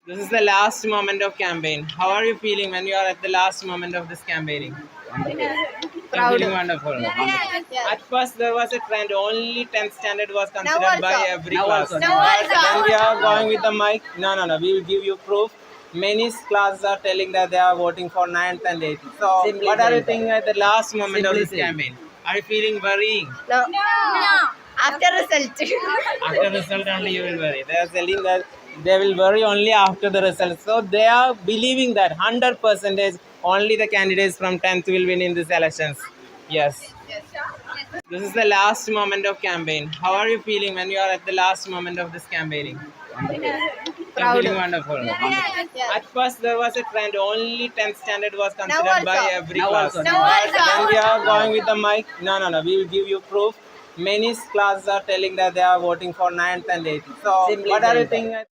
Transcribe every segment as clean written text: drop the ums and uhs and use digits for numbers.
This is the last moment of campaign. How are you feeling when you are at the last moment of this campaigning? You're Proud. feeling wonderful. Yes. At first, there was a trend. Only 10th standard was considered by also. every Now class. also, Now now But also. when we are going with the mic, no. We will give you proof. Many classes are telling that they are voting for 9th and 8th. So, Simply what are you saying, thinking at the last moment of simply this saying. campaign? Are you feeling worrying? No. After result. After result only you will worry. They are telling that they will worry only after the result. So they are believing that 100% only the candidates from 10th will win in these elections. Yes. This is the last moment of campaign. How are you feeling when you are at the last moment of this campaigning? You're Proud. feeling wonderful. Yes. At first, there was a trend. Only 10th standard was considered by also. every Now class. also, But now when we are also. going with the mic, no. We will give you proof. Many classes are telling that they are voting for 9th and 8th. So, Simply what are you saying, thinking?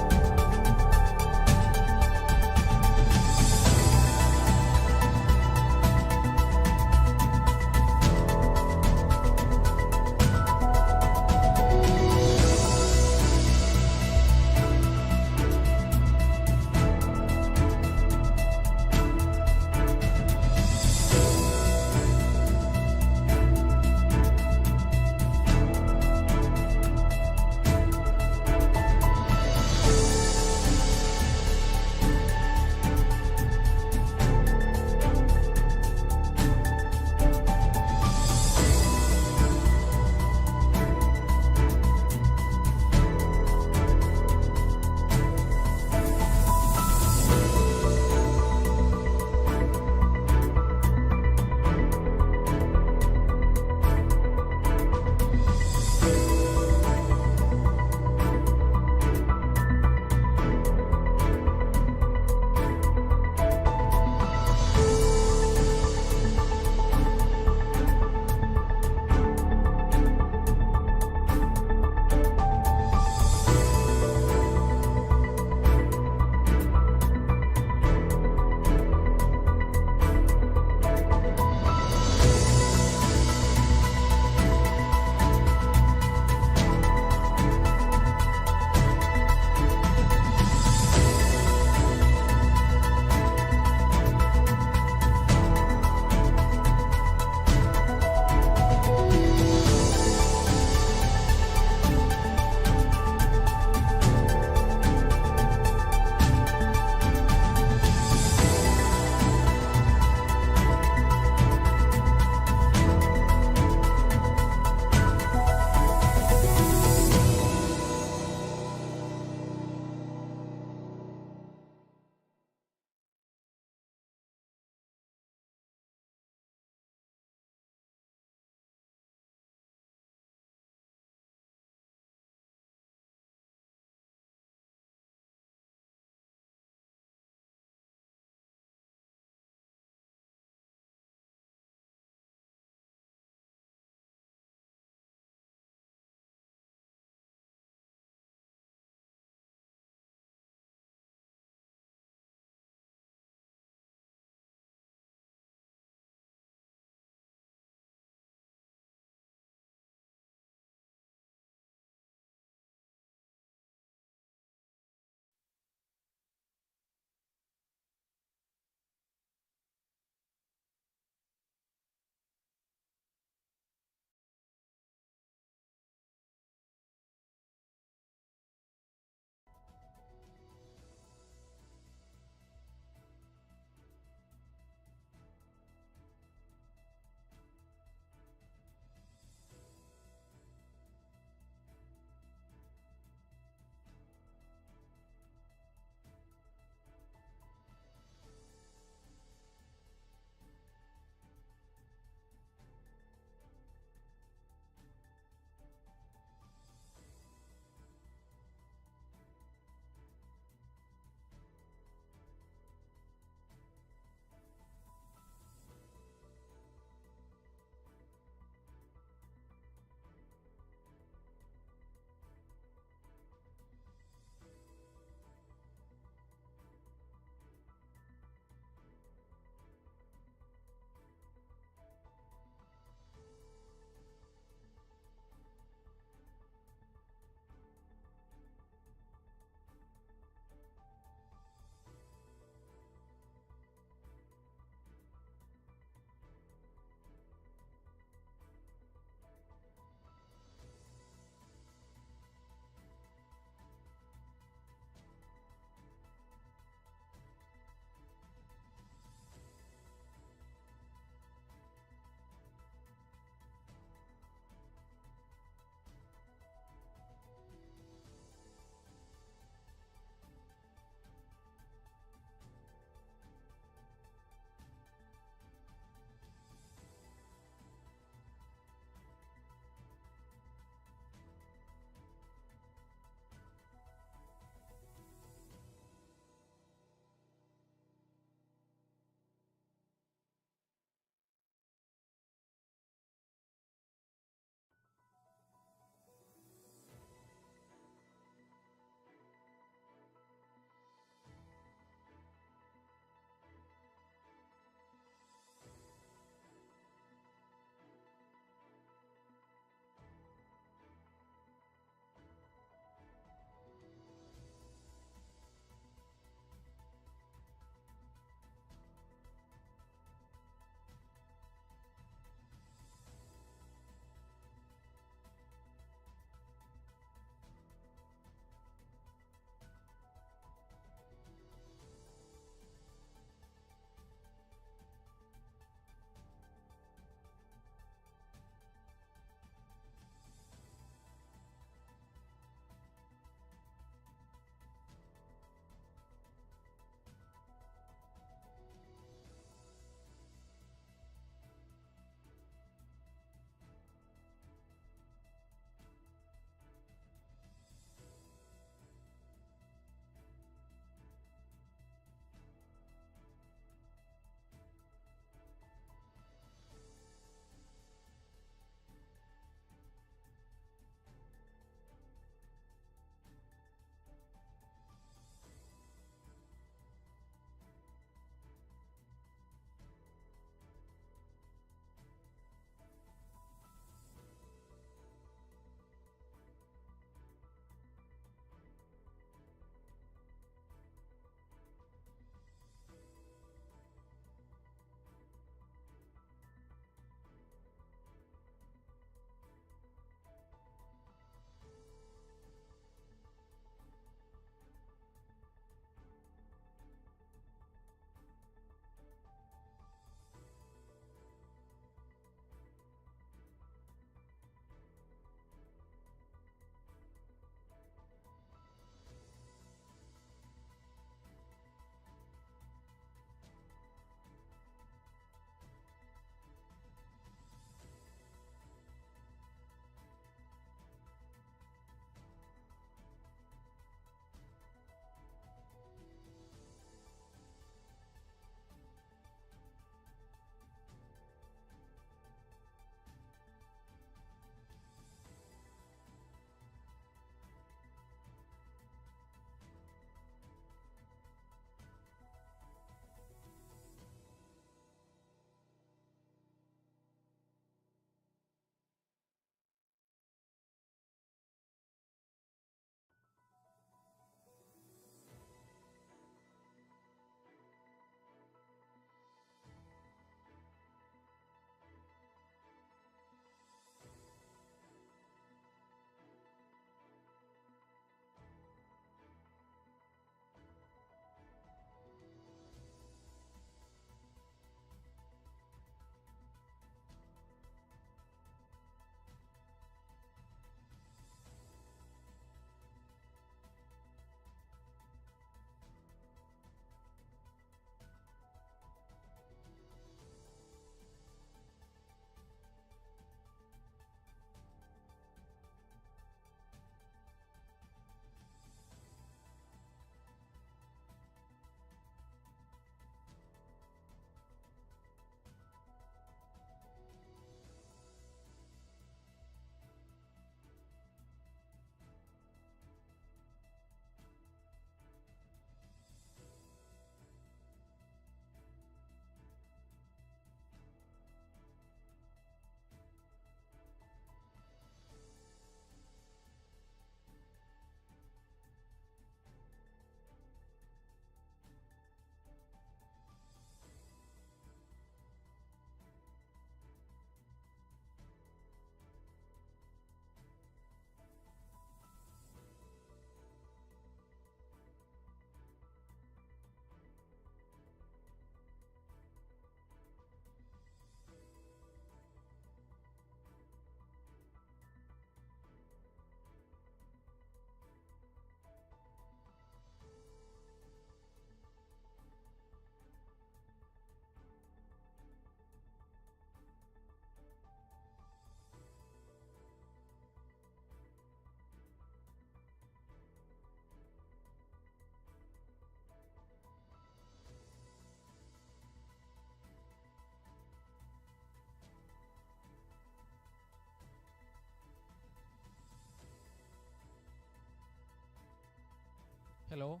Hello,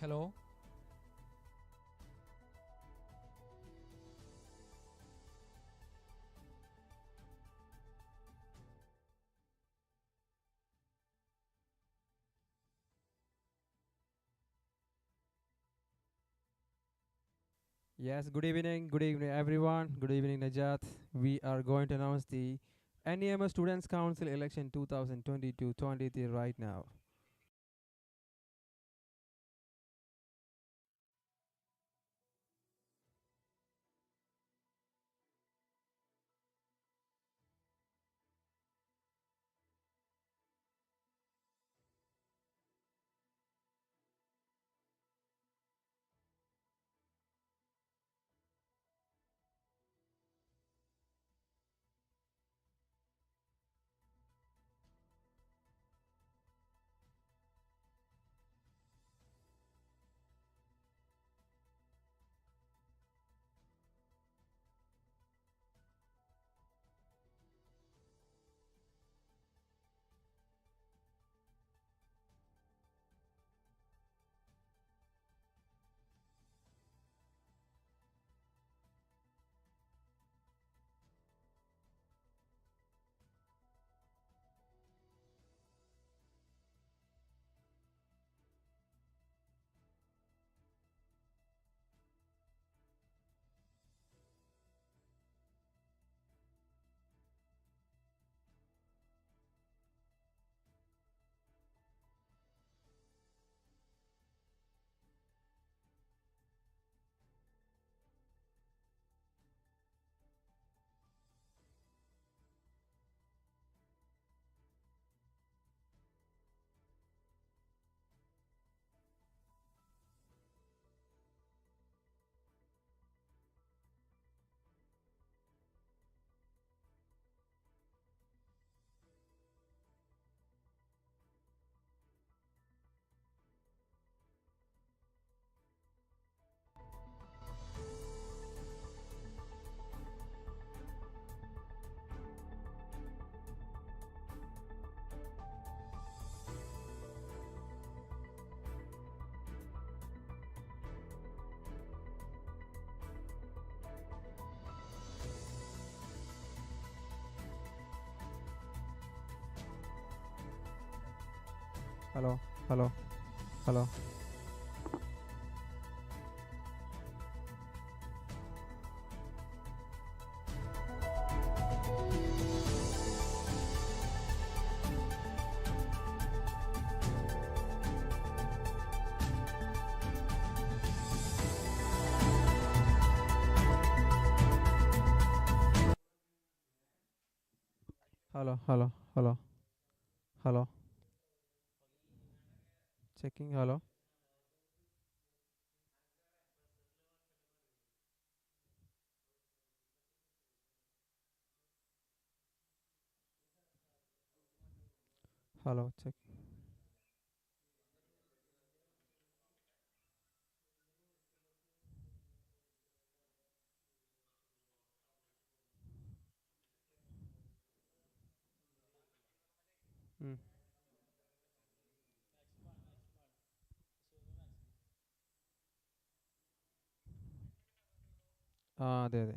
hello. Yes, good evening, everyone. Good evening, Najat. We are going to announce the NEMS Students Council election 2022-23 right now. Hello, hello, hello. Hello, hello, hello, hello. Checking, hello. Hello, check. Hmm. അതെ അതെ.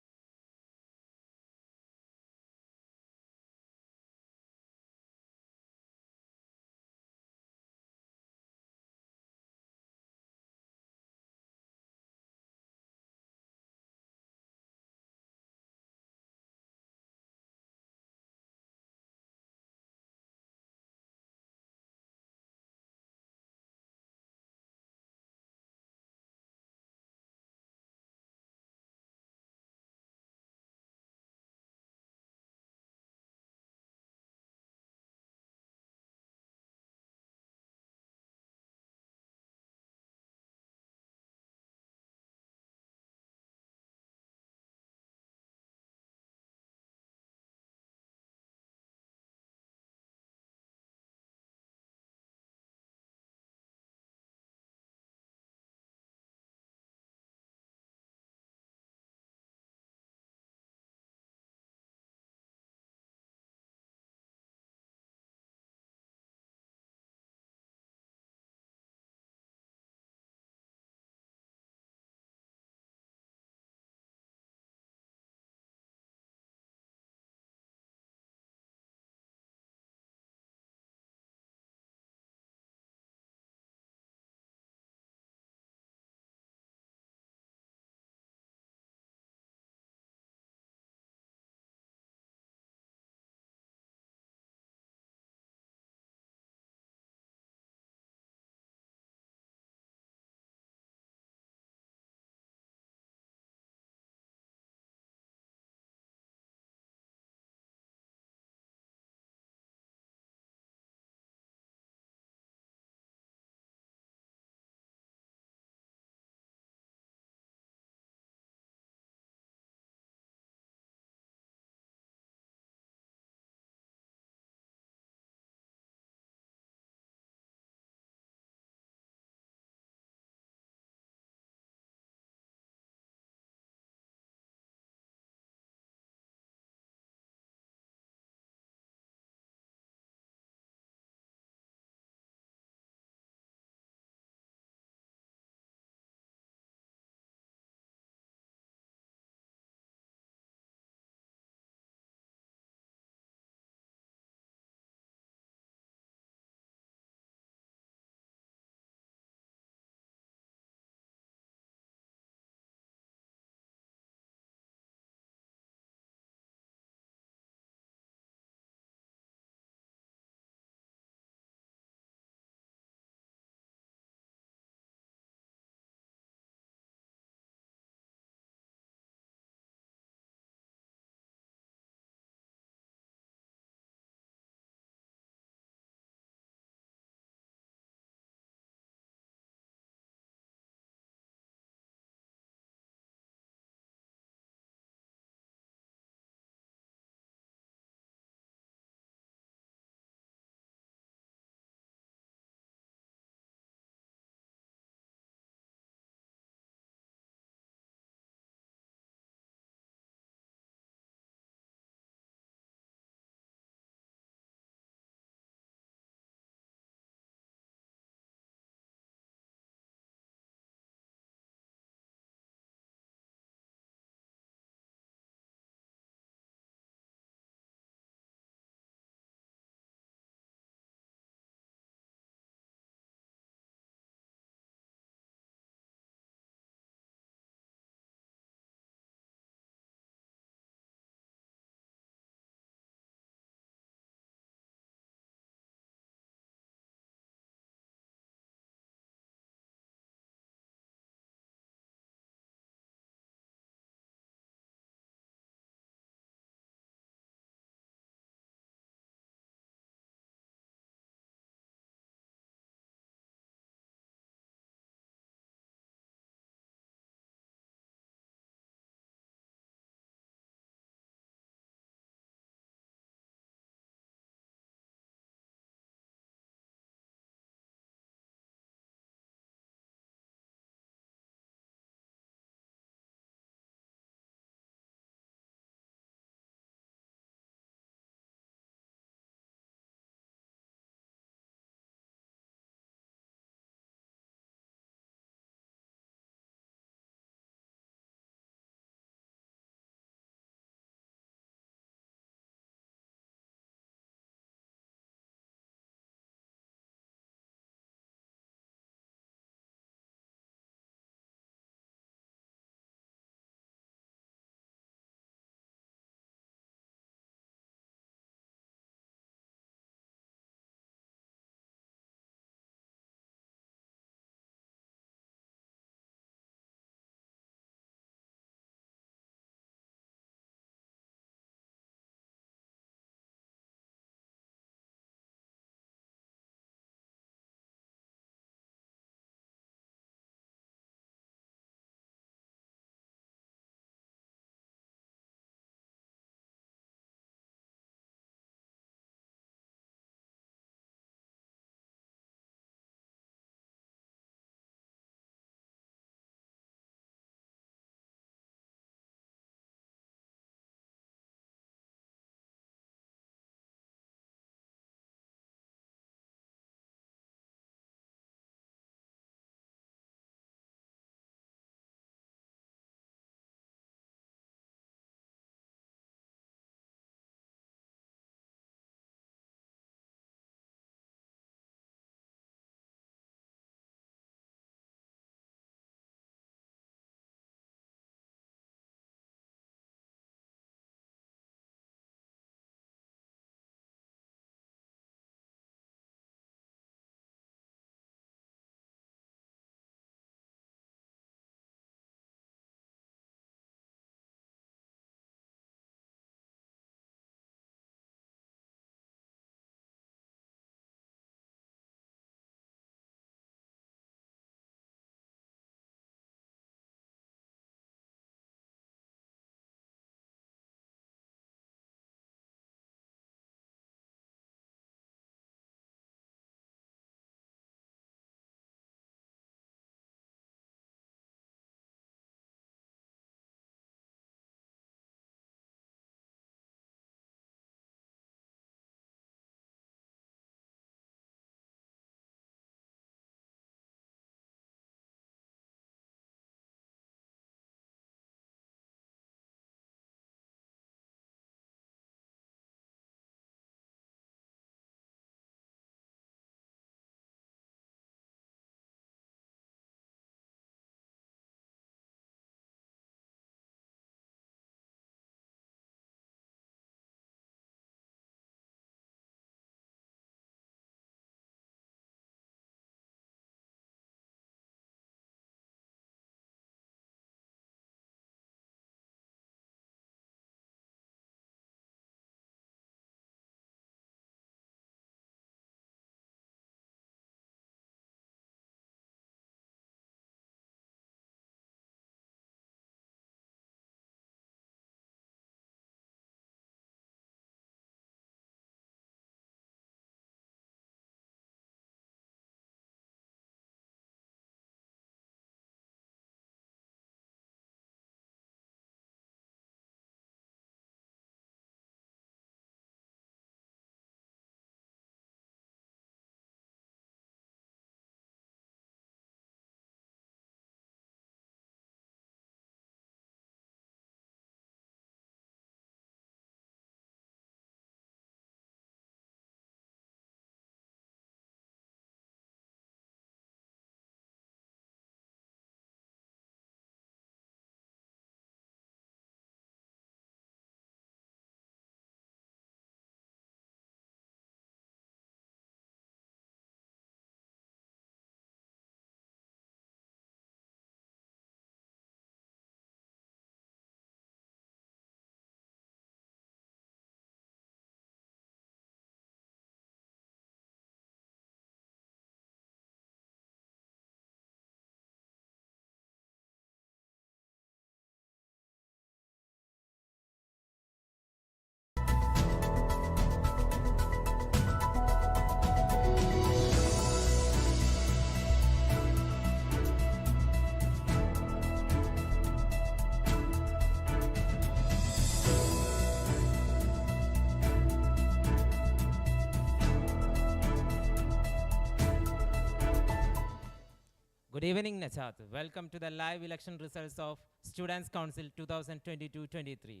Good evening, Najat. Welcome to the live election results of Students' Council 2022-23.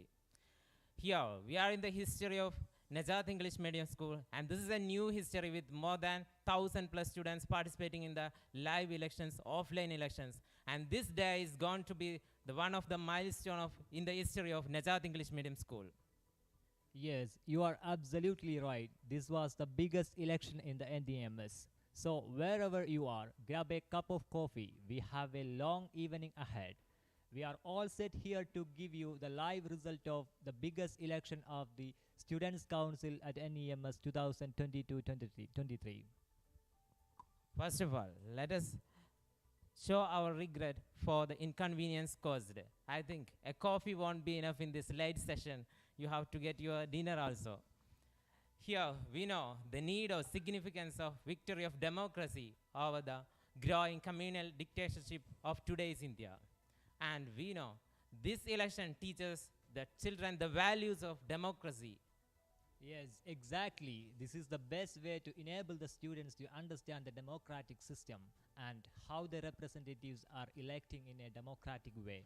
Here, we are in the history of Najat English Medium School, and this is a new history with more than 1,000 plus students participating in the live elections, offline elections. And this day is going to be the one of the milestone of in the history of Najat English Medium School. Yes, you are absolutely right. This was the biggest election in the NDMS. So wherever you are, grab a cup of coffee. We have a long evening ahead. We are all set here to give you the live result of the biggest election of the Students' Council at NEMS 2022-23. First of all, let us show our regret for the inconvenience caused. I think a coffee won't be enough in this late session. You have to get your dinner also. Here we know the need or significance of victory of democracy over the growing communal dictatorship of today's India. And we know this election teaches the children the values of democracy. Yes, exactly. This is the best way to enable the students to understand the democratic system and how the representatives are electing in a democratic way.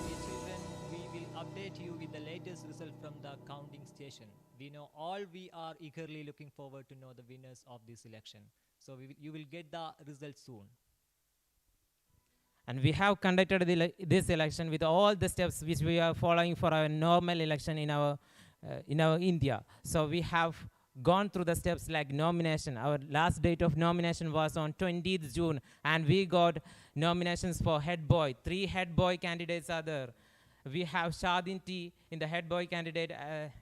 Dear children, we will update you with the latest result from the counting station. We know all we are eagerly looking forward to know the winners of this election. So you will get the result soon. And we have conducted this election with all the steps which we are following for our normal election in our India. So we have gone through the steps like nomination. Our last date of nomination was on 20th June, and we got nominations for head boy. 3 head boy candidates are there. We have Shadin T in the head boy candidate,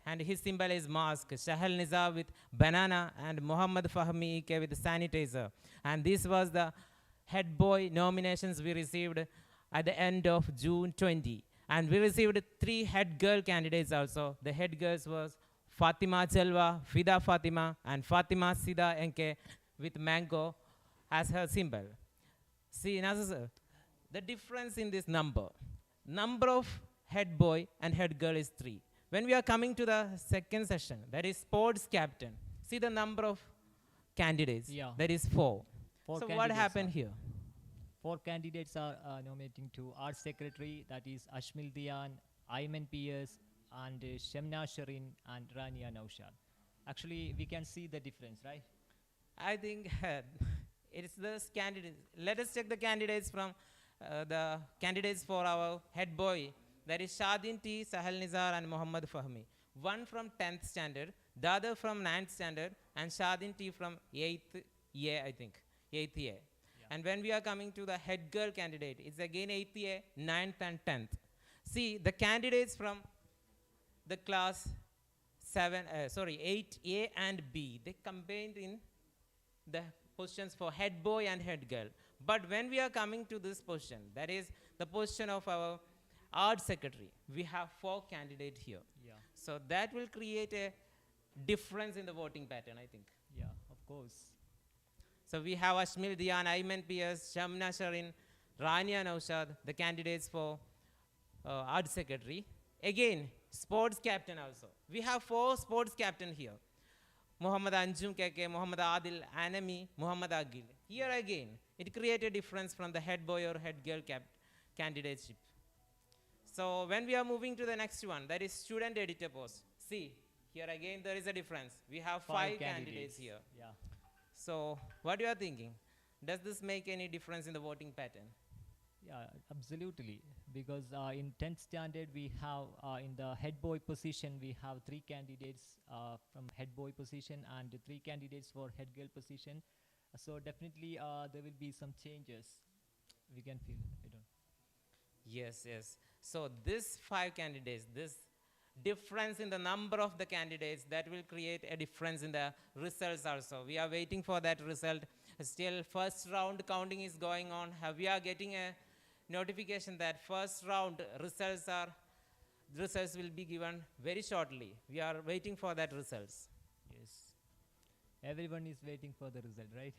and his symbol is mask. Shahal Niza with banana, and Muhammad Fahmi with sanitizer. And this was the head boy nominations we received at the end of June 20. And we received 3 head girl candidates also. The head girls was Fatima Chelva, Fida Fatima, and Fatima Sida Enke with mango as her symbol. See, Nazar sir, the difference in this number of head boy and head girl is 3. When we are coming to the second session, that is sports captain, see the number of candidates, Yeah. that is 4. Four So what candidates happened are- here? 4 candidates are nominating to art secretary, that is Ashmil Dian, Ayman Pierce, and Shemna Sharin and Rania Naushad. Actually, we can see the difference, right? I think it's the candidates. Let us check the candidates from the candidates for our head boy. That is Shadin T, Sahal Nizar, and Muhammad Fahmi. One from 10th standard, the other from 9th standard, and Shadin T from 8th year, I think. 8th year. And when we are coming to the head girl candidate, it's again 8th year, 9th, and 10th. See, the candidates from the class 8A and B, they combined in the positions for head boy and head girl. But when we are coming to this position, that is the position of our art secretary, we have 4 candidates here. Yeah. So that will create a difference in the voting pattern, I think. Yeah, of course. So we have Ashmil Dian, Ayman Pierce, Shamna Sharin, Rania Naushad, the candidates for art secretary. Again, sports captain also. We have 4 sports captain here. Muhammad Anjum Keke, Muhammad Adil, Anami, Muhammad Agil. Here again, it created a difference from the head boy or head girl candidateship. So when we are moving to the next one, that is student editor post. See, here again there is a difference. We have 5 candidates here. Yeah. So what you are thinking? Does this make any difference in the voting pattern? Yeah, absolutely. Because in 10th standard, we have in the head boy position, we have 3 candidates from head boy position and 3 candidates for head girl position. So definitely there will be some changes. We can feel. I don't. Yes, yes. So this 5 candidates, this difference in the number of the candidates, that will create a difference in the results also. We are waiting for that result. Still first round counting is going on. We are getting a notification that first round results will be given very shortly. We are waiting for that results. Yes. Everyone is waiting for the result, right?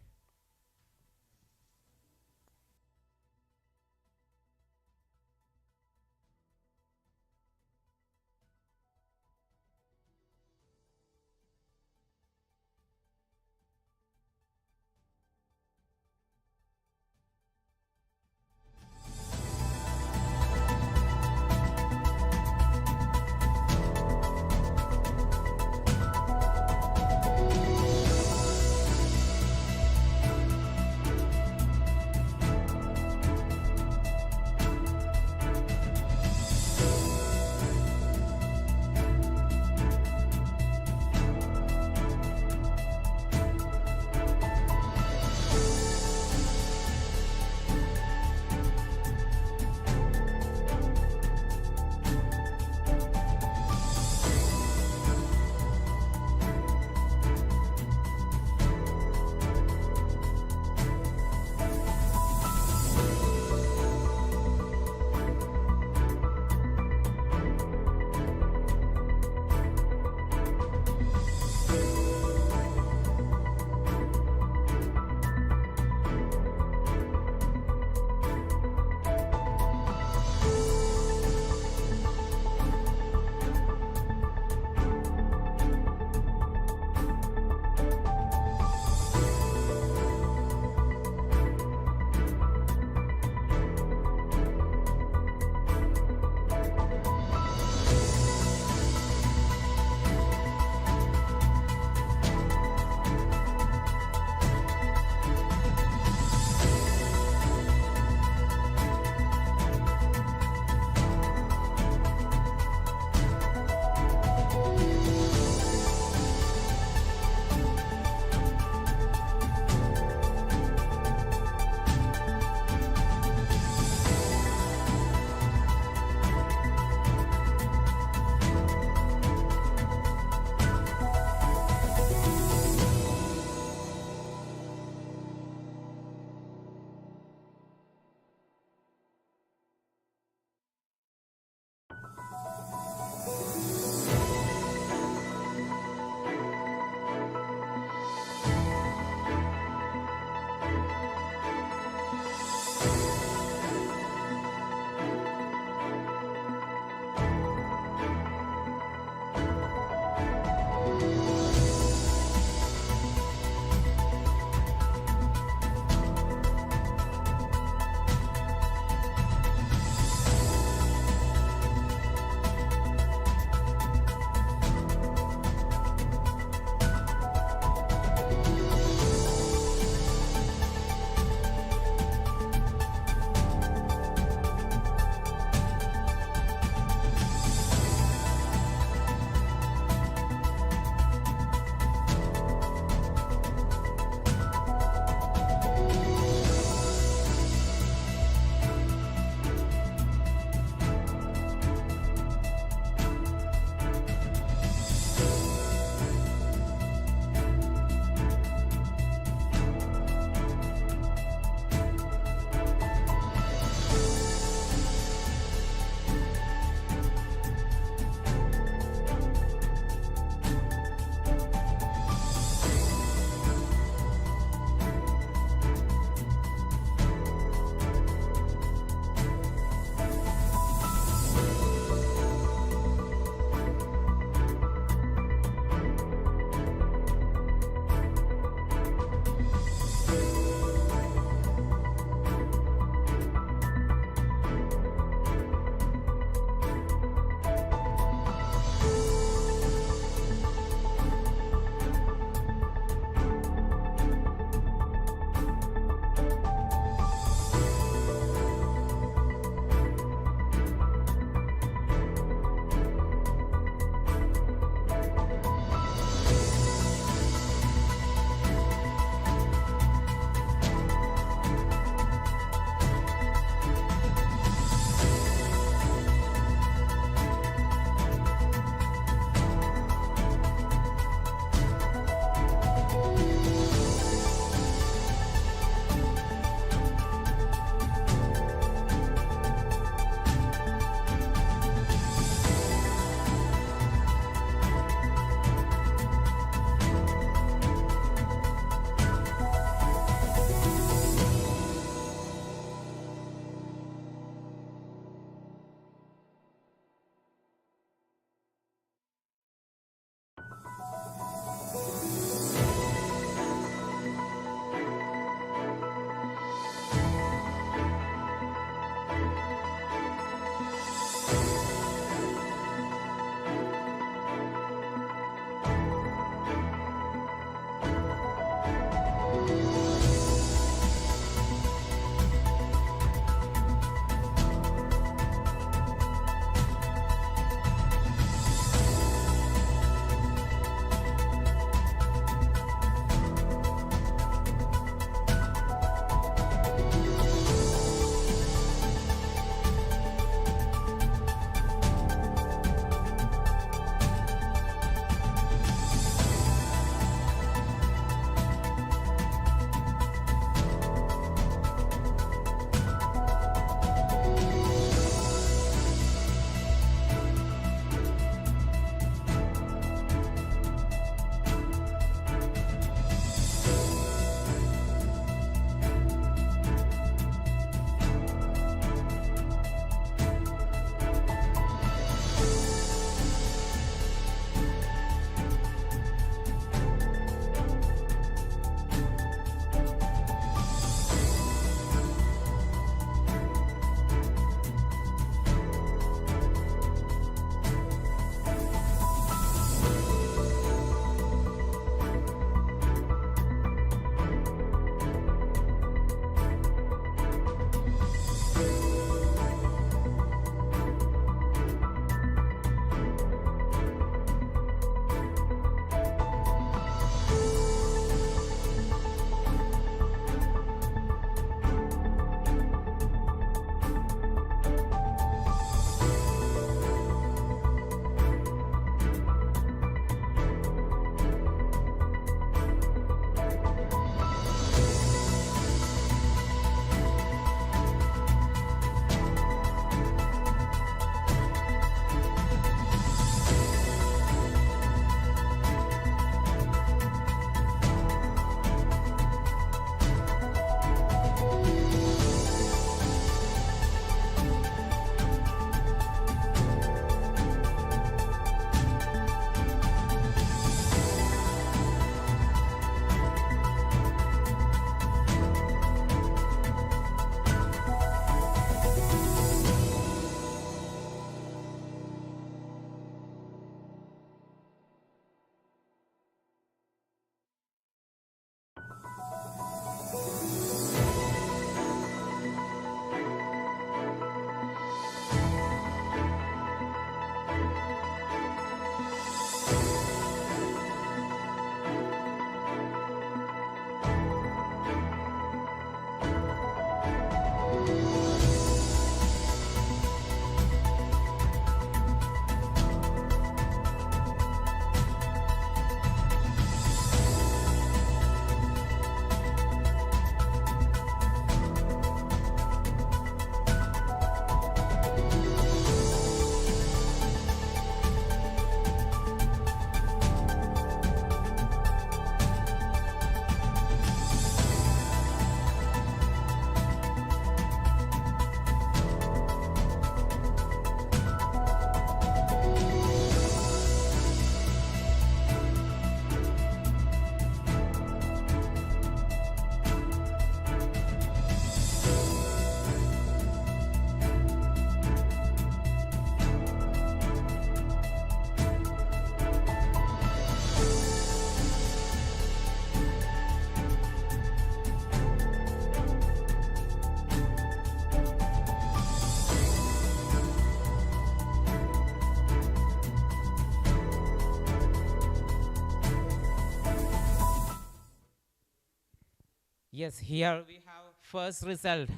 Yes, here we have first result.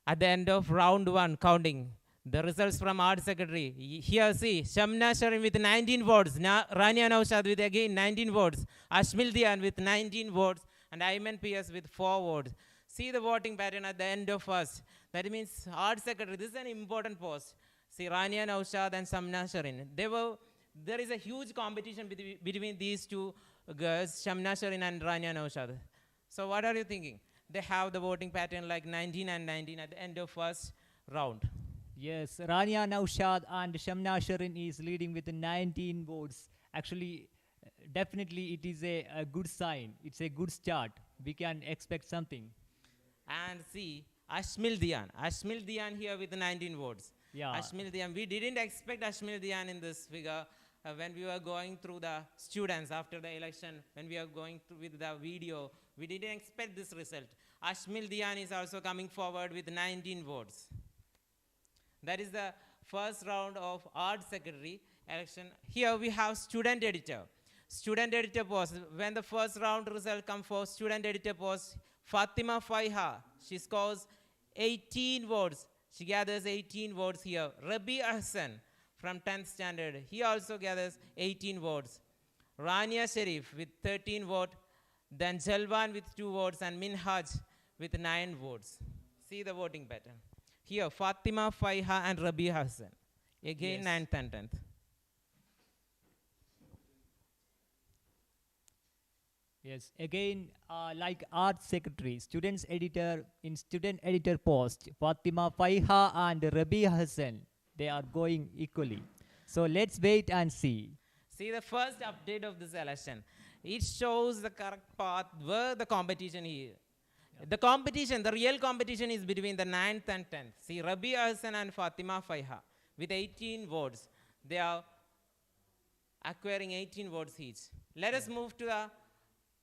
At the end of round one, counting the results from art secretary. Here, see, Shamna Sharin with 19 votes, Rania Naushad with again 19 votes, Ashmil Dian with 19 votes, and Ayman PS with 4 votes. See the voting pattern at the end of first. That means art secretary. This is an important post. See, Rania Naushad and Shamna Sharin. There is a huge competition between these two girls, Shamna Sharin and Rania Naushad. So what are you thinking? They have the voting pattern like 19 and 19 at the end of first round. Yes, Rania Naushad and Shamna Sharin is leading with 19 votes. Actually, definitely it is a good sign. It's a good start. We can expect something. And see, Ashmil Dian here with 19 votes. Yeah. Ashmil Dian, we didn't expect Ashmil Dian in this figure when we were going through the students after the election, when we are going through with the video, we didn't expect this result. Ashmil Dian is also coming forward with 19 votes. That is the first round of art secretary election. Here we have student editor. Student editor post. When the first round result come for student editor post, Fatima Faiha, she scores 18 votes. She gathers 18 votes here. Rabi Ahsan from 10th standard, he also gathers 18 votes. Rania Sharif with 13 votes. Then Jalwan with 2 votes and Minhaj with 9 votes. See the voting pattern. Here, Fatima, Faiha, and Rabi Hassan. Again, Yes. 9th and 10th. Yes, again, like art secretary, students editor, in student editor post, Fatima Faiha and Rabi Hassan, they are going equally. So let's wait and see. See the first update of this election. It shows the correct path where the competition is. The competition, the real competition is between the 9th and 10th. See, Rabi Hassan and Fatima Faiha with 18 votes. They are acquiring 18 votes each. Let us move to the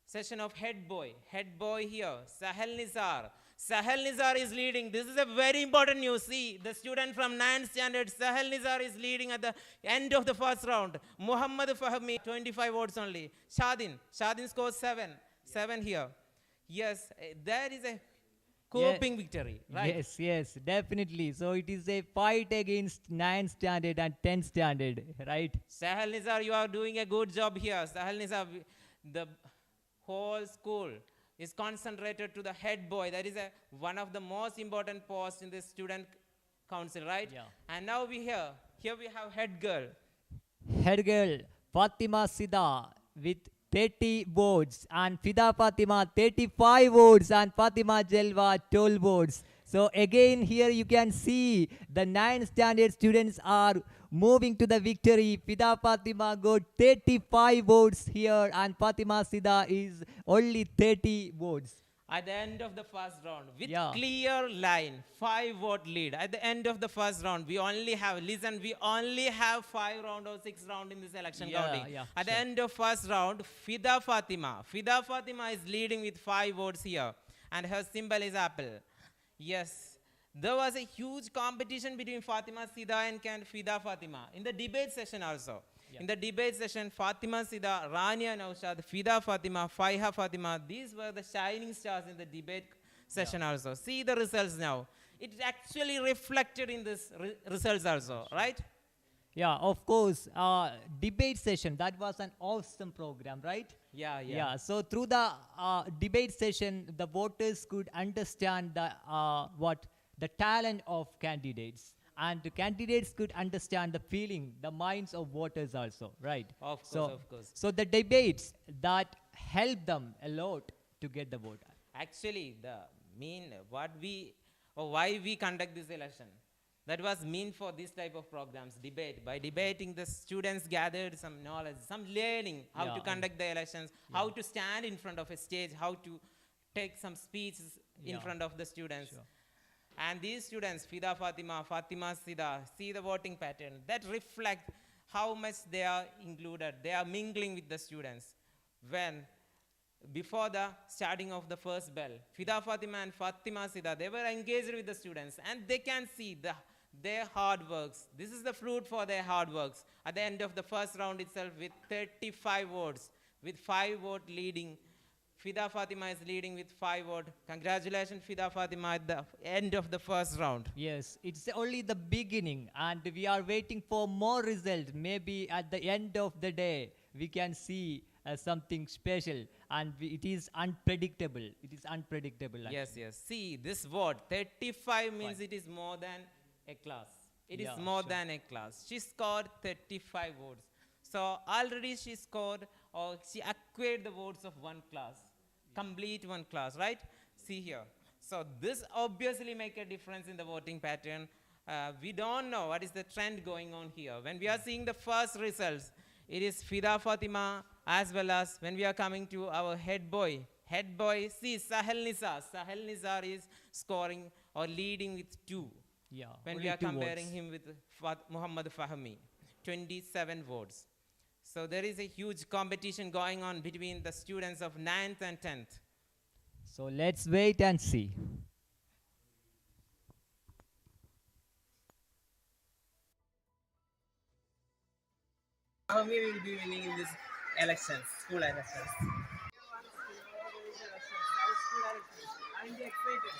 session of head boy. Head boy here, Sahel Nizar. Sahel Nizar is leading. This is a very important news. See, the student from 9th standard, Sahel Nizar is leading at the end of the first round. Muhammad Fahmi, 25 votes only. Shadin scores 7. 7 here. Yes, there is a coping victory, right? Yes, yes, definitely. So it is a fight against 9th standard and 10th standard, right? Sahel Nizar, you are doing a good job here. Sahel Nizar, the whole school is concentrated to the head boy. That is one of the most important posts in the student council, right? Yeah. And now here we have head girl. Head girl, Fatima Sida with 30 votes and Fida Fatima 35 votes and Fatima Jelwa 12 votes. So again here you can see the 9th standard students are moving to the victory. Fida Fatima got 35 votes here and Fatima Sida is only 30 votes. At the end of the first round, with Yeah. clear line, 5-vote lead. At the end of the first round, we only have 5 round or 6 round in this election Yeah, counting. yeah, At the sure. end of first round, Fida Fatima is leading with 5 votes here, and her symbol is apple. Yes, there was a huge competition between Fatima Sida and Fida Fatima in the debate session also. Yeah. In the debate session, Fatima Sida, Rania Naushad, Fida Fatima, Faiha Fatima, these were the shining stars in the debate session also. See the results now. It actually reflected in this results also, right? Yeah, of course. Debate session, that was an awesome program, right? Yeah. So through the debate session, the voters could understand the talent of candidates, and the candidates could understand the feeling, the minds of voters also, right? Of course, So, of course. So the debates that help them a lot to get the vote. Actually, why we conduct this election, that was mean for this type of programs, debate. By debating, the students gathered some knowledge, some learning, how to Yeah. conduct the elections, how to stand in front of a stage, how to take some speeches in Yeah. front of the students. Sure. And these students, Fida Fatima, Fatima Sida, see the voting pattern. That reflect how much they are included. They are mingling with the students. When, before the starting of the first bell, Fida Fatima and Fatima Sida, they were engaged with the students. And they can see their hard works. This is the fruit for their hard works. At the end of the first round itself, with 35 votes, with 5 votes leading Fida Fatima is leading with 5 votes. Congratulations, Fida Fatima, at the end of the first round. Yes, it's only the beginning, and we are waiting for more results. Maybe at the end of the day, we can see something special, and it is unpredictable. It is unpredictable. Yes, actually. yes. See, this vote, 35 means it is more than a class. It is Yeah, more sure. than a class. She scored 35 votes. So already she scored, or she acquired the votes of one class. Complete one class, right? See here. So this obviously make a difference in the voting pattern. We don't know what is the trend going on here. When we are seeing the first results, it is Fida Fatima, as well as when we are coming to our head boy. Head boy, see Sahel Nizar. Sahel Nizar is scoring or leading with 2. Yeah. When only we are two comparing votes. him with Muhammad Fahmi, 27 votes. So there is a huge competition going on between the students of 9th and 10th. So let's wait and see. Fahmi will be winning in this elections, school elections. Aren't you excited?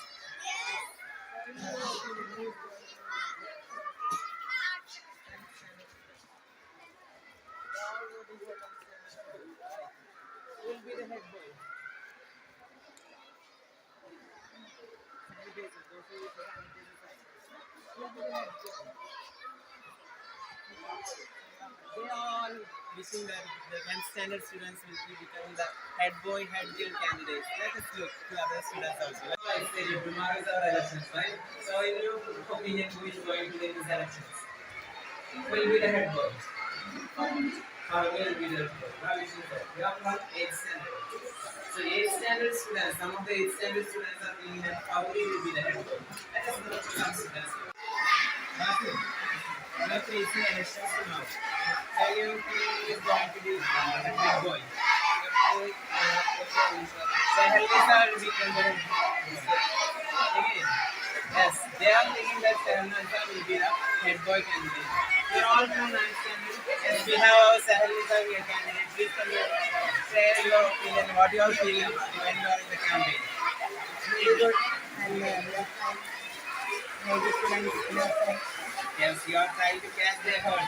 Who will be the head boy? They are all wishing that the 10th standard students will be becoming the head boy, head girl candidates. Let us look to other students also. Like I said, tomorrow is our elections, right? So in your opinion, who is going to win these elections? Who will be the head boy? How will be the head boy? How is it? We are from 8th standard. So 8th standard students, some of the 8th standard students are thinking that how will be the head boy? Let us look to some students. We are facing elections now. Tell you who is going to be the head boy. Sahel Nisa will become the head boy. Again, yes, they are thinking that Sahel Nisa will be the head boy candidate. We are all from 9th standard. Yes, we have our Sahel Nisa here candidate. Please tell me, share your opinion, what you are feeling when you are in the campaign. Very good. And maybe students. Yes, you are trying to catch their heart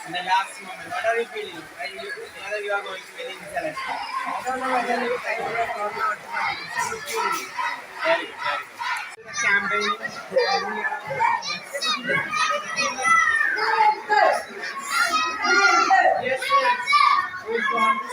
in the last moment. What are you feeling? Whether you are going to win in this election? I don't know whether you find it or not, but it's a good feeling. Very good, very good. The campaign. Yes, yes. Who's going to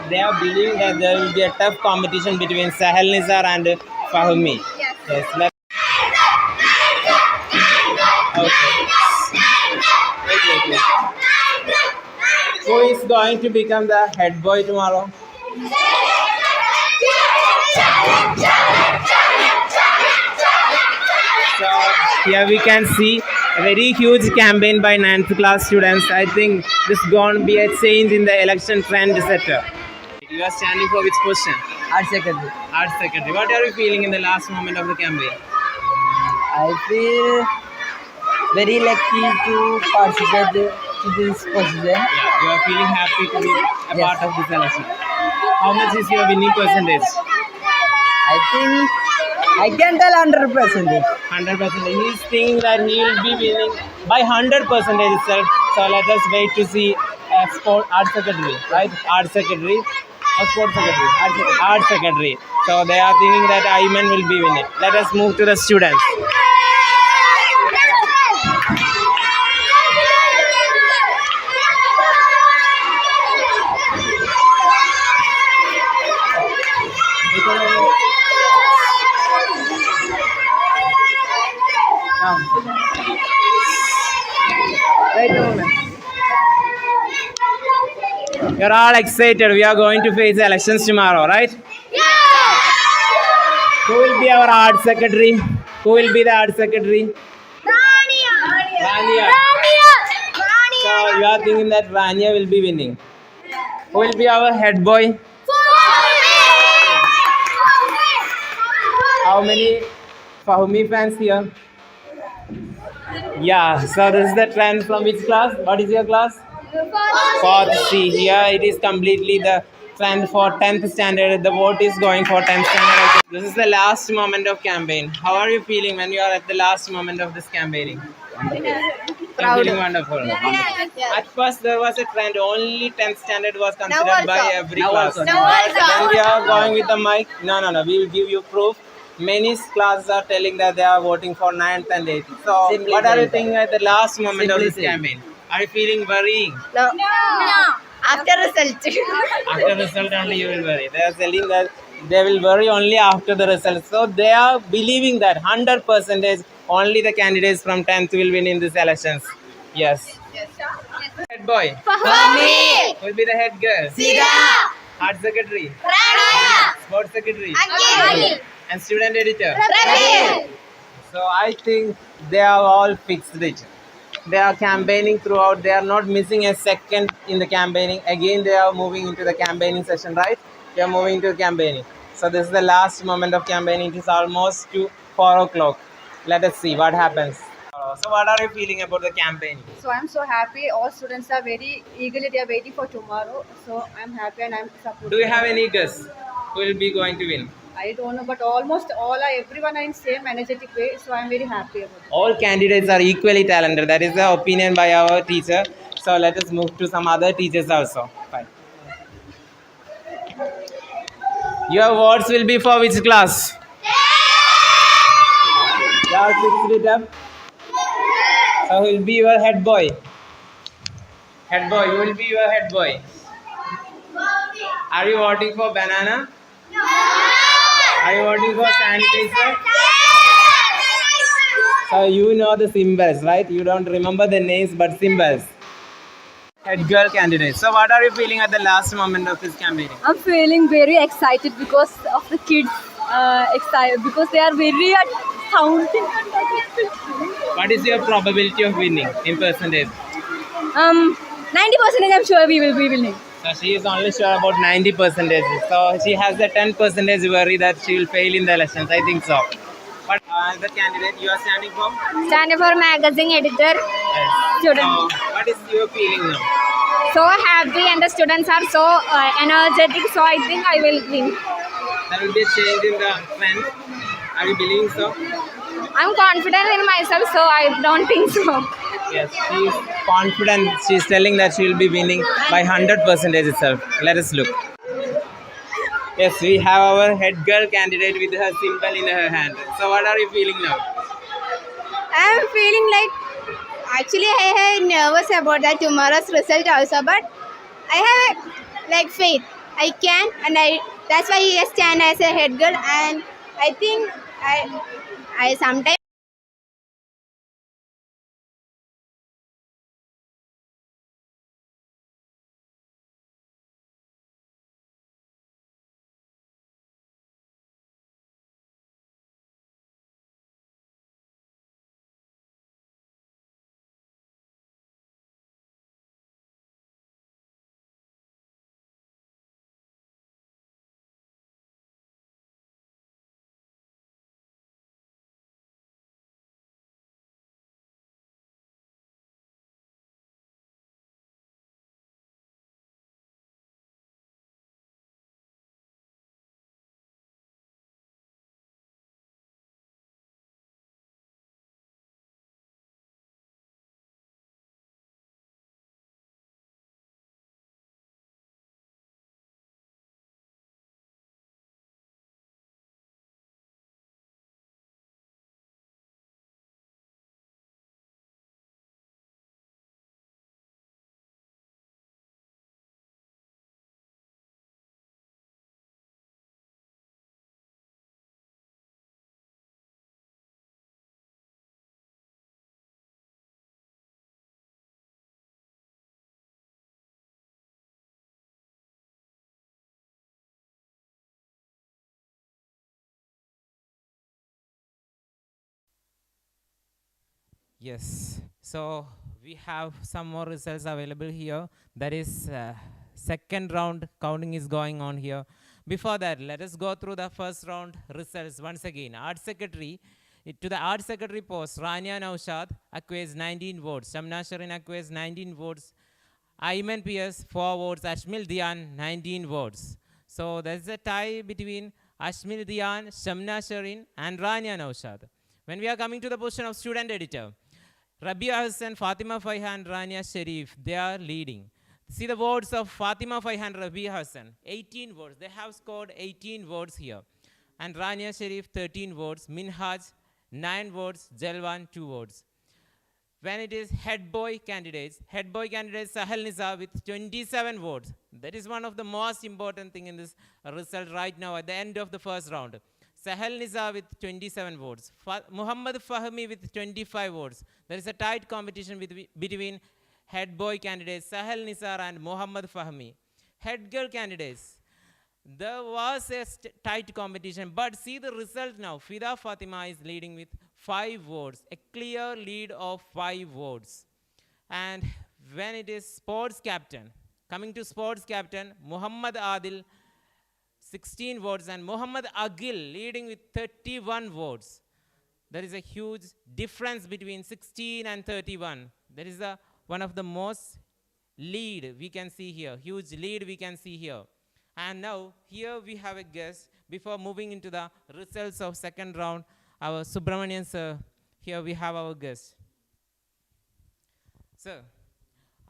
They are believing that there will be a tough competition between Sahel Nizar and Fahmi. Yes. Okay. Wait. Who is going to become the head boy tomorrow? So here we can see a very huge campaign by 9th class students. I think this is going to be a change in the election trend setter. You are standing for which position? Art secretary. Art secretary. What are you feeling in the last moment of the campaign? I feel very lucky to participate to this position. Yeah, you are feeling happy to be a Yes. part of this election. How much is your winning percentage? I think I can tell 100%. 100%. He is thinking that he will be winning by 100% itself. So let us wait to see sport art secretary, right? Art secretary or sport secretary? Art secretary. So they are thinking that Ayman will be winning. Let us move to the students. You're all excited. We are going to face elections tomorrow, right? Who will be our art secretary? Who will be the art secretary? Rania. So you are thinking that Rania will be winning. Who will be our head boy? How many Fahumi fans here? Yeah, so this is the trend from which class? What is your class? Fourth C. Here it is completely the trend for 10th standard. The vote is going for 10th standard. This is the last moment of campaign. How are you feeling when you are at the last moment of this campaigning? I'm feeling wonderful. At first there was a trend, only 10th standard was considered by every class. Then we are going with the mic. No, we will give you proof. Many classes are telling that they are voting for 9th and 8th. So what are you thinking at the last moment of this campaign? Are you feeling worrying? No. After result. After result only you will worry. They are telling that they will worry only after the result. So they are believing that 100% only the candidates from 10th will win in these elections. Yes. Head boy. Fahmi. Will be the head girl. Sida. Art secretary. Rania. Sports secretary. Anil. And student editor. Praveen. So I think they are all fixed it. They are campaigning throughout. They are not missing a second in the campaigning. Again, they are moving into the campaigning session, right? They are moving to campaigning. So this is the last moment of campaigning. It is almost to 4 o'clock. Let us see what happens. So what are you feeling about the campaign? So I'm so happy. All students are very eagerly they are waiting for tomorrow. So I'm happy and I'm supporting. Do you have any guess who will be going to win? I don't know, but almost all are everyone are in same energetic way. So I'm very happy about it. All candidates are equally talented. That is the opinion by our teacher. So let us move to some other teachers also. Fine. Your words will be for which class? You have fixed it up. So who will be your head boy? Head boy, who will be your head boy? Are you voting for banana? Are you voting for sanitizer? So you know the symbols, right? You don't remember the names but symbols. Head girl candidate. So what are you feeling at the last moment of this campaign? I'm feeling very excited because of the kids. Excited because they are very sounding. What is your probability of winning in percentage? 90% I'm sure we will be winning. So she is only sure about 90%. So she has the 10% worry that she will fail in the elections. I think so. But the candidate you are standing for? Standing for magazine editor. Yes. Student. So what is your feeling now? So happy and the students are so energetic. So I think I will win. There will be a change in the trend. Are you believing so? I'm confident in myself, so I don't think so. Yes, she is confident. She is telling that she will be winning by 100% itself. Let us look. Yes, we have our head girl candidate with her symbol in her hand. So what are you feeling now? I'm feeling like actually I am nervous about that tomorrow's result also, but I have like faith. I can and I that's why I stand as a head girl and I think I sometimes Yes. So we have some more results available here. That is second round counting is going on here. Before that, let us go through the first round results once again. Art Secretary, to the Art Secretary post, Rania Naushad acquires 19 votes. Shamna Sharin acquires 19 votes. Ayman PS 4 votes. Ashmil Dian 19 votes. So there's a tie between Ashmil Dian, Shamna Sharin, and Rania Naushad. When we are coming to the position of student editor, Rabia Hassan, Fatima Faiha, and Rania Sharif, they are leading. See the votes of Fatima Faiha and Rabia Hassan, 18 votes. They have scored 18 votes here. And Rania Sharif, 13 votes. Minhaj, 9 votes. Jalwan, 2 votes. When it is head boy candidates Sahel Nisa with 27 votes. That is one of the most important thing in this result right now at the end of the first round. Sahel Nisa with 27 votes. Muhammad Fahmi with 25 votes. There is a tight competition between head boy candidates Sahel Nisar and Muhammad Fahmi. Head girl candidates, there was a tight competition, but see the result now. Fida Fatima is leading with 5 votes, a clear lead of 5 votes. And when it is sports captain, coming to sports captain, Muhammad Adil, 16 votes, and Muhammad Agil leading with 31 votes. There is a huge difference between 16 and 31. There is one of the most lead we can see here, huge lead we can see here. And now here we have a guest. Before moving into the results of second round, our Subramanian sir, here we have our guest. Sir,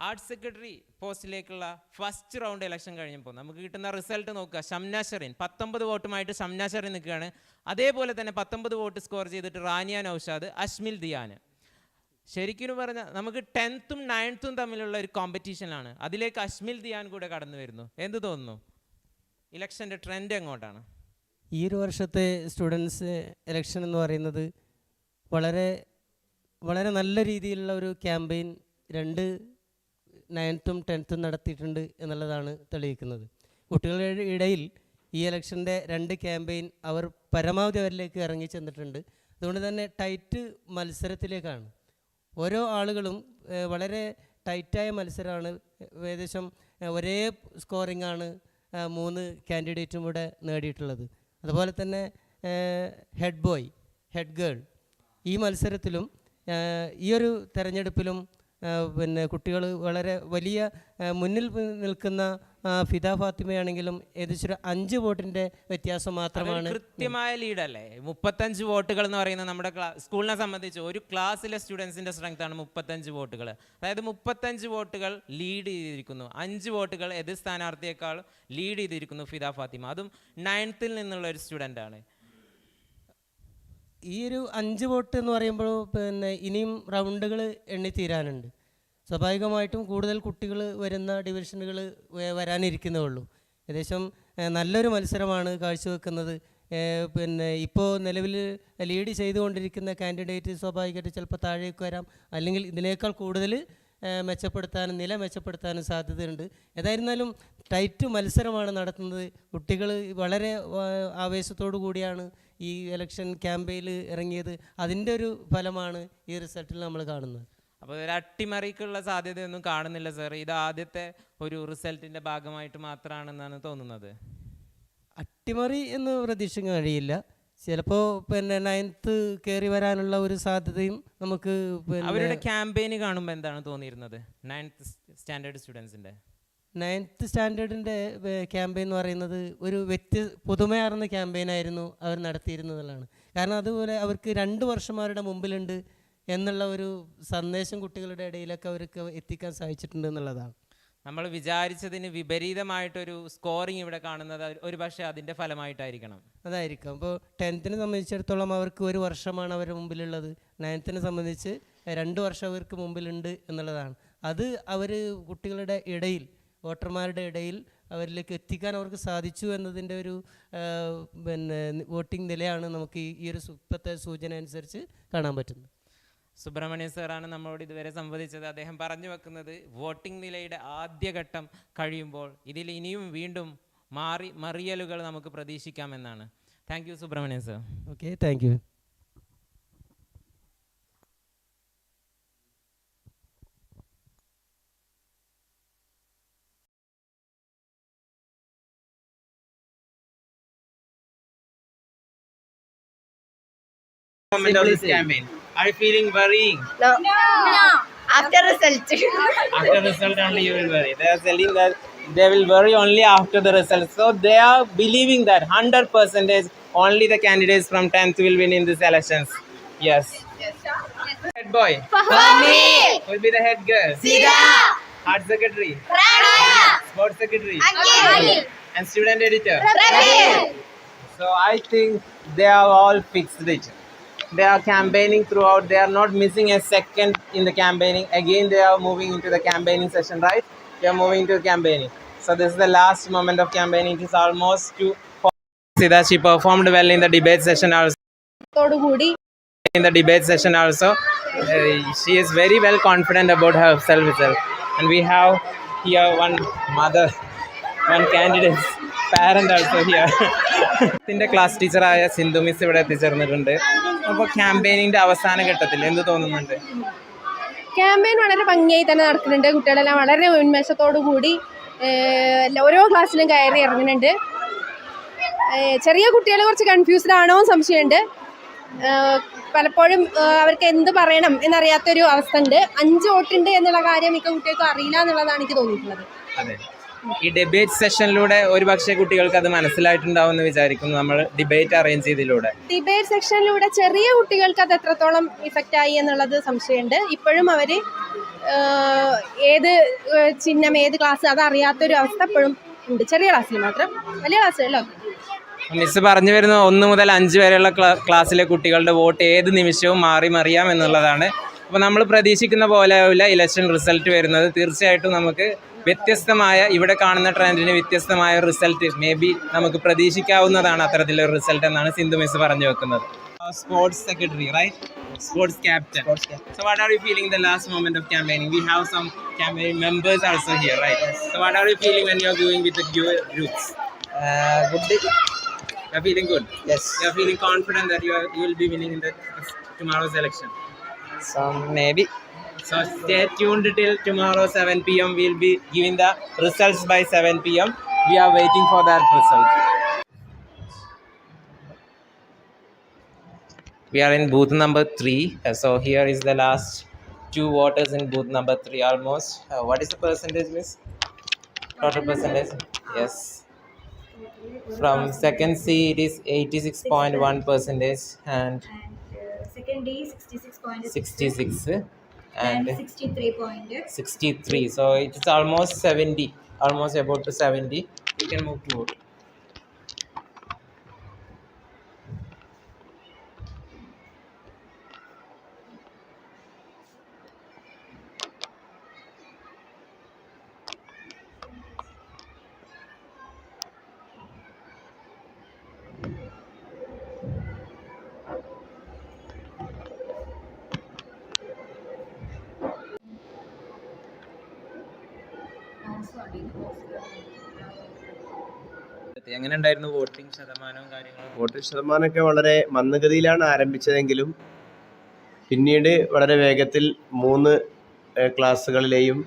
art secretary പോസ്റ്റിലേക്കുള്ള first round election കഴിഞ്ഞപ്പോൾ നമുക്ക് കിട്ടുന്ന result നോക്കുക. ഷംന ഷെറിൻ 19 വോട്ടുമായിട്ട് ഷംന ഷെറിൻ നിൽക്കുകയാണ്. അതേപോലെ തന്നെ 19 vote score ചെയ്തിട്ട് Rania Naushad, Ashmil Diyan. ശരിക്കും പറഞ്ഞാൽ നമുക്ക് 10th ഉം 9th ഉം തമ്മിലുള്ള ഒരു കോമ്പറ്റീഷനാണ്. അതിലേക്ക് അഷ്മിൽ ദിയാൻ കൂടെ കടന്നു വരുന്നു. എന്ത് തോന്നുന്നു? ഇലക്ഷൻ്റെ ട്രെൻഡ് എങ്ങോട്ടാണ്? ഈ ഒരു വർഷത്തെ സ്റ്റുഡൻസ് ഇലക്ഷൻ എന്ന് പറയുന്നത് വളരെ വളരെ നല്ല രീതിയിലുള്ള ഒരു ക്യാമ്പയിൻ 9th ഉം 10th ഉം നടത്തിയിട്ടുണ്ട് എന്നുള്ളതാണ് തെളിയിക്കുന്നത്. കുട്ടികളുടെ ഇടയിൽ ഈ ഇലക്ഷൻ്റെ 2 ക്യാമ്പയിൻ അവർ പരമാവധി അവരിലേക്ക് ഇറങ്ങി ചെന്നിട്ടുണ്ട്. അതുകൊണ്ട് തന്നെ ടൈറ്റ് മത്സരത്തിലേക്കാണ്. ഓരോ ആളുകളും വളരെ ടൈറ്റായ മത്സരമാണ്. ഏകദേശം ഒരേ സ്കോറിംഗാണ് 3 കാൻഡിഡേറ്റും കൂടെ നേടിയിട്ടുള്ളത്. അതുപോലെ തന്നെ ഹെഡ് ബോയ്, ഹെഡ് ഗേൾ, ഈ മത്സരത്തിലും ഈ ഒരു തെരഞ്ഞെടുപ്പിലും പിന്നെ കുട്ടികൾ വളരെ വലിയ മുന്നിൽ നിൽക്കുന്ന ഫിദ ഫാത്തിമയാണെങ്കിലും ഏകദേശം 5 വോട്ടിൻ്റെ വ്യത്യാസം മാത്രമാണ്. കൃത്യമായ ലീഡല്ലേ? 35 വോട്ടുകൾ എന്ന് പറയുന്നത് നമ്മുടെ സ്കൂളിനെ സംബന്ധിച്ച് ഒരു ക്ലാസ്സിലെ സ്റ്റുഡൻസിൻ്റെ സ്ട്രെങ്ത് ആണ് 35 വോട്ടുകൾ. അതായത് 35 വോട്ടുകൾ ലീഡ് ചെയ്തിരിക്കുന്നു. 5 വോട്ടുകൾ എതിർ സ്ഥാനാർത്ഥിയേക്കാൾ ലീഡ് ചെയ്തിരിക്കുന്നു ഫിദ ഫാത്തിമ. അതും 9th നിന്നുള്ള ഒരു സ്റ്റുഡൻ്റാണ്. ഈ ഒരു 5 വോട്ട് എന്ന് പറയുമ്പോൾ പിന്നെ ഇനിയും റൗണ്ടുകൾ എണ്ണിത്തീരാനുണ്ട്. സ്വാഭാവികമായിട്ടും കൂടുതൽ കുട്ടികൾ വരുന്ന ഡിവിഷനുകൾ വരാനിരിക്കുന്നേ ഉള്ളൂ. ഏകദേശം നല്ലൊരു മത്സരമാണ് കാഴ്ചവെക്കുന്നത്. പിന്നെ ഇപ്പോൾ നിലവിൽ ലീഡ് ചെയ്തുകൊണ്ടിരിക്കുന്ന കാൻഡിഡേറ്റ് സ്വാഭാവികമായിട്ട് ചിലപ്പോൾ താഴേക്ക് വരാം, അല്ലെങ്കിൽ ഇതിനേക്കാൾ കൂടുതൽ നില മെച്ചപ്പെടുത്താനും സാധ്യതയുണ്ട്. ഏതായിരുന്നാലും ടൈറ്റ് മത്സരമാണ് നടത്തുന്നത്. കുട്ടികൾ വളരെ ആവേശത്തോടു കൂടിയാണ് ഈ ഇലക്ഷൻ ക്യാമ്പയിനിൽ ഇറങ്ങിയത്. അതിൻ്റെ ഒരു ഫലമാണ് ഈ റിസൾട്ടിൽ നമ്മൾ കാണുന്നത്. അപ്പോൾ ഒരു അട്ടിമറിക്കുള്ള സാധ്യതയൊന്നും കാണുന്നില്ല സാർ. ഇത് ആദ്യത്തെ ഒരു റിസൾട്ടിൻ്റെ ഭാഗമായിട്ട് മാത്രമാണെന്നാണ് തോന്നുന്നത്. അട്ടിമറി എന്ന് പ്രതീക്ഷിക്കാൻ കഴിയില്ല. ചിലപ്പോൾ പിന്നെ 9th കയറി വരാനുള്ള ഒരു സാധ്യതയും നമുക്ക്. അവരുടെ ക്യാമ്പയിന് കാണുമ്പോൾ എന്താണ് തോന്നിയിരുന്നത്? 9th സ്റ്റാൻഡേർഡ് സ്റ്റുഡൻസിൻ്റെ 9th സ്റ്റാൻഡേർഡിൻ്റെ ക്യാമ്പയിൻ എന്ന് പറയുന്നത് ഒരു പുതുമയാർന്ന ക്യാമ്പയിനായിരുന്നു അവർ നടത്തിയിരുന്നതെന്നാണ്. കാരണം അതുപോലെ അവർക്ക് 2 വർഷമാരുടെ മുമ്പിലുണ്ട് എന്നുള്ള ഒരു സന്ദേശം കുട്ടികളുടെ ഇടയിലൊക്കെ അവർക്ക് എത്തിക്കാൻ സാധിച്ചിട്ടുണ്ട് എന്നുള്ളതാണ്. നമ്മൾ വിചാരിച്ചതിന് വിപരീതമായിട്ടൊരു സ്കോറിങ് ഇവിടെ കാണുന്നത് ഒരു പക്ഷേ അതിൻ്റെ ഫലമായിട്ടായിരിക്കണം. അതായിരിക്കും. അപ്പോൾ 10th സംബന്ധിച്ചിടത്തോളം അവർക്ക് 1 വർഷമാണ് അവരുടെ മുമ്പിലുള്ളത്. 9th സംബന്ധിച്ച് 2 വർഷം അവർക്ക് മുമ്പിലുണ്ട് എന്നുള്ളതാണ്. അത് അവർ കുട്ടികളുടെ ഇടയിൽ, വോട്ടർമാരുടെ ഇടയിൽ അവരിലേക്ക് എത്തിക്കാൻ അവർക്ക് സാധിച്ചു എന്നതിൻ്റെ ഒരു പിന്നെ വോട്ടിംഗ് നിലയാണ് നമുക്ക് ഈ ഒരു ഇപ്പോഴത്തെ സൂചന അനുസരിച്ച് കാണാൻ പറ്റുന്നത്. സുബ്രഹ്മണ്യ സാറാണ് നമ്മളോട് ഇതുവരെ സംവദിച്ചത്. അദ്ദേഹം പറഞ്ഞു വെക്കുന്നത് വോട്ടിംഗ് നിലയുടെ ആദ്യഘട്ടം കഴിയുമ്പോൾ ഇതിൽ ഇനിയും വീണ്ടും മറിയലുകൾ നമുക്ക് പ്രതീക്ഷിക്കാമെന്നാണ്. Thank you Subrahmanya sir. Okay, thank you. Moment of this campaign. Are you feeling worrying? No. After result. After result only you will worry. They are telling that they will worry only after the result. So they are believing that 100% only the candidates from 10th will win in these elections. Yes. Head boy. For me. Who will be the head girl? Sida. Art secretary. Rana. Sports secretary. Akil. And student editor. Prabir. So I think they are all fixed it. They are campaigning throughout. They are not missing a second in the campaigning. Again, they are moving into the campaigning session, right? They are moving to campaigning. So this is the last moment of campaigning. It is almost to see that she performed well in the debate session also. In the debate session also, she is very well confident about herself itself. And we have here one mother, one candidate, parent also here. ഇതിന്റെ class ടീച്ചറായ Sindhu miss ഇവിടെ എത്തിച്ചേർന്നിട്ടുണ്ട്. അപ്പോൾ ക്യാമ്പയിനിന്റെ അവസാന ഘട്ടത്തിൽ എന്ത് തോന്നുന്നുണ്ട്? Campaign വളരെ ഭംഗിയായി തന്നെ നടക്കുന്നുണ്ട്. കുട്ടികളെല്ലാം വളരെ ഉന്മേഷത്തോടു കൂടി ഓരോ ക്ലാസ്സിലും കയറി ഇറങ്ങുന്നുണ്ട്. ചെറിയ കുട്ടികൾ കുറച്ച് കൺഫ്യൂസ്ഡ് ആണോ എന്ന് സംശയമുണ്ട്. പലപ്പോഴും അവർക്ക് എന്ത് പറയണം എന്നറിയാത്തൊരു അവസ്ഥ ഉണ്ട്. 5 വോട്ടുണ്ട് എന്നുള്ള കാര്യം മിക്ക കുട്ടികൾക്കും അറിയില്ല എന്നുള്ളതാണ് എനിക്ക് തോന്നിയിട്ടുള്ളത്. അതെ, ഈ ഡിബേറ്റ് സെഷനിലൂടെ ഒരുപക്ഷെ കുട്ടികൾക്ക് അത് മനസ്സിലായിട്ടുണ്ടാവും എന്ന് വിചാരിക്കുന്നു. നമ്മൾ ഡിബേറ്റ് അറേഞ്ച് ചെയ്തതിലൂടെ, ഡിബേറ്റ് സെക്ഷനിലൂടെ ചെറിയ കുട്ടികൾക്ക് അത് എത്രത്തോളം ഇഫക്റ്റ് ആയി എന്നുള്ളത് സംശയമുണ്ട്. ഇപ്പോഴും അവർ ഏത് ചിഹ്നം ഏത് ക്ലാസ് അതറിയാത്തൊരു അവസ്ഥ ഇപ്പോഴും ഉണ്ട്. ചെറിയ ക്ലാസ്സിൽ മാത്രം, വലിയ ക്ലാസ്സുകളിലൊക്കെ. മിസ് പറഞ്ഞു വരുന്നത് 1 മുതൽ 5 വരെയുള്ള ക്ലാസ്സിലെ കുട്ടികളുടെ വോട്ട് ഏത് നിമിഷവും മാറി മറിയാം എന്നുള്ളതാണ്. അപ്പോൾ നമ്മൾ പ്രതീക്ഷിക്കുന്ന പോലെയുള്ള ഇലക്ഷൻ റിസൾട്ട് വരുന്നത് തീർച്ചയായിട്ടും നമുക്ക് വ്യത്യസ്തമായ, ഇവിടെ കാണുന്ന ട്രെൻഡിന് വ്യത്യസ്തമായ റിസൾട്ട് മേ ബി നമുക്ക് പ്രതീക്ഷിക്കാവുന്നതാണ് അത്തരത്തിലൊരു റിസൾട്ട് എന്നാണ് സിന്ധു മിസ് പറഞ്ഞു വെക്കുന്നത്. Sports secretary, right? Sports captain. So what are you feeling the last moment of campaigning? We have some campaign members also here, right? So what are you feeling when you are going with the groups? Good. You are feeling good? Yes. You are feeling confident that you will be winning in the tomorrow's election? Some maybe. So stay tuned till tomorrow 7 p.m. We'll be giving the results by 7 p.m. We are waiting for that result. We are in booth number 3. So here is the last 2 voters in booth number 3 almost. What is the percentage, miss? Total percentage? Yes. From second C it is 86.1% and second D 66.66 and 63. So it is almost 70, almost about to 70. You can move to vote. എങ്ങനെ ഉണ്ടായിരുന്നു voting ശതമാനവും കാര്യങ്ങളും? Vote ശതമാനമൊക്കെ വളരെ മന്ദഗതിയിലാണ് ആരംഭിച്ചതെങ്കിലും പിന്നീട് വളരെ വേഗത്തിൽ 3 ക്ലാസ്സുകളിലെയും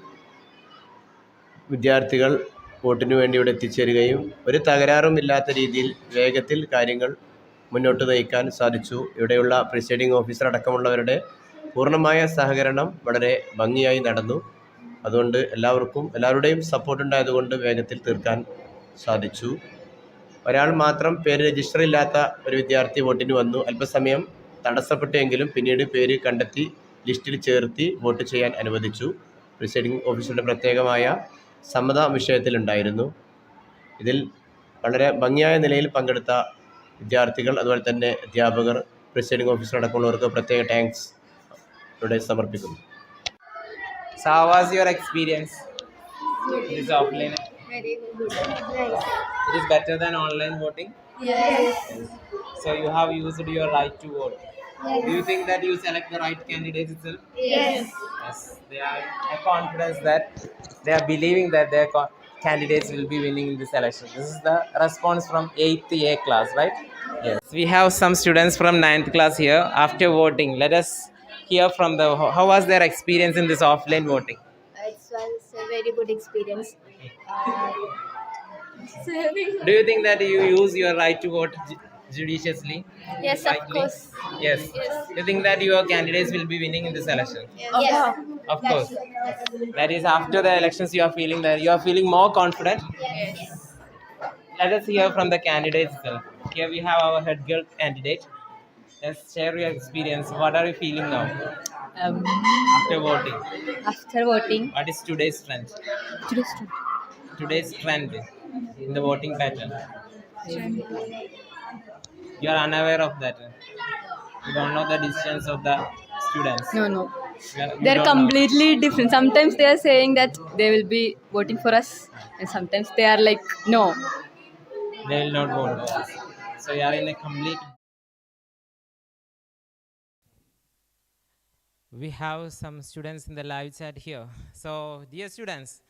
വിദ്യാർത്ഥികൾ വോട്ടിനു വേണ്ടി ഇവിടെ എത്തിച്ചേരുകയും ഒരു തകരാറുമില്ലാത്ത രീതിയിൽ വേഗത്തിൽ കാര്യങ്ങൾ മുന്നോട്ട് നയിക്കാൻ സാധിച്ചു. ഇവിടെയുള്ള പ്രിസൈഡിംഗ് ഓഫീസർ അടക്കമുള്ളവരുടെ പൂർണ്ണമായ സഹകരണം വളരെ ഭംഗിയായി നടന്നു. അതുകൊണ്ട് എല്ലാവരുടെയും സപ്പോർട്ട് ഉണ്ടായതുകൊണ്ട് വേഗത്തിൽ തീർക്കാൻ സാധിച്ചു. ഒരാൾ മാത്രം പേര് രജിസ്റ്റർ ഇല്ലാത്ത ഒരു വിദ്യാർത്ഥി വോട്ടിന് വന്നു. അല്പസമയം തടസ്സപ്പെട്ടുവെങ്കിലും പിന്നീട് പേര് കണ്ടെത്തി ലിസ്റ്റിൽ ചേർത്തി വോട്ട് ചെയ്യാൻ അനുവദിച്ചു. പ്രിസൈഡിംഗ് ഓഫീസറുടെ പ്രത്യേകമായ സമ്മത വിഷയത്തിലുണ്ടായിരുന്നു. ഇതിൽ വളരെ ഭംഗിയായ നിലയിൽ പങ്കെടുത്ത വിദ്യാർത്ഥികൾ, അതുപോലെ തന്നെ അധ്യാപകർ, പ്രിസൈഡിംഗ് ഓഫീസർ അടക്കമുള്ളവർക്ക് പ്രത്യേക താങ്ക്സ് ഇവിടെ സമർപ്പിക്കുന്നു. So how was your experience? It is offline. Very good. It is better than online voting? Yes. So you have used your right to vote. Yes. Do you think that you select the right candidate itself? Yes. Yes. They are a confidence that they are believing that their candidates will be winning in this election. This is the response from 8th A class, right? Yes. We have some students from 9th class here. After voting, let us hear from the how was their experience in this offline voting? It was a very good experience. Do you think that you use your right to vote judiciously, Yes, of rightly? course. Yes. Yes. You think that your candidates will be winning in this election? Yes. Of course. That is after the elections you are feeling that you are feeling more confident. Yes. Let us hear from the candidates itself. Here we have our head girl candidate. Let's share your experience. What are you feeling now Um, after voting? After voting, What is today's trend? today's trend. Today's trend in the voting pattern. You are unaware of that. You don't know the decisions of the students. No, no. You They're don't know. completely different. Sometimes they are saying that they will be voting for us, and sometimes they are like, no. They will not vote for us. So you are in a complete. We have some students in the live chat here. So, dear students,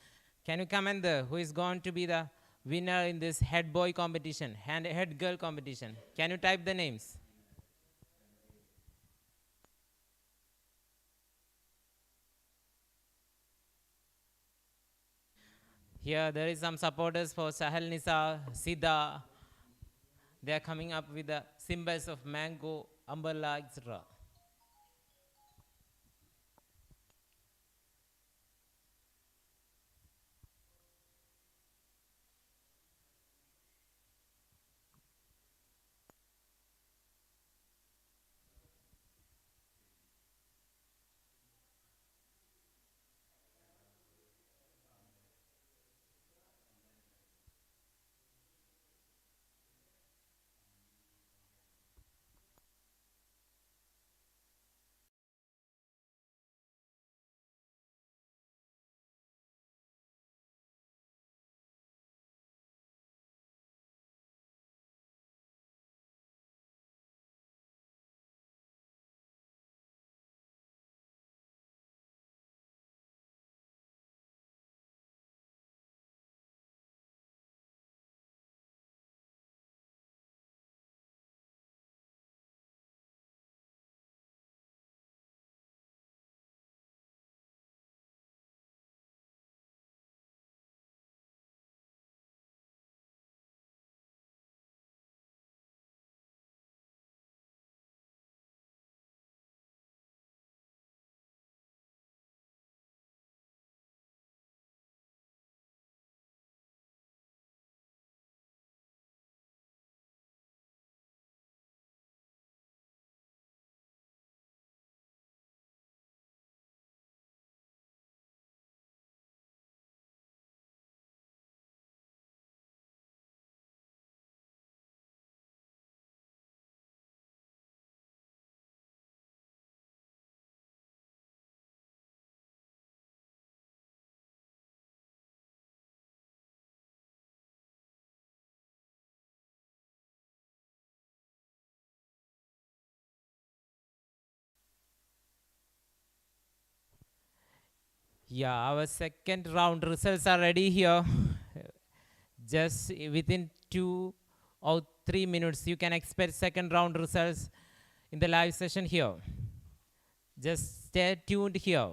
can you comment who is going to be the winner in this head boy competition and head girl competition? Can you type the names? Here, there is some supporters for Sahel Nisa, Sida. They are coming up with the symbols of mango, umbrella, etc. Yeah, our second round results are ready here. Just within 2 or 3 minutes, you can expect second round results in the live session here. Just stay tuned here.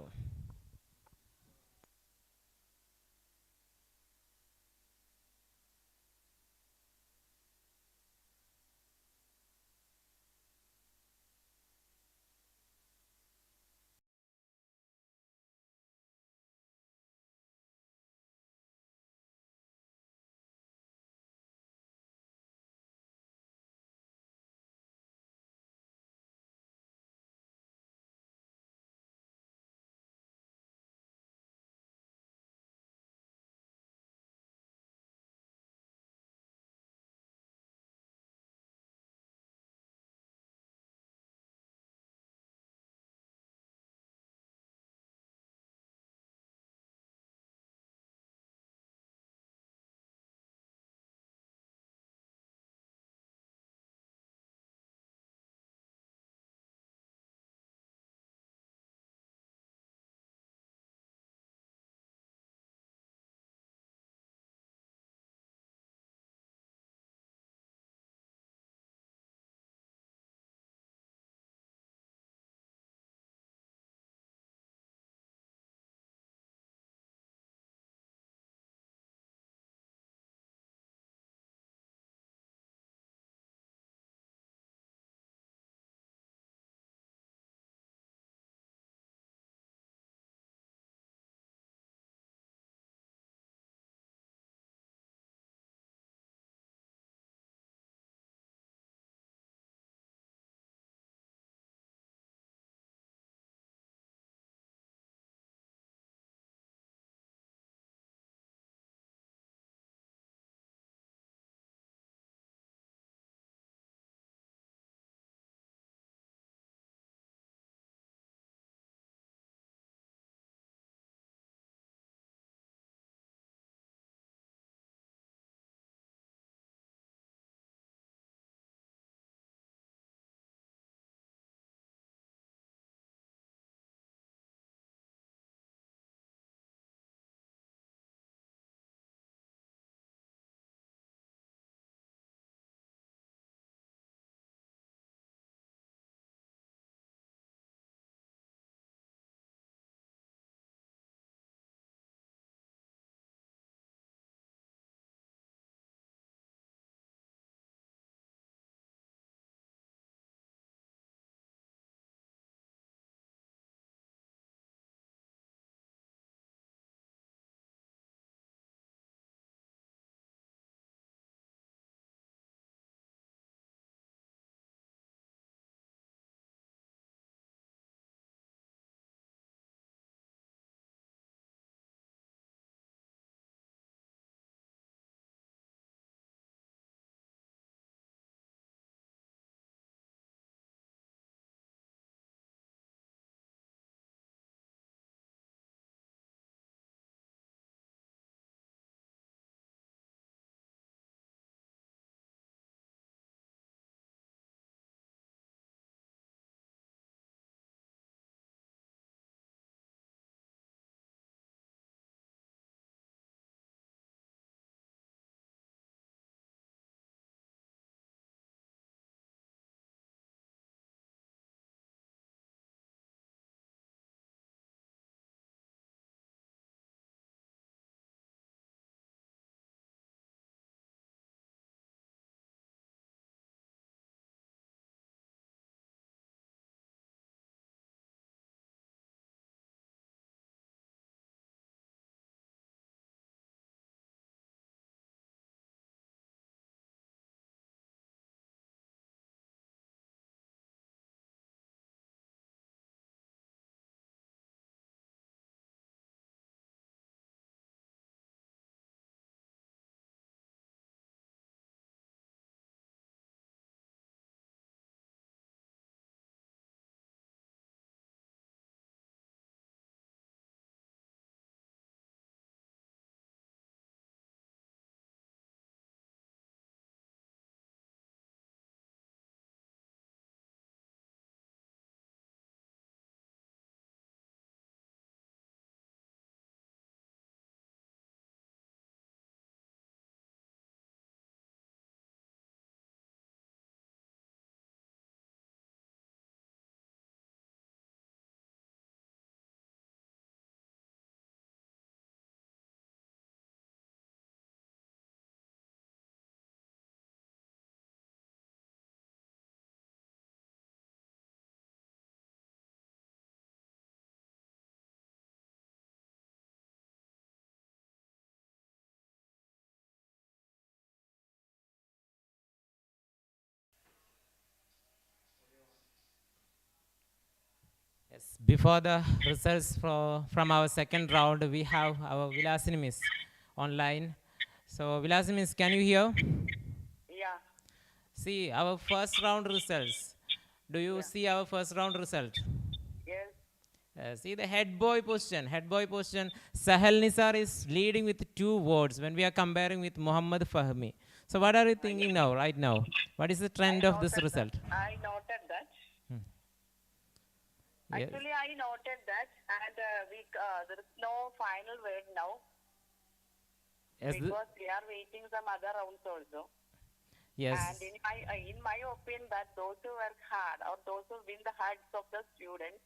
Yes, before the results from our second round, we have our Vilasini Miss online. So, Vilasini Miss, can you hear? Yeah. See our first round results. Do you see our first round result? Yes. See the head boy position. Head boy position. Sahel Nisar is leading with 2 votes when we are comparing with Muhammad Fahmi. So, what are you thinking now, right now? What is the trend of this result? I noted that. Yes. Actually, I noted that, and there is no final word now Yes. because we are waiting some other rounds also. Yes. And in my opinion, that those who work hard or those who win the hearts of the students,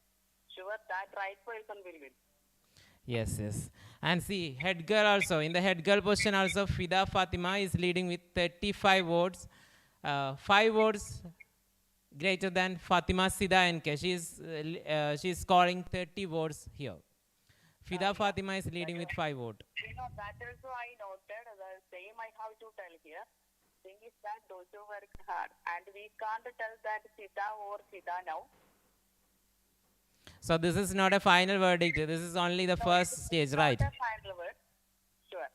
sure that right person will win. Yes, yes. And see, head girl also. In the head girl position also, Fida Fatima is leading with 35 votes. 5 votes greater than Fatima Sida NK. She's scoring 30 votes here. Fida Fatima is leading with 5 votes. You know, that also I noted. The same I have to tell here. Thing is that those who work hard, and we can't tell that Sida or Sida now. So this is not a final verdict. This is only the first stage, right? Not a final word. Sure.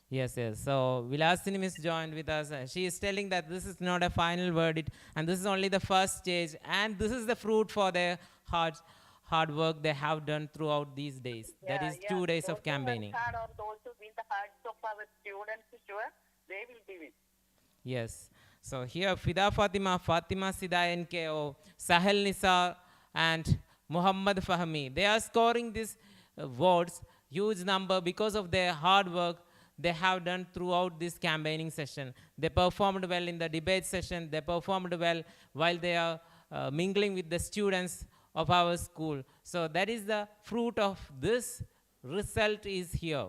Yes, yes. So Vilasini Miss joined with us. She is telling that this is not a final verdict, and this is only the first stage, and this is the fruit for their hard work they have done throughout these days. That is 2 days of campaigning. Those who work hard or those who win the hearts of our students, sure, they will be win. Yes. So here Fida Fatima, Fatima Sida NKO, Sahel Nisa, and Muhammad Fahmi. They are scoring these votes, huge number, because of their hard work they have done throughout this campaigning session. They performed well in the debate session. They performed well while they are mingling with the students of our school. So that is the fruit of this result is here.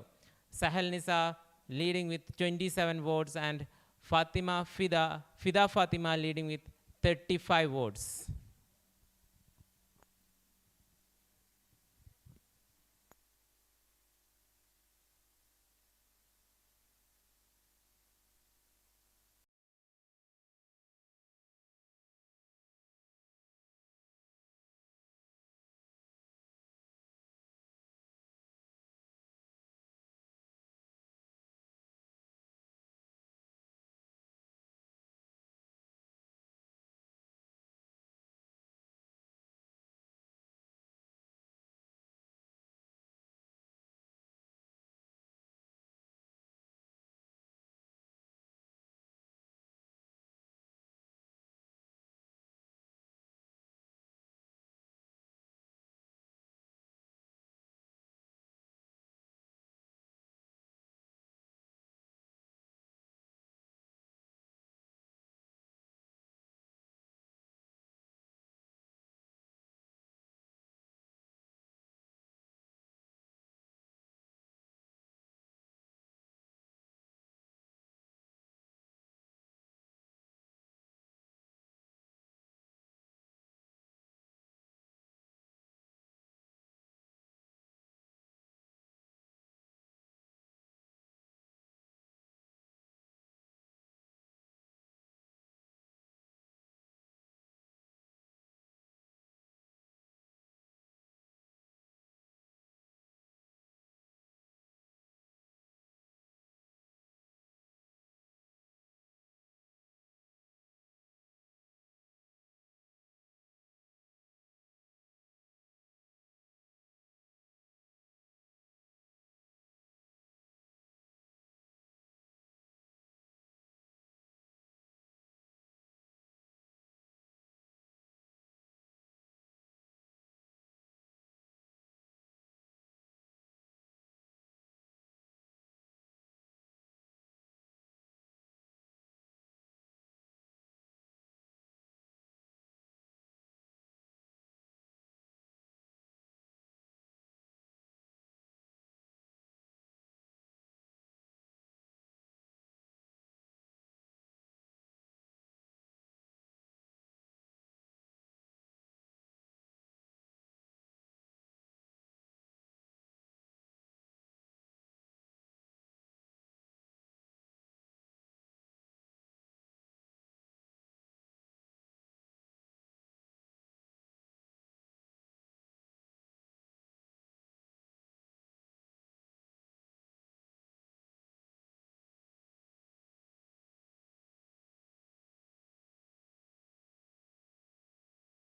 Sahel Nisa leading with 27 votes and Fida Fatima leading with 35 votes.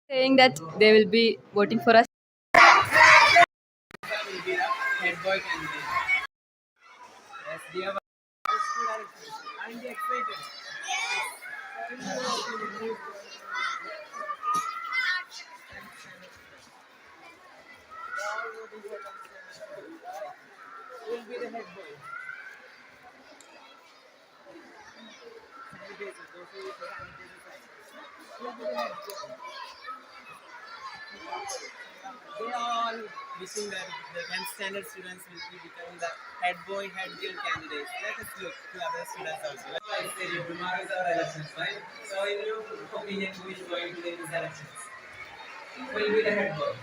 saying that they will be voting for us. Will be the head boy candidate. Yes, dear students, aren't you excited? Who will be the head boy? Sanitizer, those who use the sanitizer side. Who will be the head boy? They are all wishing that the 10th standard students will be becoming the head boy, head girl candidates. Let us look to other students also. Like I said, tomorrow is our elections, right? So in your opinion, who is going to win these elections? Who will be the head boy?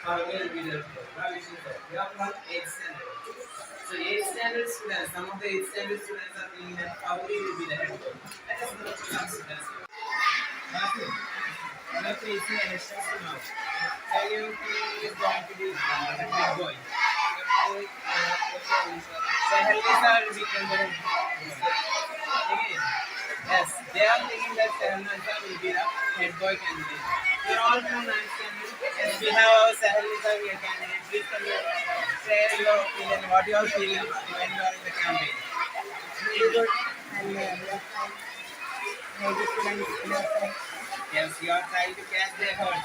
How will be the head boy? How is it? We are from 8th standard. So 8th standard students, some of the 8th standard students are thinking that how will be the head boy? Let us look to some students. Bathroom. We are facing elections tomorrow. So your opinion is going to be the head boy. So Helisa will become the head boy. Again. Yes, they are thinking that Helisa will be the head boy candidate. We are all from 9th standard. Yes, we have our Helisa here candidate. Please can you share your opinion, what you are feeling when you are in the campaign? Good. And we are fine. Maybe students. Yes, you are trying to catch their heart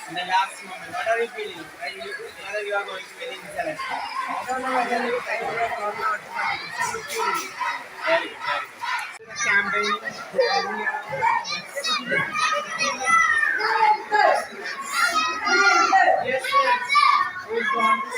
in the last moment. What are you feeling? Whether you are going to win in this election? I don't know whether you can do it or not, but it's a good feeling. Very good, very good. The campaign, yes, yes. Who's going to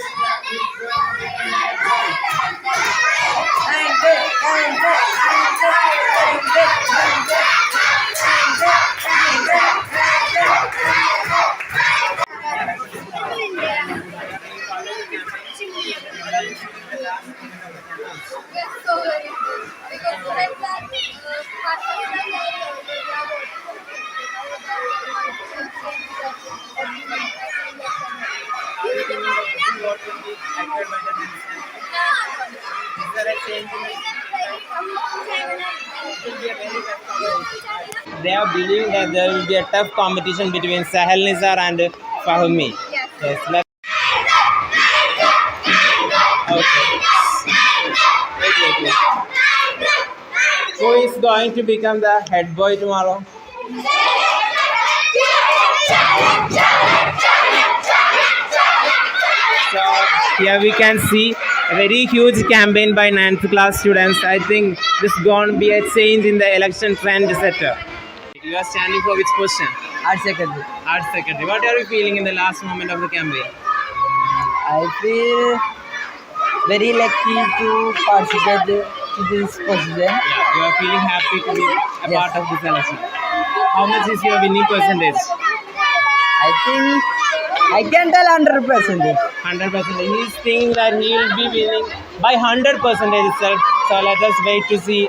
what will be acted by the minister? Is there a change in it? It will be a very tough competition. They are believing that there will be a tough competition between Sahel Nizar and Fahmi. Yes. Okay. Wait. Who is going to become the head boy tomorrow? So here we can see a very huge campaign by 9th class students. I think this is going to be a change in the election trend setter. You are standing for which position? Art secretary. Art secretary. What are you feeling in the last moment of the campaign? I feel very lucky to participate to this position. Yeah, you are feeling happy to be a part of this election. How much is your winning percentage? I think I can tell 100%. 100%. He is thinking that he will be winning by 100% itself. So let us wait to see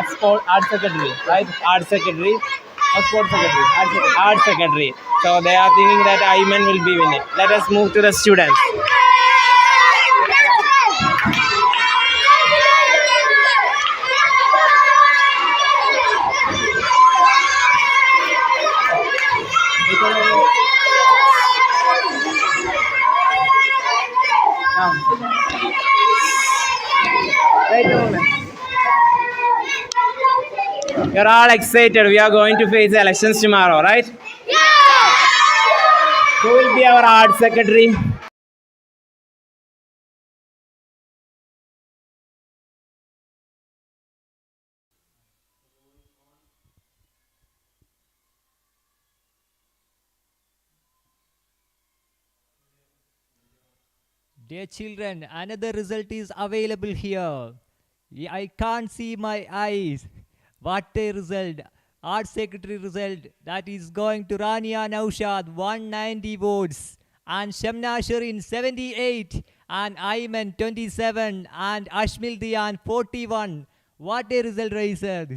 sport art secretary, right? Art secretary or sports secretary? Art secretary. So they are thinking that Ayman will be winning. Let us move to the students. Wait a moment. You're all excited. We are going to face elections tomorrow, right? Yeah! Who will be our art secretary? Dear children, another result is available here. I can't see my eyes. What a result. Art secretary result. That is going to Rania Naushad, 190 votes. And Shamna Shirin, 78. And Ayman, 27. And Ashmil Diyan, 41. What a result, Raisa.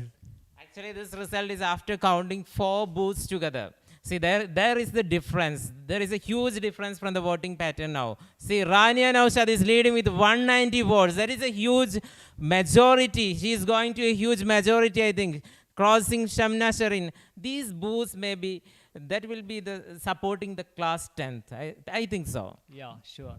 Actually, this result is after counting 4 booths together. See, there is the difference. There is a huge difference from the voting pattern now. See, Rania Naushad is leading with 190 votes. That is a huge majority. She is going to a huge majority, I think, crossing Shamna Sharin. These booths may be that will be the supporting the class 10th. I think so. Yeah, sure.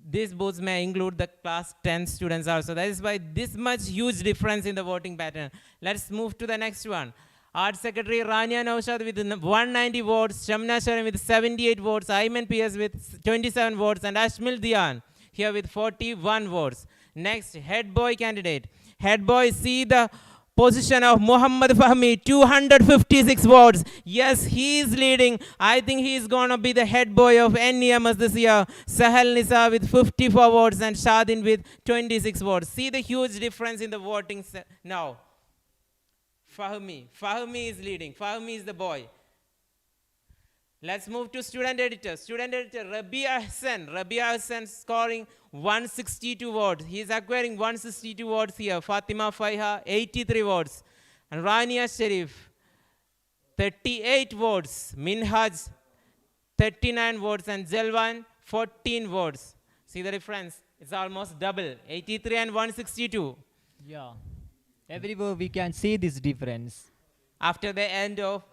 These booths may include the class 10 students also. That is why this much huge difference in the voting pattern. Let's move to the next one. Art Secretary Rania Naushad with 190 votes, Shamna Sharan with 78 votes, Ayman PS with 27 votes, and Ashmil Dian here with 41 votes. Next, head boy candidate. Head boy, see the position of Muhammad Fahmi, 256 votes. Yes, he is leading. I think he is going to be the head boy of NEMS this year. Sahel Nisa with 54 votes and Shadin with 26 votes. See the huge difference in the voting now. Fahmi is leading. Fahmi is the boy. Let's move to student editor. Student editor, Rabia Hassan scoring 162 votes. He is acquiring 162 votes here. Fatima Faiha, 83 votes. And Rania Sharif, 38 votes. Minhaj, 39 votes. And Zelwan, 14 votes. See the difference? It's almost double. 83 and 162. Yeah. Everywhere we can see this difference. After the end of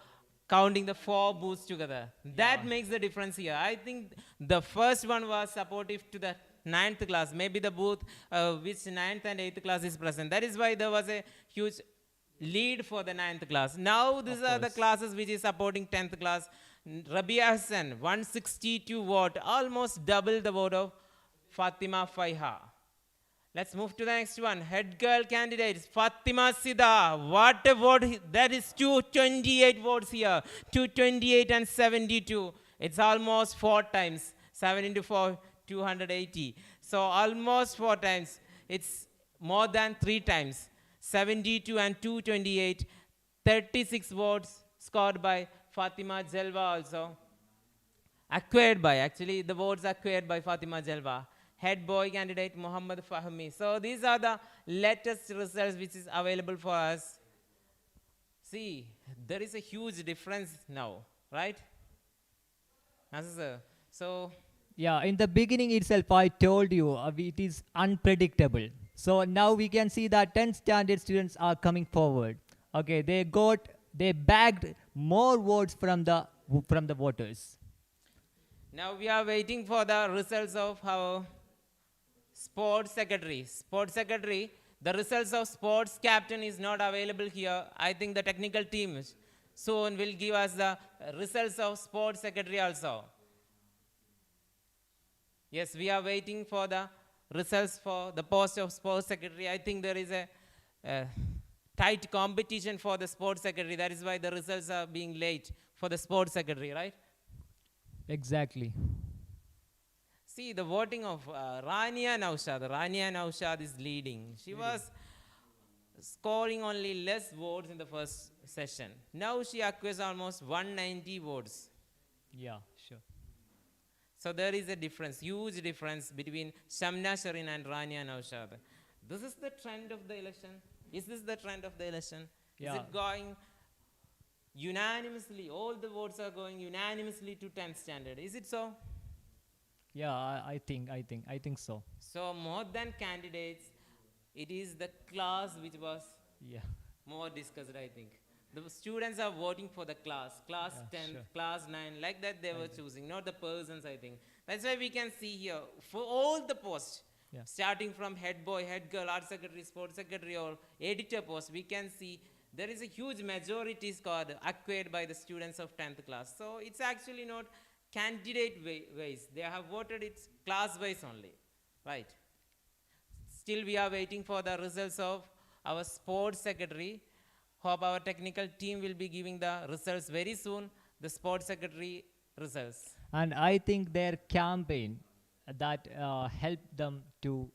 counting the 4 booths together. That makes the difference here. I think the first one was supportive to the 9th class. Maybe the booth which 9th and 8th class is present. That is why there was a huge lead for the 9th class. Now these are the classes which is supporting 10th class. Rabia Hassan, 162 vote, almost double the vote of Fatima Faiha. Let's move to the next one. Head girl candidates, Fatima Sida. What a vote. That is 228 votes here. 228 and 72. It's almost 4 times. 7 into 4, 280. So almost 4 times. It's more than 3 times. 72 and 228. 36 votes scored by Fatima Jalwa also. Actually the votes acquired by Fatima Jalwa. Head boy candidate Muhammad Fahmi. So these are the latest results which is available for us. See, there is a huge difference now, right? So yeah, in the beginning itself, I told you it is unpredictable. So now we can see that 10th standard students are coming forward. Okay, they bagged more votes from the voters. Now we are waiting for the results of our sports secretary. The results of sports captain is not available here. I think the technical team soon will give us the results of sports secretary also. Yes, we are waiting for the results for the post of sports secretary. I think there is a tight competition for the sports secretary. That is why the results are being late for the sports secretary, right? Exactly. See the voting of Rania Naushad. Rania Naushad is leading. She was scoring only less votes in the first session. Now she acquires almost 190 votes. Yeah, sure. So there is a difference, huge difference between Shamna Sharin and Rania Naushad. This is the trend of the election. Is this the trend of the election? Yeah. Is it going unanimously? All the votes are going unanimously to 10th standard. Is it so? Yeah, I think so. So more than candidates, it is the class which was more discussed, I think. The students are voting for the class 10, sure. class 9, like that they were choosing, not the persons, I think. That's why we can see here, for all the posts, starting from head boy, head girl, art secretary, sports secretary, or editor post, we can see there is a huge majority scored acquired by the students of 10th class. So it's actually not candidate wise. They have voted it class wise only, right? Still we are waiting for the results of our sports secretary. Hope our technical team will be giving the results very soon, the sports secretary results. And I think their campaign that helped them to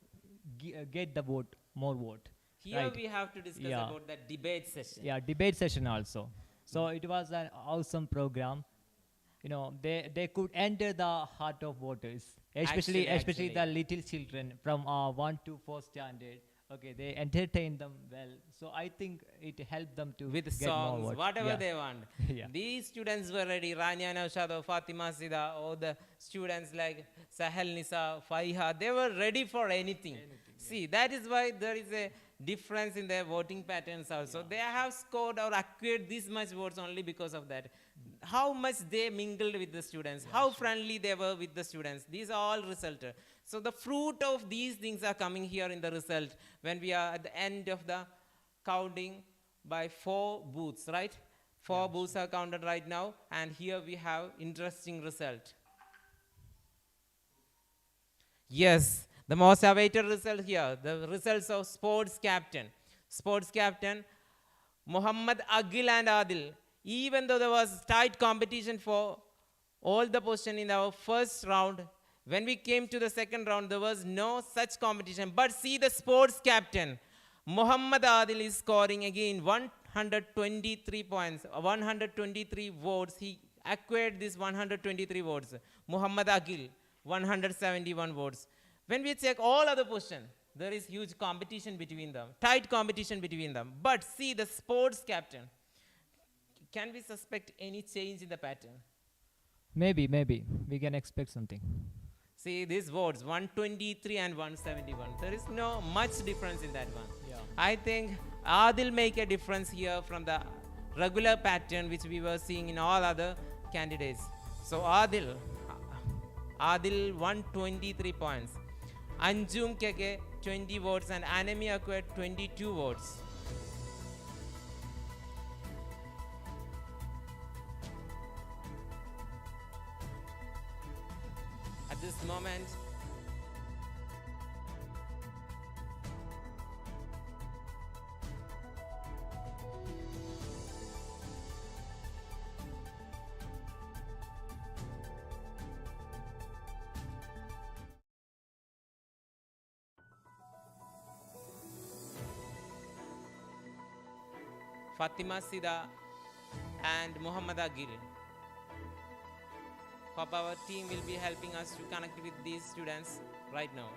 get the more vote. Here right? we have to discuss about the debate session. Yeah, debate session also. So it was an awesome program. You know, they could enter the heart of voters, especially the little children from 1 to 4 standard. Okay, they entertained them well. So I think it helped them to with get songs, more votes. whatever they want. Yeah. These students were ready. Rania Naushad, Fatima Sida, all the students like Sahel Nisa, Faiha, they were ready for anything. See, that is why there is a difference in their voting patterns also. They have scored or acquired this much votes only because of that. how much they mingled with the students, how friendly they were with the students. These are all result. So the fruit of these things are coming here in the result when we are at the end of the counting by 4 booths, right? 4 booths are counted right now, and here we have interesting result. Yes, the most awaited result here, the results of sports captain. Sports captain Muhammad Agil and Adil. Even though there was tight competition for all the position in our first round, when we came to the second round, there was no such competition. But see the sports captain, Muhammad Adil is scoring again 123 points, 123 votes. He acquired this 123 votes. Muhammad Agil, 171 votes. When we check all other positions, there is huge competition between them, tight competition between them. But see the sports captain. Can we suspect any change in the pattern? Maybe we can expect something. See these votes, 123 and 171. There is no much difference in that one. Yeah. I think Adil make a difference here from the regular pattern which we were seeing in all other candidates. So Adil 123 points. Anjum Keke 20 votes and Anemi acquired 22 votes. At this moment, Fatima Sida and Muhammad Agil. Hope our team will be helping us to connect with these students right now.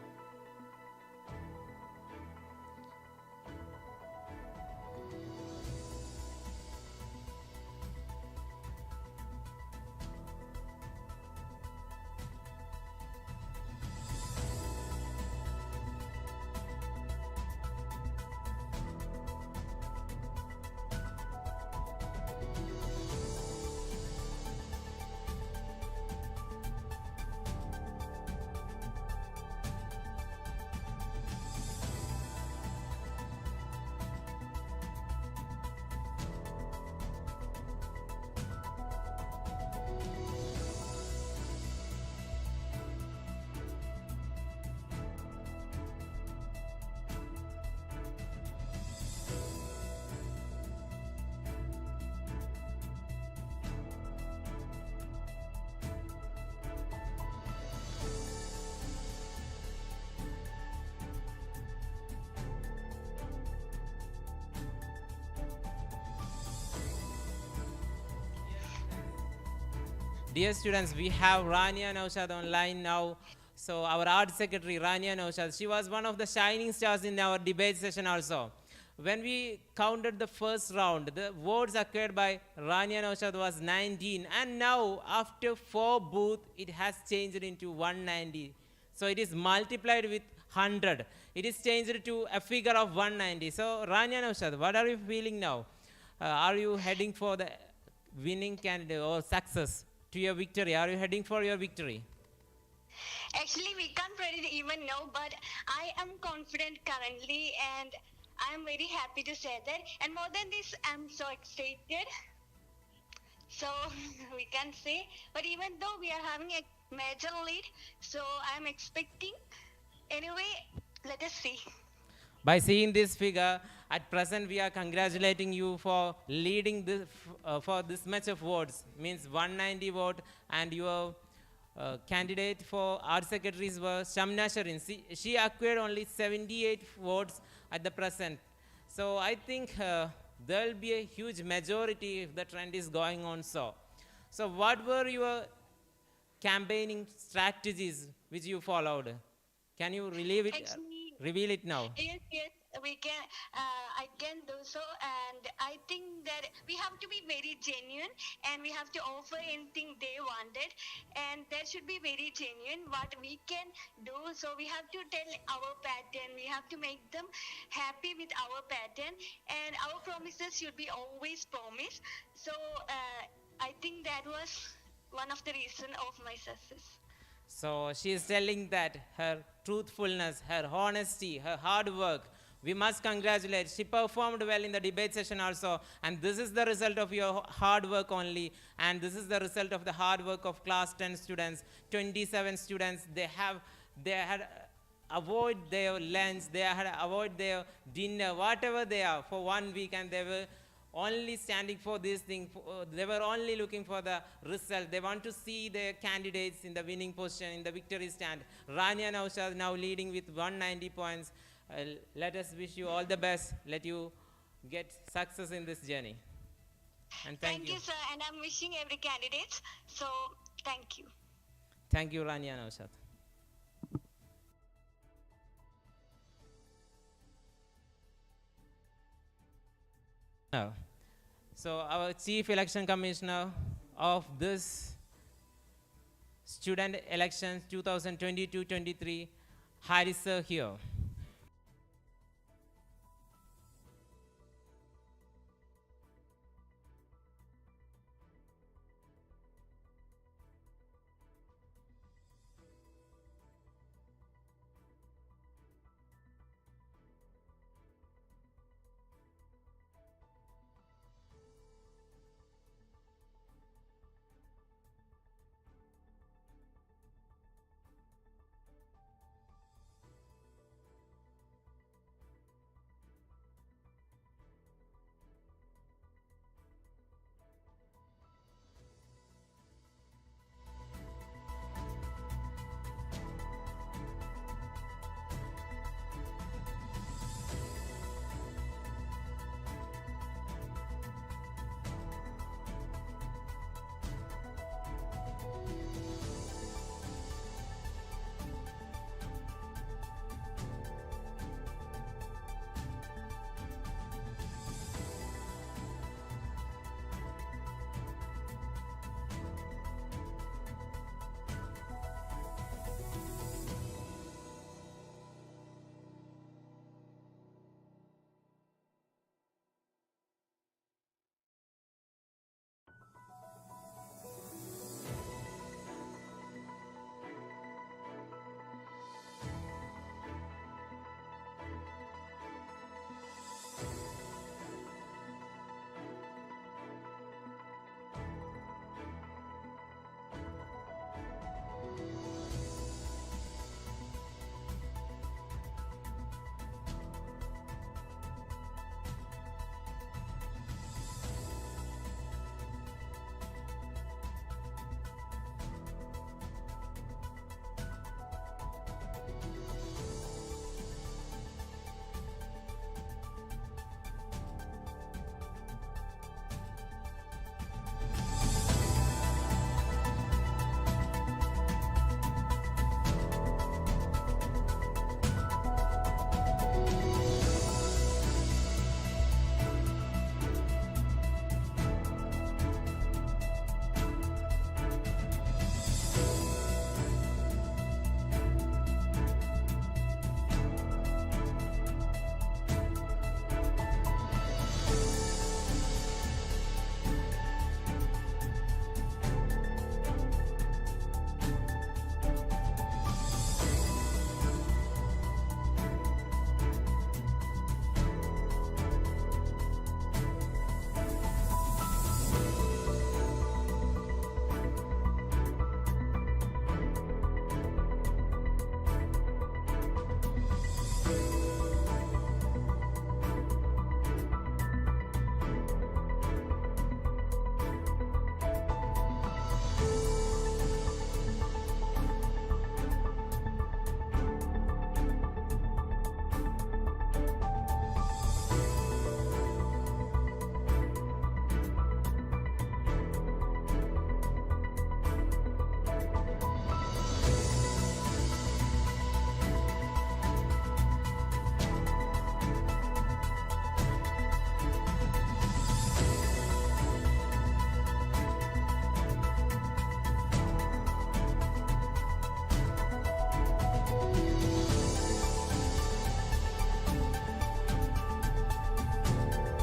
Dear students, we have Rania Naushad online now. So our art secretary, Rania Naushad, she was one of the shining stars in our debate session also. When we counted the first round, the votes acquired by Rania Naushad was 19. And now, after 4 booths, it has changed into 190. So it is multiplied with 100. It is changed to a figure of 190. So Rania Naushad, what are you feeling now? Are you heading for the winning candidate or success to your victory? Are you heading for your victory? Actually, we can't predict even now, but I am confident currently, and I am very happy to say that. And more than this, I'm so excited. So we can say, but even though we are having a major lead, so I'm expecting. Anyway, let us see. By seeing this figure, at present we are congratulating you for leading this for this much of votes, means 190 vote, and your candidate for art secretaries was Shamna Sharin. She acquired only 78 votes at the present. So I think there will be a huge majority if the trend is going on so. So what were your campaigning strategies which you followed? Can you reveal it now? Yes, we can. I can do so, and I think that we have to be very genuine, and we have to offer anything they wanted, and that should be very genuine. What we can do, so we have to tell our pattern. We have to make them happy with our pattern, and our promises should be always promised. So I think that was one of the reason of my success. So she is telling that her truthfulness, her honesty, her hard work, we must congratulate. She performed well in the debate session also, and this is the result of your hard work only, and this is the result of the hard work of class 10 students, 27 students. They had avoid their lunch, they had avoid their dinner, whatever they are for 1 week, and they were only standing for this thing. They were only looking for the result. They want to see their candidates in the winning position, in the victory stand. Rania Naushad now leading with 190 points. Let us wish you all the best. Let you get success in this journey. And thank you. Sir, and I'm wishing every candidate. So thank you. Thank you, Rania Naushad. Now, so our Chief Election Commissioner of this student elections 2022-23, Harris sir here.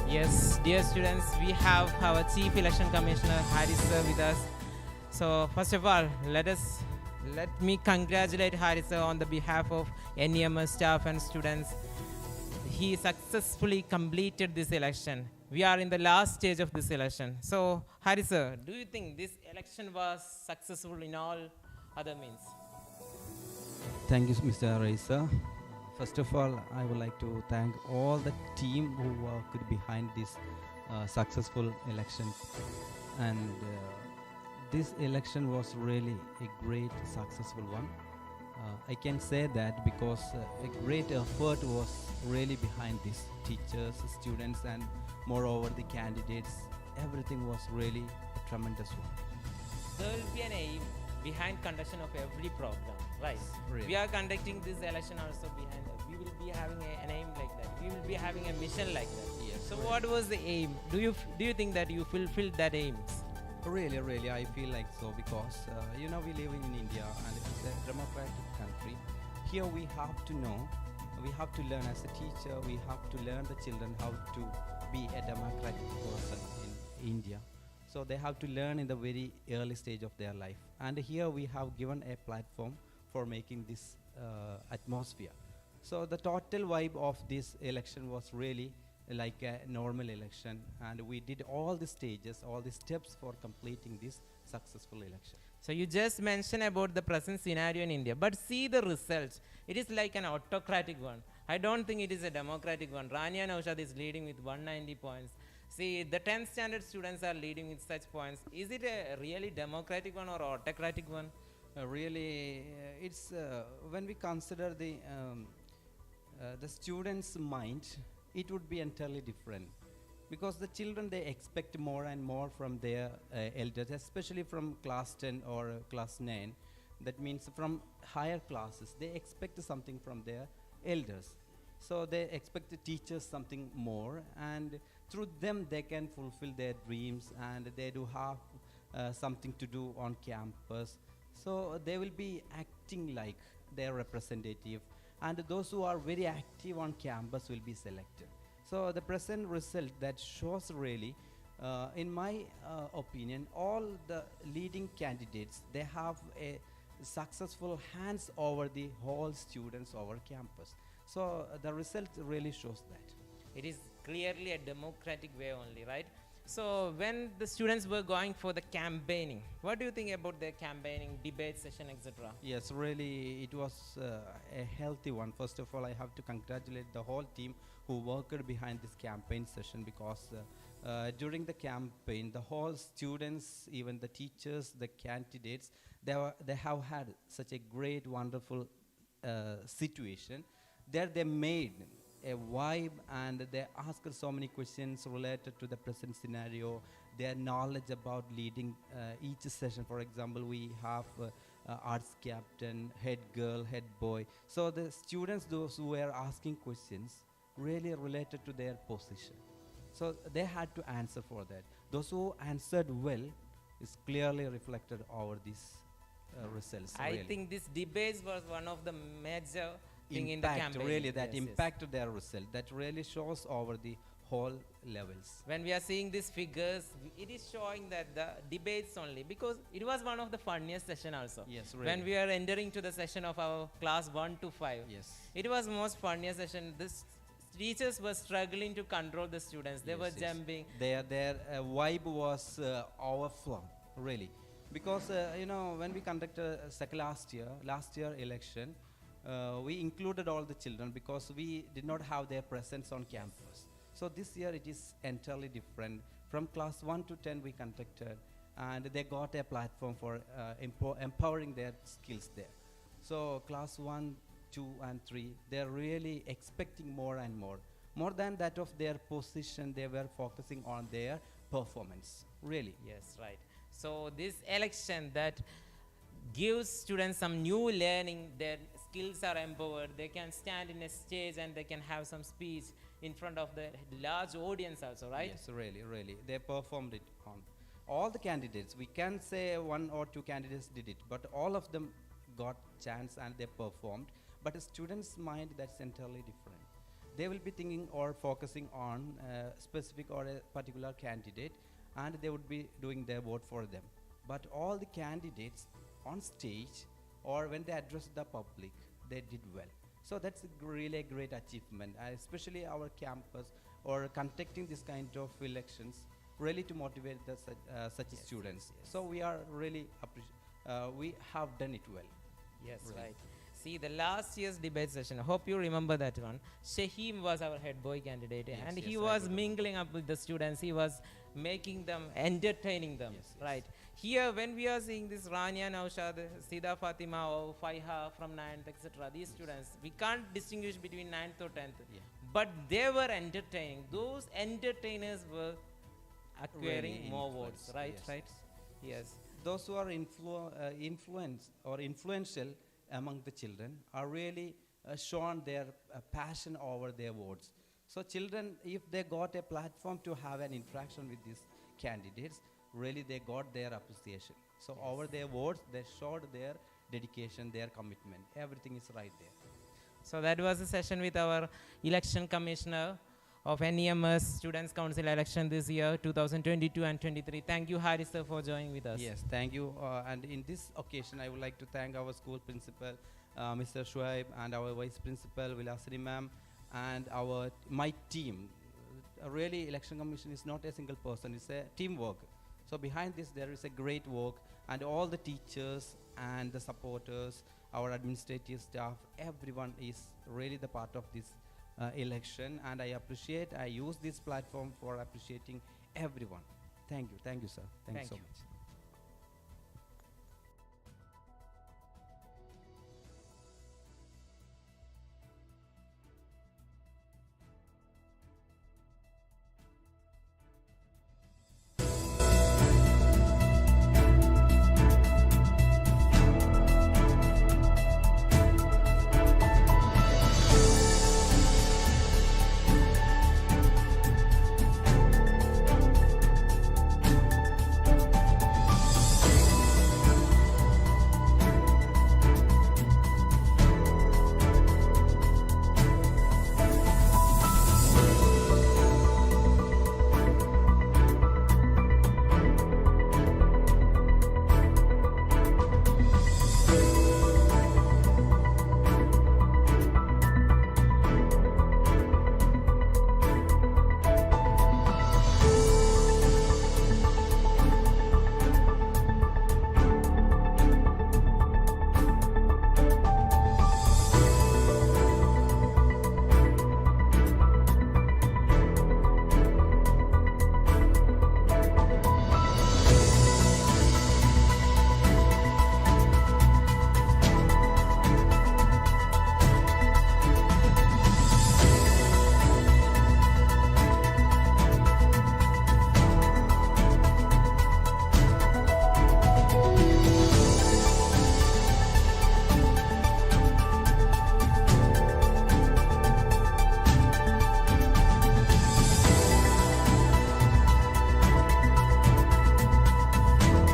Yes, dear students, we have our Chief Election Commissioner Haris sir with us. So first of all, let me congratulate Haris sir on the behalf of NEMS staff and students. He successfully completed this election. We are in the last stage of this election. So Haris sir, do you think this election was successful in all other means? Thank you, Mr. Raisa. First of all, I would like to thank all the team who worked behind this successful election. And this election was really a great successful one. I can say that because a great effort was really behind this. Teachers, students, and moreover the candidates. Everything was really a tremendous one. There will be an aim behind conduction of every program, right? Really. We are conducting this election also behind that. We will be having an aim like that. We will be having a mission like that. Yes. So what was the aim? Do you think that you fulfilled that aims? Really, I feel like so because we live in India and it's a democratic country. Here we have to know, we have to learn as a teacher, we have to learn the children how to be a democratic person in India. So they have to learn in the very early stage of their life. And here we have given a platform for making this atmosphere. So the total vibe of this election was really like a normal election, and we did all the stages, all the steps for completing this successful election. So you just mentioned about the present scenario in India, but see the results. It is like an autocratic one. I don't think it is a democratic one. Rania Naushad is leading with 190 points. See, the 10th standard students are leading with such points. Is it a really democratic one or autocratic one? It's when we consider the students' mind, it would be entirely different, because the children, they expect more and more from their elders, especially from class 10 or class 9. That means from higher classes, they expect something from their elders. So they expect the teachers something more, and through them they can fulfill their dreams, and they do have something to do on campus. So they will be acting like their representative, and those who are very active on campus will be selected. So the present result that shows really, in my opinion, all the leading candidates, they have a successful hands over the whole students over campus. So the result really shows that. It is clearly a democratic way only, right? So when the students were going for the campaigning, what do you think about their campaigning, debate session, etc.? Yes, really, it was a healthy one. First of all, I have to congratulate the whole team who worked behind this campaign session, because during the campaign, the whole students, even the teachers, the candidates, they have had such a great, wonderful situation. There they made a vibe, and they asked so many questions related to the present scenario, their knowledge about leading each session. For example, we have arts captain, head girl, head boy. So the students, those who were asking questions, really related to their position. So they had to answer for that. Those who answered well is clearly reflected over these results. I think this debate was one of the major thing in the Impact, campaign. really, that Yes, yes. impacted their result. That really shows over the whole levels. When we are seeing these figures, it is showing that the debates only, because it was one of the funniest session also. Yes, When really. we are entering to the session of our class 1 to 5, Yes. it was most funniest session. Teachers were struggling to control the students. They were jumping. Their vibe was overflow, really, because when we conducted last year election, we included all the children because we did not have their presence on campus. So this year it is entirely different. From class 1 to 10 we conducted, and they got a platform for empowering their skills there. So class 1, 2 and 3, they're really expecting more and more. More than that of their position, they were focusing on their performance, really. Yes, right. So this election that gives students some new learning, their skills are empowered, they can stand in a stage and they can have some speech in front of the large audience also, right? Yes, really. They performed it on all the candidates. We can say one or two candidates did it, but all of them got chance and they performed. But a student's mind, that's entirely different. they will be thinking or focusing on specific or a particular candidate, and they would be doing their vote for them. But all the candidates on stage or when they address the public, they did well. So that's really a great achievement, especially our campus or conducting this kind of elections, really to motivate the such students. So we are really we have done it well. Yes, Really. right. See, the last year's debate session, I hope you remember that one. Shaheem was our head boy candidate, and he yes, I was remember. mingling up with the students. He was making them, entertaining them, Yes, yes. right? Here, when we are seeing this Rania Naushad, Sida Fatima, or Faiha from 9th, etc., these students, we can't distinguish between 9th or 10th. Yeah. But they were entertaining. Those entertainers were acquiring Really more influence, votes, right? yes, Right? Yes. Those who are influence or influential among the children are really shown their passion over their votes. So children, if they got a platform to have an interaction with these candidates, really they got their appreciation. So over their votes, they showed their dedication, their commitment. Everything is right there. So that was a session with our election commissioner of NEMS Students Council election this year, 2022 and 23. Thank you, Haris sir, for joining with us. Yes, thank you. And in this occasion, I would like to thank our school principal, Mr. Shuaib, and our vice principal, Vilasri ma'am, and my team. Really, election commission is not a single person; it's a teamwork. So behind this, there is a great work, and all the teachers and the supporters, our administrative staff, everyone is really the part of this election, and I use this platform for appreciating everyone. Thank you, sir. Thank you so much.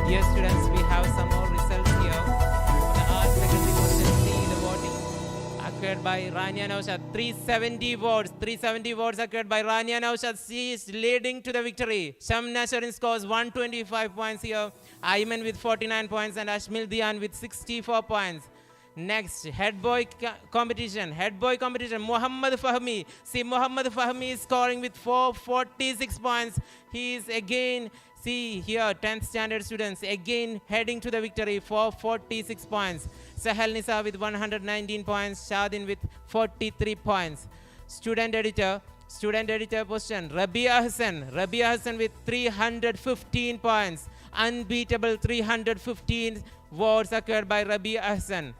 Dear students, we have some more results here. The art secondary question C, the voting acquired by Rania Naushad. 370 votes. 370 votes acquired by Rania Naushad. She is leading to the victory. Shamna Sharin scores 125 points here. Ayman with 49 points and Ashmil Dian with 64 points. Next, head boy competition. Head boy competition. Muhammad Fahmi. See, Muhammad Fahmi is scoring with 446 points. He is again, see here, 10th standard students, again heading to the victory for 46 points. Sahel Nisa with 119 points. Shadin with 43 points. Student editor position. Rabia Hassan with 315 points. Unbeatable 315 votes acquired by Rabia Hassan.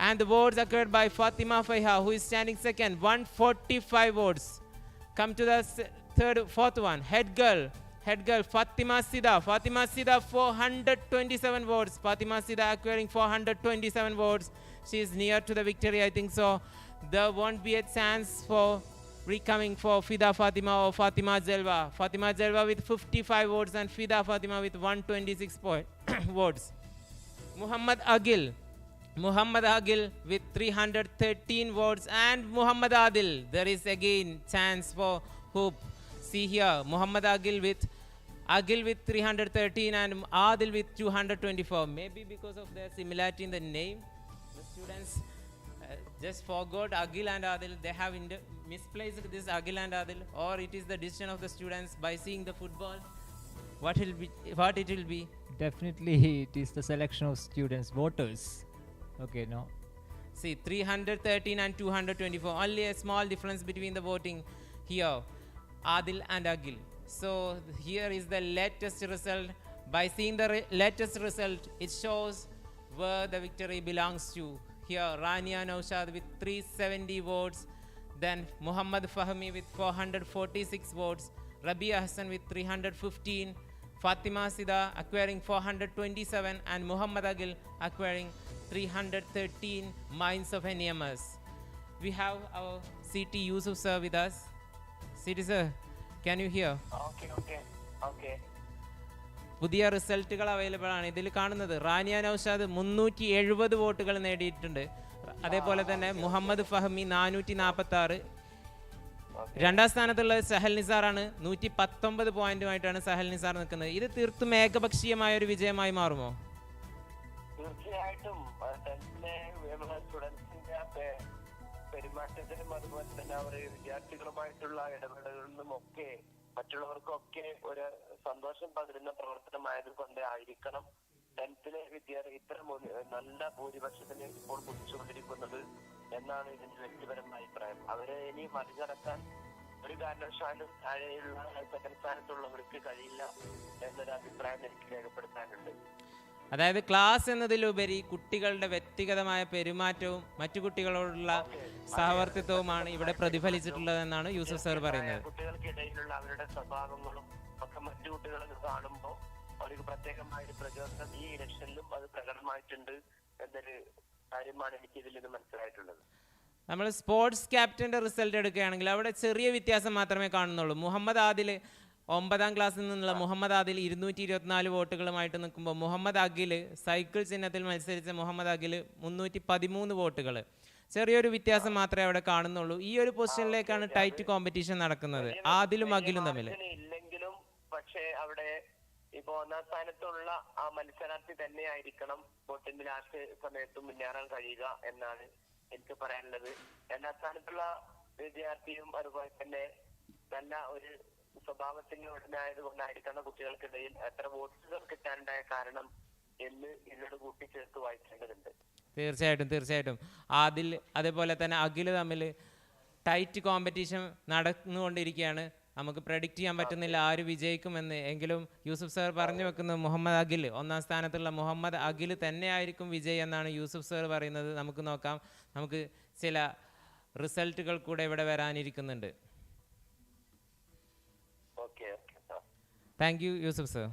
And the votes acquired by Fatima Faiha, who is standing second, 145 votes. Come to the fourth one, head girl, Fatima Sida, 427 votes. Fatima Sida acquiring 427 votes. She is near to the victory, I think so. There won't be a chance for recoming for Fida Fatima or Fatima Zelva. Fatima Zelva with 55 votes and Fida Fatima with 126 votes. Muhammad Muhammad Agil with 313 votes, and Muhammad Adil. There is again chance for hope. See here, Muhammad Agil with 313 and Adil with 224. Maybe because of their similarity in the name, the students just forgot Agil and Adil. They have misplaced this Agil and Adil, or it is the decision of the students by seeing the football. What it will be? Definitely, it is the selection of students, voters. Okay, no. See, 313 and 224. Only a small difference between the voting here, Adil and Agil. So here is the latest result. By seeing the latest result, it shows where the victory belongs to. Here, Rania Naushad with 370 votes. Then Muhammad Fahmi with 446 votes. Rabia Hassan with 315. Fatima Sida acquiring 427. And Muhammad Agil acquiring 313 minds of NEMS. We have our CT Yusuf sir with us. CT sir, can you hear? Okay. പുതിയ റിസൾട്ടുകൾ available ആണ്. ഇതിൽ കാണുന്നത് Rania Naushad 370 വോട്ടുകൾ നേടിയിട്ടുണ്ട്. അതേപോലെ തന്നെ മുഹമ്മദ് ഫഹമി 446. രണ്ടാം സ്ഥാനത്തുള്ളത് സഹൽ നിസാറാണ്. 119 പോയിന്റുമായിട്ടാണ് സഹൽ നിസാർ നിൽക്കുന്നത്. ഇത് തീർത്തും ഏകപക്ഷീയമായ ഒരു വിജയമായി മാറുമോ? തീർച്ചയായിട്ടും സ്റ്റുഡൻസിന്റെ പെരുമാറ്റത്തിനും അതുപോലെ തന്നെ അവർ വിദ്യാർത്ഥികളുമായിട്ടുള്ള ഇടപെടലുകളിലും ഒക്കെ മറ്റുള്ളവർക്കൊക്കെ ഒരു സന്തോഷം പകരുന്ന പ്രവർത്തനമായതുകൊണ്ട് ആയിരിക്കണം 10th വിദ്യാർത്ഥി ഇത്ര നല്ല ഭൂരിപക്ഷത്തിന് ഇപ്പോൾ കുതിച്ചുകൊണ്ടിരിക്കുന്നത് എന്നാണ് ഇതിന്റെ വ്യക്തിപരമായ അഭിപ്രായം. അവരെ ഇനി മറികടക്കാൻ ഒരു കാരണവശാലും താഴെയുള്ള സെക്കൻഡ് സ്ഥാനത്തുള്ളവർക്ക് കഴിയില്ല എന്നൊരു അഭിപ്രായം എനിക്ക് രേഖപ്പെടുത്താനുണ്ട്. അതായത് ക്ലാസ് എന്നതിലുപരി കുട്ടികളുടെ വ്യക്തിഗതമായ പെരുമാറ്റവും മറ്റു കുട്ടികളോടുള്ള സഹവർത്തിത്വവുമാണ് ഇവിടെ പ്രതിഫലിച്ചിട്ടുള്ളതെന്നാണ് യൂസഫ് സാർ പറയുന്നത്. കുട്ടികൾക്കിടയിലുള്ള അവരുടെ സ്വഭാവങ്ങളും ഒക്കെ മറ്റു കുട്ടികളെ കാണുമ്പോൾ അവർക്ക് പ്രത്യേകമായൊരു പ്രചോദനം ഈ ഇലക്ഷനിലും അത് പ്രകടമായിട്ടുണ്ട് എന്നൊരു കാര്യമാണ് എനിക്ക് ഇതിൽ നിന്ന് മനസ്സിലായിട്ടുള്ളത്. നമ്മൾ സ്പോർട്സ് ക്യാപ്റ്റന്റെ റിസൾട്ട് എടുക്കുകയാണെങ്കിൽ അവിടെ ചെറിയ വ്യത്യാസം മാത്രമേ കാണുന്നുള്ളൂ. മുഹമ്മദ് ആദിൽ 9ാം ക്ലാസ്സിൽ നിന്നുള്ള മുഹമ്മദ് ആദിൽ 224 വോട്ടുകളുമായിട്ട് നിൽക്കുമ്പോൾ മുഹമ്മദ് അഖിൽ സൈക്കിൾ ചിഹ്നത്തിൽ മത്സരിച്ച മുഹമ്മദ് അഖിൽ 313 വോട്ടുകൾ. ചെറിയൊരു വ്യത്യാസം മാത്രമേ അവിടെ കാണുന്നുള്ളൂ. ഈ ഒരു പൊസിഷനിലേക്കാണ് ടൈറ്റ് കോമ്പറ്റീഷൻ നടക്കുന്നത് ആദിലും അഖിലും തമ്മിൽ. ഇല്ലെങ്കിലും പക്ഷേ അവിടെ ഇപ്പൊ 1ാം സ്ഥാനത്തുള്ള ആ മത്സരാർത്ഥി തന്നെ ആയിരിക്കണം വോട്ടിന്റെ ലാസ്റ്റ് സമയത്തും മുന്നേറാൻ കഴിയുക എന്നാണ് എനിക്ക് പറയാനുള്ളത്. 2ാം സ്ഥാനത്തുള്ള വിദ്യാർത്ഥിയും അതുപോലെ തന്നെ നല്ല ഒരു സ്വഭാവത്തിന് ഉടനായത് കൊണ്ടായിരിക്കണം കുട്ടികൾക്കിടയിൽ എത്ര വോട്ടുകൾ കിട്ടാനുണ്ടായ കാരണം എന്ന് ഇതിനോട് കൂട്ടിച്ചേർത്ത് വായിക്കേണ്ടതുണ്ട്. തീർച്ചയായിട്ടും ആദിൽ അതേപോലെ തന്നെ അഖിൽ തമ്മിൽ ടൈറ്റ് കോമ്പറ്റീഷൻ നടന്നുകൊണ്ടിരിക്കുകയാണ്. നമുക്ക് പ്രഡിക്റ്റ് ചെയ്യാൻ പറ്റുന്നില്ല ആര് വിജയിക്കുമെന്ന്. എങ്കിലും യൂസുഫ് സാർ പറഞ്ഞു വെക്കുന്നത് മുഹമ്മദ് അഖിൽ 1ാം സ്ഥാനത്തുള്ള മുഹമ്മദ് അഖിൽ തന്നെയായിരിക്കും വിജയ് എന്നാണ് യൂസുഫ് സാർ പറയുന്നത്. നമുക്ക് നോക്കാം. നമുക്ക് ചില റിസൾട്ടുകൾ കൂടെ ഇവിടെ വരാനിരിക്കുന്നുണ്ട്. Thank you Yusuf sir.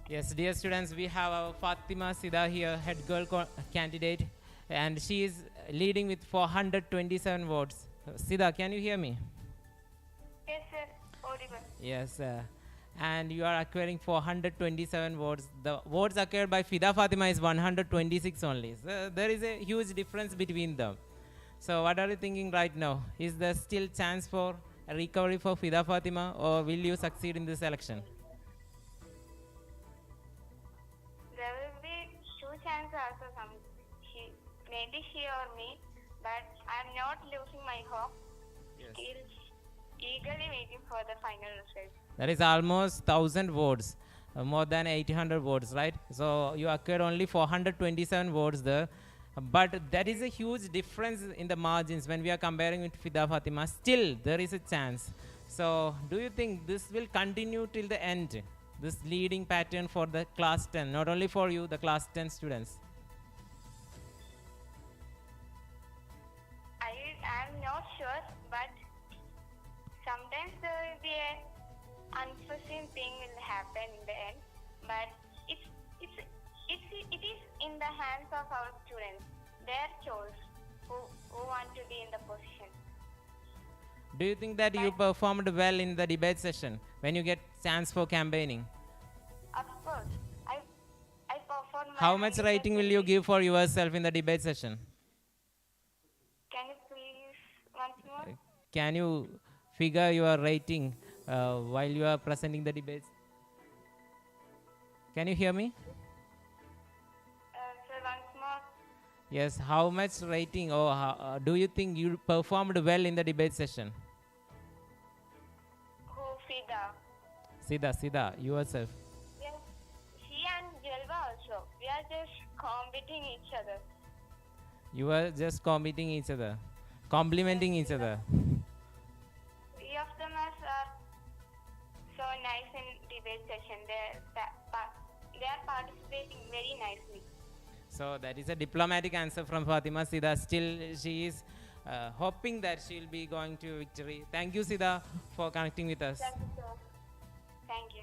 Yes, dear students, we have our Fatima Sida here, head girl candidate, and she is leading with 427 votes. Sida, can you hear me? Yes, sir. Audible. Yes, and you are acquiring 427 votes. The votes acquired by Fida Fatima is 126 only. So there is a huge difference between them. So what are you thinking right now? Is there still chance for a recovery for Fida Fatima, or will you succeed in this election? There will be two chances also. Maybe she or me, but I'm not losing my hope. Yes. Still eagerly waiting for the final result. That is almost 1000 votes, more than 800 votes, right? So you acquired only 427 votes there. But that is a huge difference in the margins when we are comparing with Fida Fatima. Still, there is a chance. So, do you think this will continue till the end? This leading pattern for the class 10, not only for you, the class 10 students. I'm not sure, but sometimes there will be an unforeseen thing will happen in the end. But it is in the hands of our students, their choice, who want to be in the position. Do you think that you performed well in the debate session when you get chance for campaigning? Of course, I performed. How much rating will you give for yourself in the debate session? Can you please once more? Can you figure your rating while you are presenting the debates? Can you hear me? Sir, once more. Yes, how much rating or do you think you performed well in the debate session? Who Fida? Sida, yourself. Yes, she and Jelva also. We are just competing each other. You are just competing each other, complimenting each other. Three of them are so nice in debate session. They are participating very nicely. So that is a diplomatic answer from Fatima Sida. Still, she is hoping that she will be going to victory. Thank you, Sida, for connecting with us. Thank you, sir. Thank you.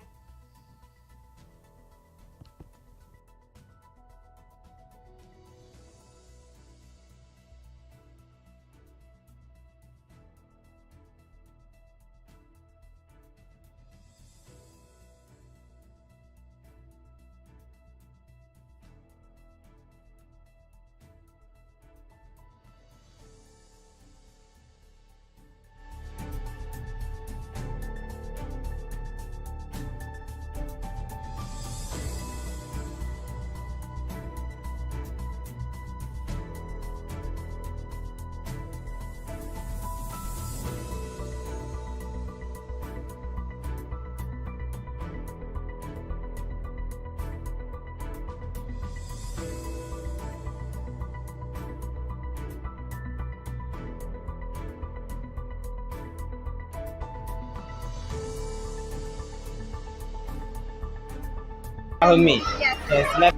Me. Yes. Yes. Let's.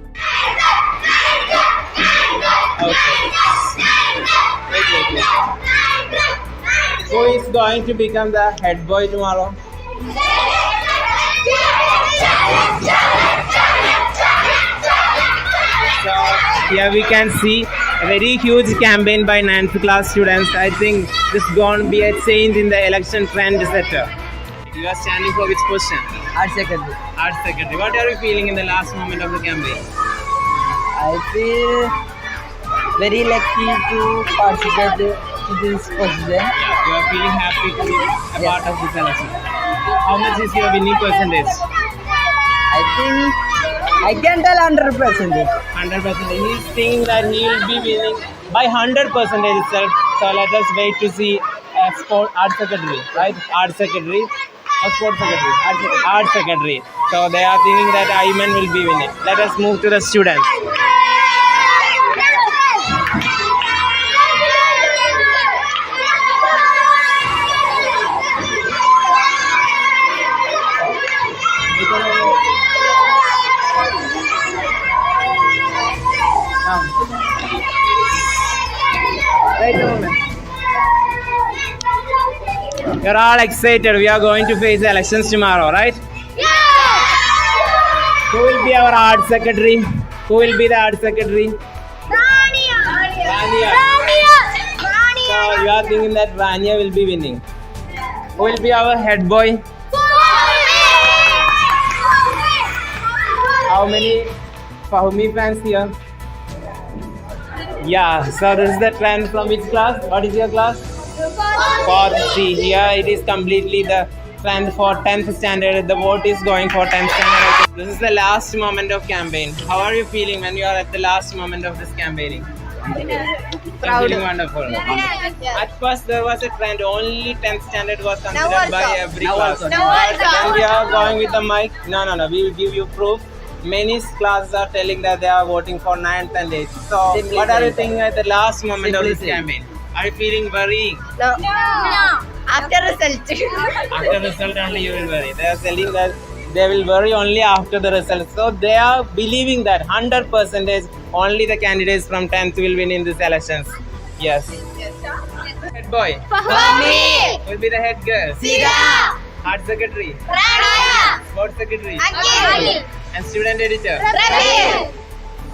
Okay. Who is going to become the head boy tomorrow? So here we can see a very huge campaign by 9th class students. I think this is going to be a change in the election trend setter. You are standing for which position? Art secretary. Art secretary. What are you feeling in the last moment of the campaign? I feel very lucky to participate in this position. You are feeling happy to be a part of this election. How much is your winning percentage? I think I can tell 100%. 100%. He is saying that he will be winning by 100% itself. So let us wait to see sport art secretary, right? Art secretary. Or sports secretary? Art secretary. So they are thinking that Ayman will be winning. Let us move to the students. Wait a moment. You're all excited. We are going to face elections tomorrow, right? Yeah! Who will be our art secretary? Who will be the art secretary? Rania. So you are thinking that Rania will be winning. Who will be our head boy? How many Fahmi fans here? Yeah, so this is the trend from which class? What is your class? Fourth C. Here it is completely the trend for 10th standard. The vote is going for 10th standard. This is the last moment of campaign. How are you feeling when you are at the last moment of this campaigning? I'm feeling wonderful. At first there was a trend, only 10th standard was considered by every class. But when we are going with the mic, no, we will give you proof. Many classes are telling that they are voting for 9th and 8th. So what are you thinking at the last moment of this campaign? Are you feeling worrying? No. After result. After result only you will worry. They are telling that they will worry only after the result. So they are believing that 100% only the candidates from 10th will win in these elections. Yes. Head boy. Fahmi. Will be the head girl. Sida. Art secretary. Rania. Sports secretary. Akil. And student editor. Praveen.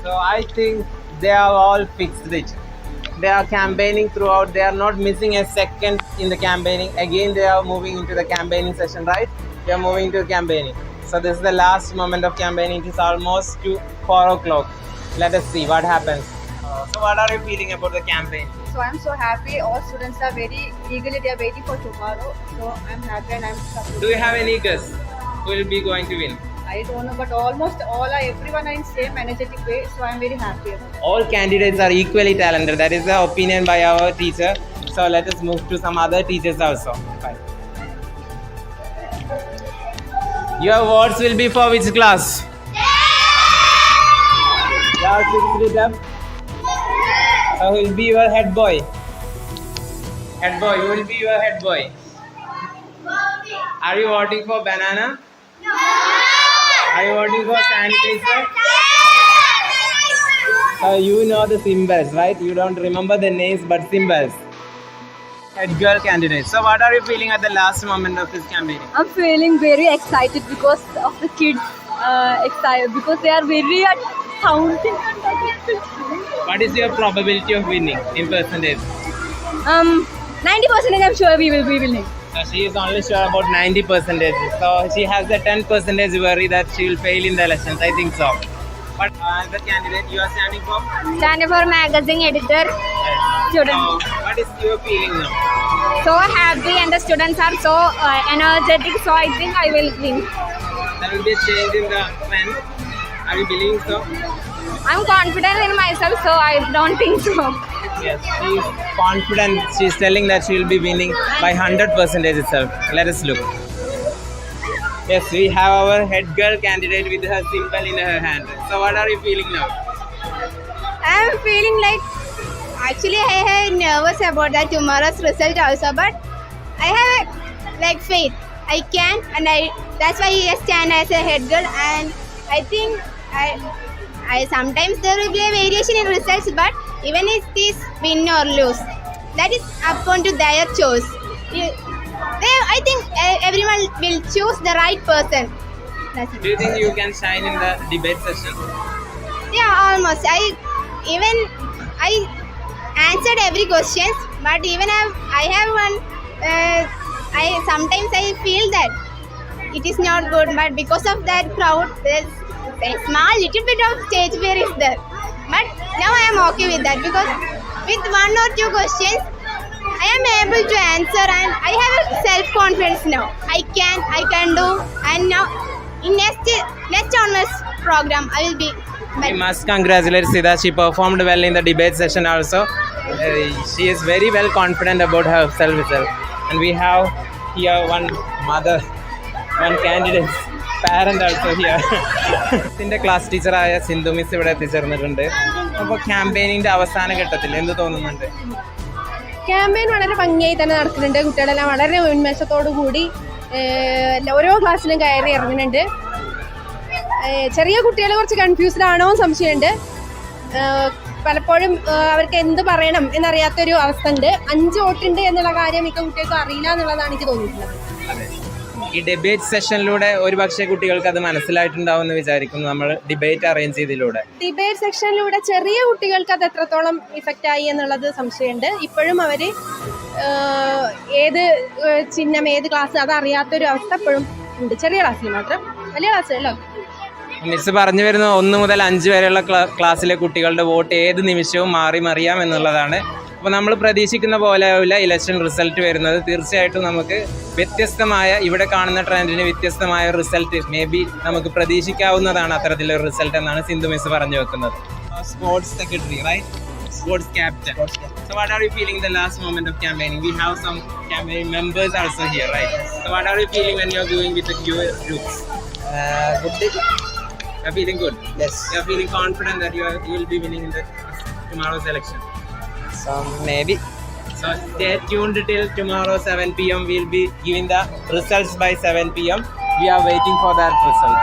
So I think they are all fixed it. They are campaigning throughout. They are not missing a second in the campaigning. Again, they are moving into the campaigning session, right? They are moving to campaigning. So this is the last moment of campaigning. It is almost to 4 o'clock. Let us see what happens. So what are you feeling about the campaign? So I'm so happy. All students are very eagerly. They are waiting for tomorrow. So I'm happy and I'm happy. Do you have any guess who will be going to win? I don't know, but almost everyone are in same energetic way. So I'm very happy about it. All candidates are equally talented. That is the opinion by our teacher. So let us move to some other teachers also. Bye. Your votes will be for which class? Yeah, fixed it up. So who will be your head boy? Head boy, who will be your head boy? Are you voting for banana? No. Are you voting for sanitizer? So you know the symbols, right? You don't remember the names but symbols. Head girl candidate. So what are you feeling at the last moment of this campaign? I'm feeling very excited because of the kids. Excited because they are very sounding. What is your probability of winning in percentage? 90% I'm sure we will be winning. So she is only sure about 90%. So she has a 10% worry that she will fail in the elections. I think so. But the candidate you are standing for? Standing for magazine editor. Student. So what is your feeling now? So happy and the students are so energetic. So I think I will win. There will be a change in the trend. Are you believing so? I'm confident in myself, so I don't think so. Yes, she is confident. She is telling that she will be winning by 100% itself. Let us look. Yes, we have our head girl candidate with her symbol in her hand. So what are you feeling now? I'm feeling like, actually I am nervous about that tomorrow's result also, but I have like faith. I can, and that's why I stand as a head girl, and I think I sometimes there will be a variation in results, but even if this win or lose, that is upon to their choice. I think everyone will choose the right person. That's it. Do you think you can shine in the debate session? Yeah, almost. I answered every question, but even I have one. Sometimes I feel that it is not good, but because of that crowd, there's a small little bit of stage fear is there. But now I am okay with that, because with 1 or 2 questions I am able to answer, and I have a self-confidence now. I can do, and now in next onwards program I will be better. We must congratulate Sida. She performed well in the debate session also. She is very well confident about herself itself. And we have here one mother, one candidate, parent also here. ഇതിൻ്റെ class ടീച്ചറായ Sindhu miss ഇവിടെ എത്തിച്ചേർന്നിട്ടുണ്ട്. അപ്പോൾ ക്യാമ്പയിനിൻ്റെ അവസാന ഘട്ടത്തിൽ എന്ത് തോന്നുന്നുണ്ട്? Campaign വളരെ ഭംഗിയായി തന്നെ നടക്കുന്നുണ്ട്. കുട്ടികളെല്ലാം വളരെ ഉന്മേഷത്തോടു കൂടി ഓരോ ക്ലാസ്സിലും കയറി ഇറങ്ങുന്നുണ്ട്. ചെറിയ കുട്ടികൾ കുറച്ച് കൺഫ്യൂസ്ഡ് ആണോ സംശയമുണ്ട്. പലപ്പോഴും അവർക്ക് എന്ത് പറയണം എന്നറിയാത്തൊരു അവസ്ഥ ഉണ്ട്. 5 വോട്ടുണ്ട് എന്നുള്ള കാര്യം മിക്ക കുട്ടികൾക്കും അറിയില്ല എന്നുള്ളതാണ് എനിക്ക് തോന്നിയിട്ടുള്ളത്. ഈ ഡിബേറ്റ് സെഷനിലൂടെ ഒരുപക്ഷെ കുട്ടികൾക്ക് അത് മനസ്സിലായിട്ടുണ്ടാവും എന്ന് വിചാരിക്കുന്നു. നമ്മൾ ഡിബേറ്റ് അറേഞ്ച് ചെയ്തതിലൂടെ. ഡിബേറ്റ് സെക്ഷനിലൂടെ ചെറിയ കുട്ടികൾക്ക് അത് എത്രത്തോളം ഇഫക്റ്റ് ആയി എന്നുള്ളത് സംശയമുണ്ട്. ഇപ്പോഴും അവർ ഏത് ചിഹ്നം ഏത് ക്ലാസ് അതറിയാത്തൊരു അവസ്ഥ ഇപ്പോഴും ഉണ്ട്. ചെറിയ ക്ലാസ്സിൽ മാത്രം, വലിയ ക്ലാസ്സുകളിലോ. മിസ് പറഞ്ഞു വരുന്ന 1 മുതൽ 5 വരെയുള്ള ക്ലാസ്സിലെ കുട്ടികളുടെ വോട്ട് ഏത് നിമിഷവും മാറി മറിയാം എന്നുള്ളതാണ്. അപ്പോൾ നമ്മൾ പ്രതീക്ഷിക്കുന്ന പോലെയാവില്ല ഇലക്ഷൻ റിസൾട്ട് വരുന്നത്. തീർച്ചയായിട്ടും നമുക്ക് വ്യത്യസ്തമായ, ഇവിടെ കാണുന്ന ട്രെൻഡിന് വ്യത്യസ്തമായ റിസൾട്ട് മേ ബി നമുക്ക് പ്രതീക്ഷിക്കാവുന്നതാണ് അത്തരത്തിലൊരു റിസൾട്ട് എന്നാണ് സിന്ധു മിസ് പറഞ്ഞു വെക്കുന്നത്. Sports secretary, right? Sports captain. So what are you feeling the last moment of campaigning? We have some campaign members also here, right? So what are you feeling when you're going with your groups? Good. You're feeling good? Yes. You're feeling confident that you will be winning in the tomorrow's election? Maybe. So stay tuned till tomorrow 7 p.m. We'll be giving the results by 7 p.m. We are waiting for that result.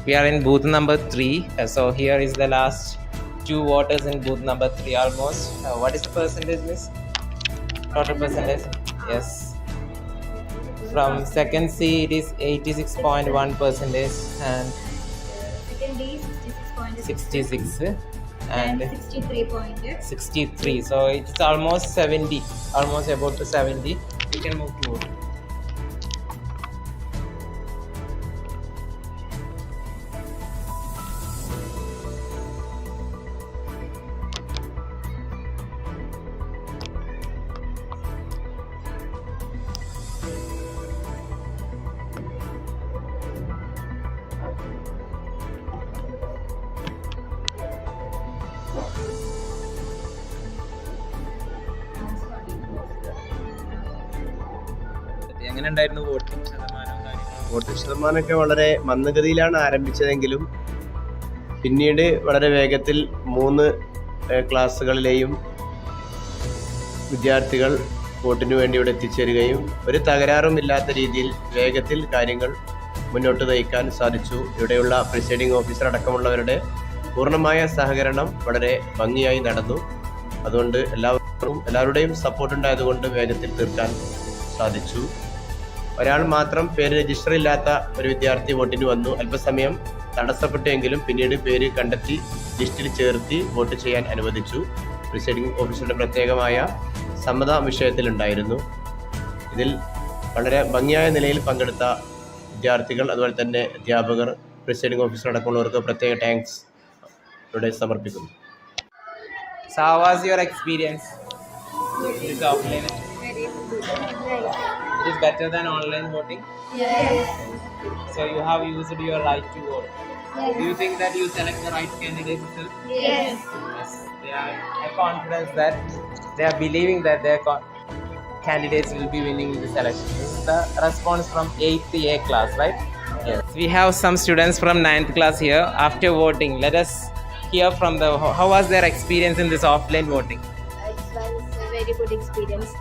We are in booth number 3. So here is the last 2 voters in booth number 3 almost. What is the percentage, miss? Total percentage? Yes. From second C it is 86.1% and second D 66 and 63. So it's almost 70, almost about to 70. We can move to vote. എങ്ങനെ ഉണ്ടായിരുന്നു voting ശതമാനം? Voting ശതമാനമൊക്കെ വളരെ മന്ദഗതിയിലാണ് ആരംഭിച്ചതെങ്കിലും പിന്നീട് വളരെ വേഗത്തിൽ 3 ക്ലാസ്സുകളിലെയും വിദ്യാർത്ഥികൾ വോട്ടിനു വേണ്ടി ഇവിടെ എത്തിച്ചേരുകയും ഒരു തകരാറുമില്ലാത്ത രീതിയിൽ വേഗത്തിൽ കാര്യങ്ങൾ മുന്നോട്ട് നയിക്കാൻ സാധിച്ചു. ഇവിടെയുള്ള പ്രിസൈഡിംഗ് ഓഫീസർ അടക്കമുള്ളവരുടെ പൂർണ്ണമായ സഹകരണം വളരെ ഭംഗിയായി നടന്നു. അതുകൊണ്ട് എല്ലാവരുടെയും സപ്പോർട്ട് ഉണ്ടായതുകൊണ്ട് വേഗത്തിൽ തീർക്കാൻ സാധിച്ചു. ഒരാൾ മാത്രം പേര് രജിസ്റ്റർ ഇല്ലാത്ത ഒരു വിദ്യാർത്ഥി വോട്ടിന് വന്നു. അല്പസമയം തടസ്സപ്പെട്ടുവെങ്കിലും പിന്നീട് പേര് കണ്ടെത്തി ലിസ്റ്റിൽ ചേർത്തി വോട്ട് ചെയ്യാൻ അനുവദിച്ചു. പ്രിസൈഡിംഗ് ഓഫീസറുടെ പ്രത്യേകമായ സമ്മത വിഷയത്തിലുണ്ടായിരുന്നു. ഇതിൽ വളരെ ഭംഗിയായ നിലയിൽ പങ്കെടുത്ത വിദ്യാർത്ഥികൾ, അതുപോലെ തന്നെ അധ്യാപകർ, പ്രിസൈഡിംഗ് ഓഫീസർ അടക്കമുള്ളവർക്ക് പ്രത്യേക താങ്ക്സ് ഇവിടെ സമർപ്പിക്കുന്നു. So how was your experience? It is offline. It is better than online voting? Yes. So you have used your right to vote. Yes. Do you think that you select the right candidate itself? Yes. Yes. They are confident that they are believing that their candidates will be winning in this election. This is the response from 8th A class, right? Yes. We have some students from 9th class here. After voting, let us hear from the how was their experience in this offline voting? It was a very good experience.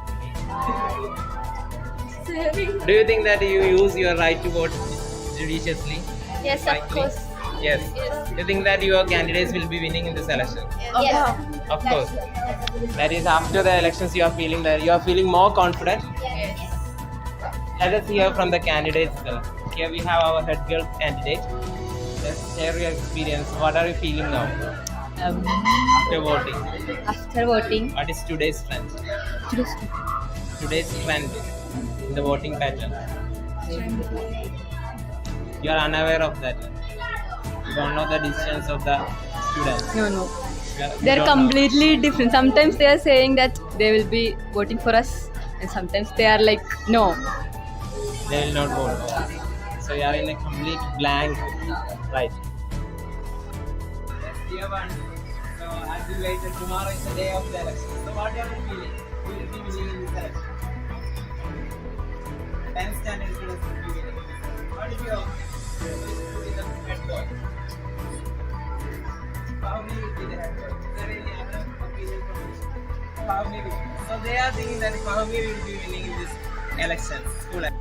Do you think that you use your right to vote judiciously? Yes, of Rightly? course. Yes. Do you think that your candidates will be winning in this election? Yes. Of course. That is, after the elections you are feeling more confident? Yes. Let us hear from the candidates. Here we have our head girl candidate. Let's share your experience. What are you feeling now after voting? After voting, What is today's trend? Today's trend in the voting pattern. You are unaware of that. You don't know the decisions of the students. no. You They're don't know. completely different. Sometimes they are saying that they will be voting for us, and sometimes they are like, no. They will not vote. So you are in a complete blank, right? Dear one, so as we waited, tomorrow is the day of the election. So what are you feeling? Who will be winning in this election? 10th standard students will be winning. What is your head boy? Probably will be the head boy. Is there any other opinion from you? Probably. So they are thinking that Pahami will be winning in this election, school election.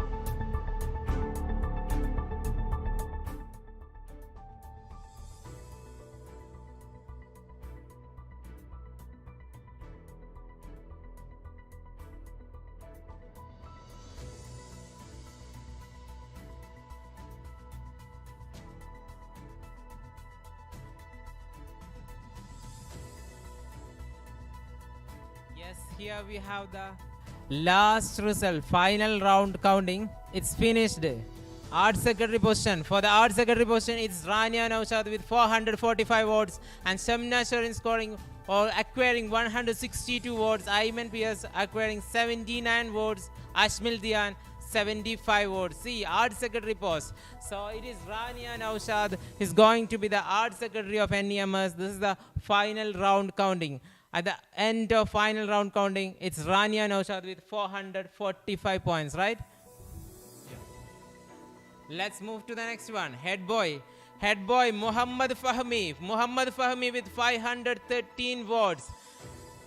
here we have the last result, final round counting. It's finished. Art secretary position. For the art secretary position, it's Rania Naushad with 445 votes and Shamna Sharin scoring or acquiring 162 votes. Ayman Pierce acquiring 79 votes. Ashmil Dian 75 votes. See, art secretary post. So it is Rania Naushad is going to be the art secretary of NEMS. This is the final round counting. At the end of final round counting, it's Rania Naushad with 445 points, right? Let's move to the next one. Head boy. Head boy Muhammad Fahmi. Muhammad Fahmi with 513 votes.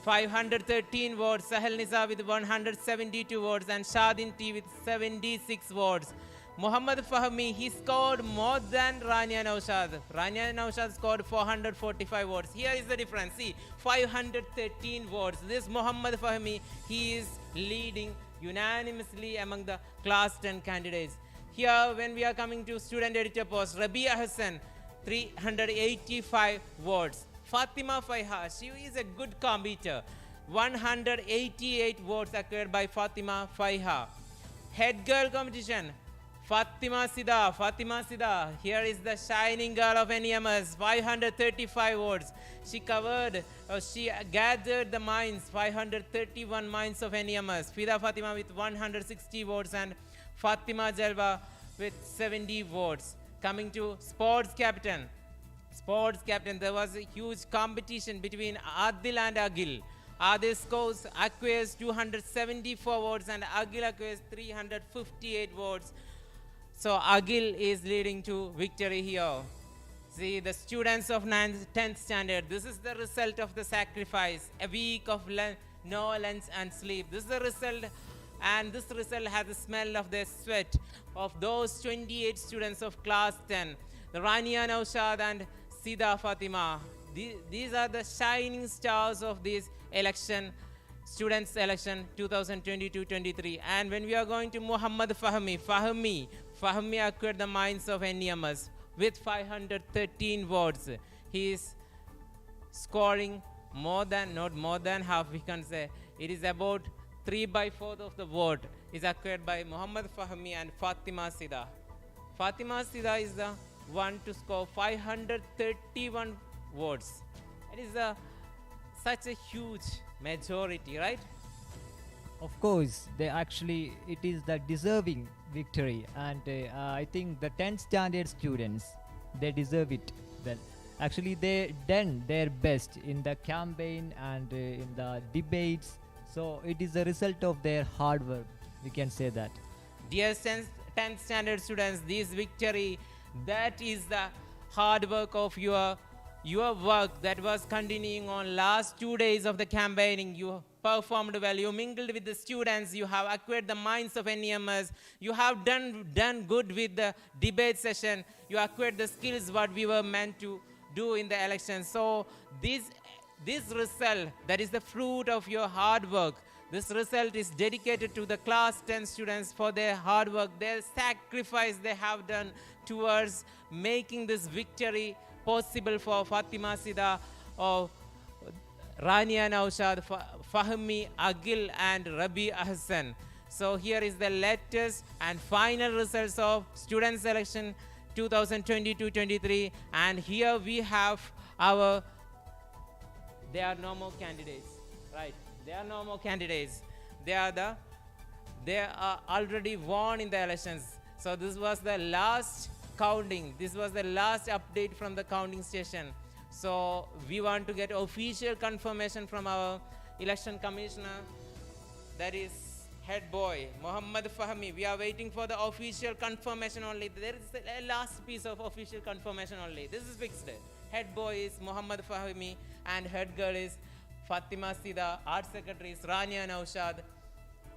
513 votes. Sahel Nisa with 172 votes. And Shadin T with 76 votes. Muhammad Fahmi, he scored more than Rania Naushad. Rania Naushad scored 445 votes. Here is the difference. See, 513 votes. This Muhammad Fahmi, he is leading unanimously among the class 10 candidates. Here, when we are coming to student editor post, Rabia Hassan, 385 votes. Fatima Faiha, she is a good competitor. 188 votes acquired by Fatima Faiha. Head girl competition, Fatima Sida. Here is the shining girl of NEMS, 535 votes. She gathered the minds, 531 minds of NEMS. Fida Fatima with 160 votes and Fatima Jalwa with 70 votes. Coming to sports captain, there was a huge competition between Adil and Agil. Adil scores acquires 274 votes and Agil acquires 358 votes. So Agil is leading to victory here. See, the students of 9th, 10th standard, this is the result of the sacrifice. A week of no lunch and sleep. This is the result, and this result has the smell of the sweat of those 28 students of class 10. The Rania Naushad and Sida Fatima. These are the shining stars of this election, students election 2022-23. And when we are going to Muhammad Fahmi acquired the minds of NEMS with 513 votes. He is scoring not more than half, we can say. It is about 3/4 of the vote is acquired by Muhammad Fahmi and Fatima Sida. Fatima Sida is the one to score 531 votes. It is such a huge majority, right? Of course, it is the deserving victory, and I think the 10th standard students, they deserve it well. Actually, they done their best in the campaign and in the debates. So it is a result of their hard work. We can say that. Dear 10th standard students, this victory, that is the hard work of your work that was continuing on last 2 days of the campaigning. You performed well, you mingled with the students, you have acquired the minds of NEMS, you have done good with the debate session, you acquired the skills what we were meant to do in the election. So this result, that is the fruit of your hard work. This result is dedicated to the class 10 students for their hard work, their sacrifice they have done towards making this victory possible for Fatima Sida of Rania Naushad, Fahmi, Agil and Rabi Ahsan. So here is the latest and final results of student selection 2022-23, and here we have they are no more candidates, right? They are no more candidates. They are already won in the elections. So this was the last counting. This was the last update from the counting station. So we want to get official confirmation from our election commissioner, that is head boy Muhammad Fahmi. We are waiting for the official confirmation only. There is a last piece of official confirmation only. This is fixed. Head boy is Muhammad Fahmi and head girl is Fatima Sida. Art secretary is Rania Naushad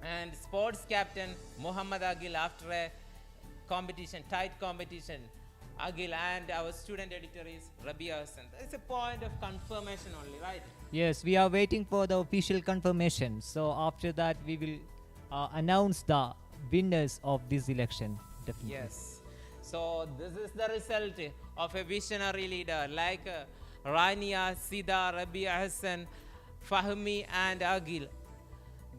and sports captain Muhammad Agil after a tight competition. Agil, and our student editor is Rabia Hassan. It's a point of confirmation only, right? Yes, we are waiting for the official confirmation. So after that, we will announce the winners of this election. Definitely. Yes. So this is the result of a visionary leader like Rania, Sida, Rabia Hassan, Fahmi and Agil.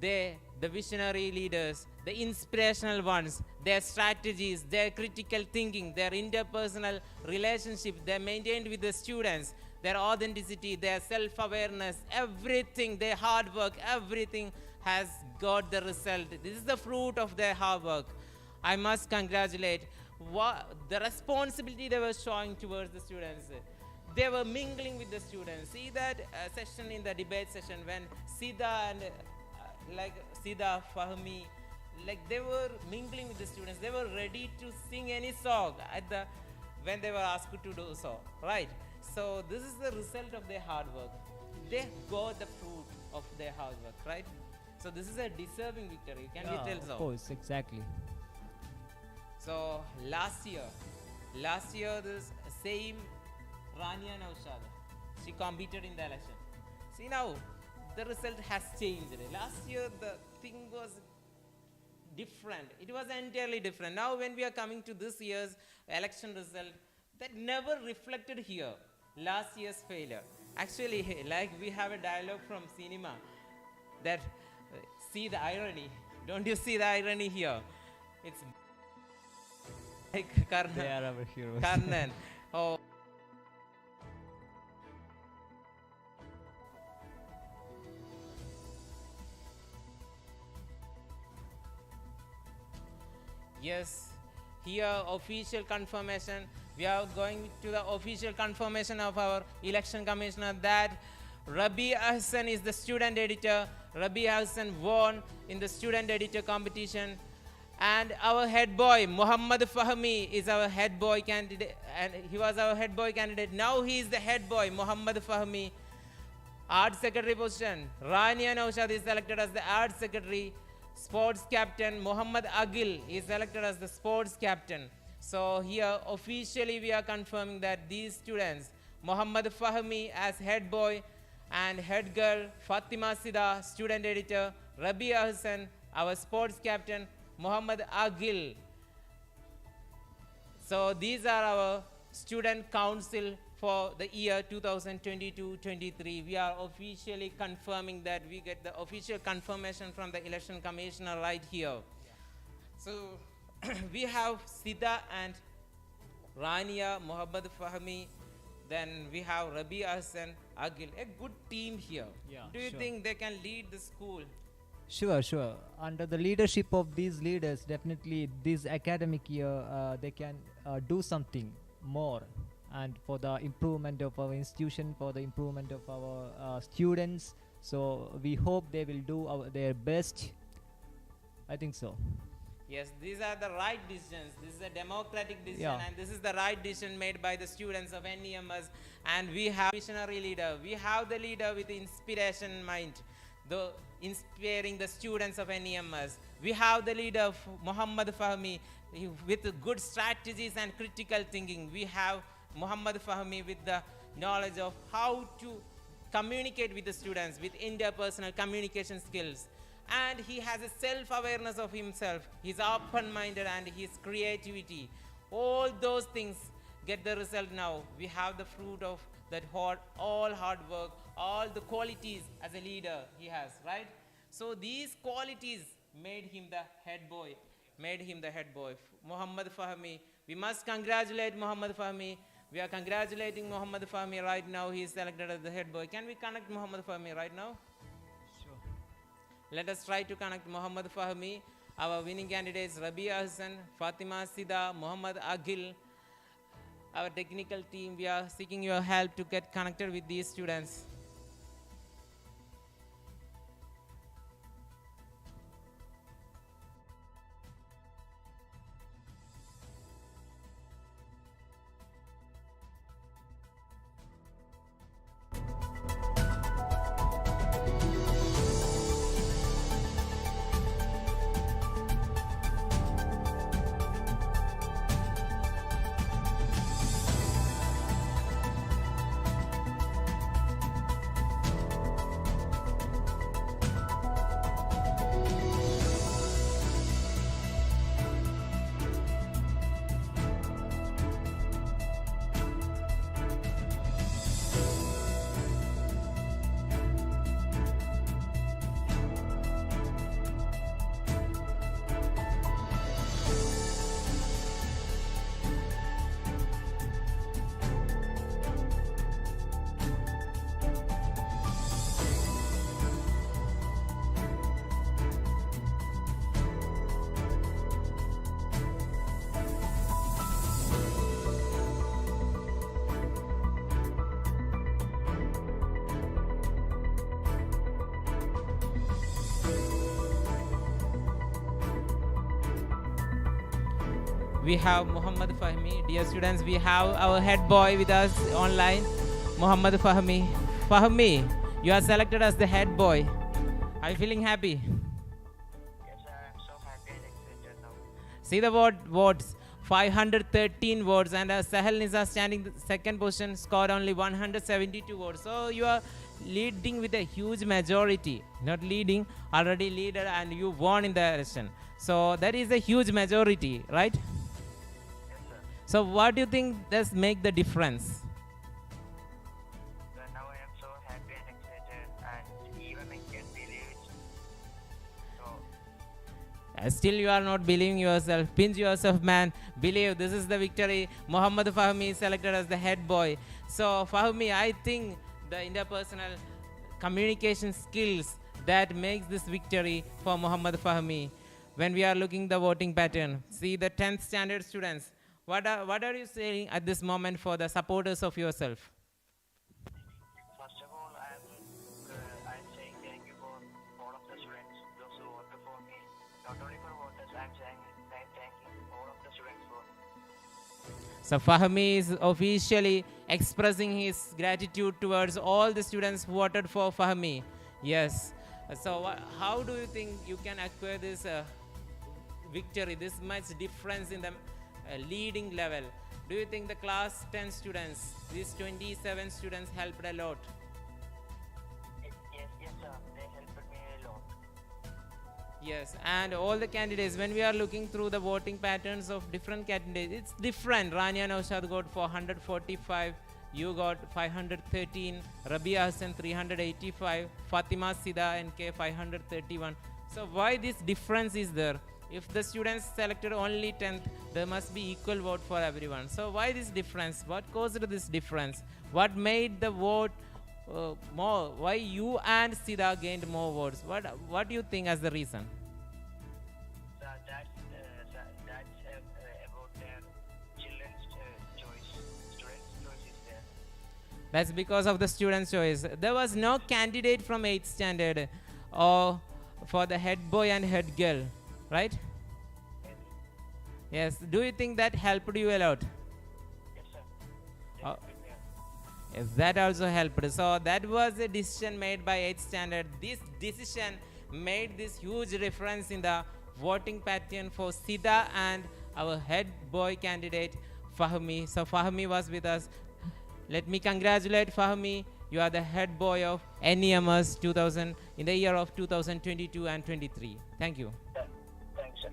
they, the visionary leaders, the inspirational ones, their strategies, their critical thinking, their interpersonal relationship they maintained with the students, their authenticity, their self-awareness, everything, their hard work, everything has got the result. This is the fruit of their hard work. I must congratulate the responsibility they were showing towards the students. They were mingling with the students. See that session in the debate session when Sida and Sida, Fahmi, they were mingling with the students. They were ready to sing any song when they were asked to do so, right? So this is the result of their hard work. They got the fruit of their hard work, right? So this is a deserving victory. Can we tell so? Of course, exactly. So last year this same Rania Naushad, she competed in the election. See now, the result has changed. Last year the thing was different. It was entirely different. Now when we are coming to this year's election result, that never reflected here. Last year's failure. Actually, like we have a dialogue from cinema that see the irony. Don't you see the irony here? It's like Karnan. They are our heroes. Karnan. Oh. Yes, here official confirmation. We are going to the official confirmation of our election commissioner that Rabi Hassan is the student editor. Rabi Hassan won in the student editor competition. And our head boy, Muhammad Fahmi, is our head boy candidate. And he was our head boy candidate. Now he is the head boy, Muhammad Fahmi. Art secretary position, Rania Naushad is selected as the art secretary. Sports captain, Muhammad Agil is selected as the sports captain. So here officially we are confirming that these students, Muhammad Fahmi as head boy and head girl, Fatima Sida, student editor, Rabia Hassan, our sports captain, Muhammad Agil. So these are our student council for the year 2022-23. We are officially confirming that we get the official confirmation from the election commissioner right here. So we have Sida and Rania, Muhammad Fahmi, then we have Rabi Hassan, Agil, a good team here. Yeah, do you sure. think they can lead the school? Sure. Under the leadership of these leaders, definitely this academic year they can do something more, and for the improvement of our institution, for the improvement of our students. So we hope they will do their best. I think so. Yes, these are the right decisions. This is a democratic decision, Yeah. and this is the right decision made by the students of NEMS. And we have visionary leader. We have the leader with inspiration in mind, the inspiring the students of NEMS. We have the leader of Muhammad Fahmi with good strategies and critical thinking. We have Muhammad Fahmi with the knowledge of how to communicate with the students with interpersonal communication skills. And he has a self-awareness of himself. He's open-minded and his creativity. All those things get the result now. We have the fruit of that all hard work, all the qualities as a leader he has, right? So these qualities made him the head boy, Muhammad Fahmi. We must congratulate Muhammad Fahmi. We are congratulating Muhammad Fahmi right now. He is selected as the head boy. Can we connect Muhammad Fahmi right now? Let us try to connect Muhammad Fahmi. Our winning candidates Rabia Hassan, Fatima Sida, Muhammad Agil. Our technical team, we are seeking your help to get connected with these students. we have Muhammad Fahmi. Dear students, we have our head boy with us online, Muhammad Fahmi. Fahmi, you are selected as the head boy. Are you feeling happy? See the votes, 513 votes, and Sahel Nisa standing the second position, scored only 172 votes. So you are leading with a huge majority. Not leading, already leader, and you won in the election. So that is a huge majority, right? So what do you think does make the difference? Now I am so happy and excited, and even I can believe it. So Still you are not believing yourself. Pinch yourself, man. Believe this is the victory. Muhammad Fahmi is selected as the head boy. So Fahmi, I think the interpersonal communication skills that makes this victory for Muhammad Fahmi. When we are looking the voting pattern, see the 10th standard students. What are you saying at this moment for the supporters of yourself? first of all, I'm saying thank you for all of the students, those who voted for me. Not only for voters, I'm thanking all of the students for. So Fahmi is officially expressing his gratitude towards all the students who voted for Fahmi. Yes. So how do you think you can acquire this victory, this much difference in the leading level? Do you think the class 10 students, these 27 students helped a lot? Yes, sir. They helped me a lot. Yes, and all the candidates, when we are looking through the voting patterns of different candidates, it's different. Rania Naushad got 445, you got 513, Rabia Hassan 385, Fatima Sida NK 531. So why this difference is there? If the students selected only 10th, there must be equal vote for everyone. So why this difference? What caused this difference? What made the vote more? Why you and Sida gained more votes? What do you think as the reason? That's about their children's choice. Students' choice is there. That's because of the student's choice. There was no candidate from 8th standard or for the head boy and head girl, right? Yes. Do you think that helped you a lot? Yes, sir. Yes, that also helped. So that was a decision made by 8th standard. This decision made this huge difference in the voting pattern for Sida and our head boy candidate Fahmi. So Fahmi was with us. Let me congratulate Fahmi. You are the head boy of NEMS 2000 in the year of 2022 and 23. Thank you. Thanks, sir.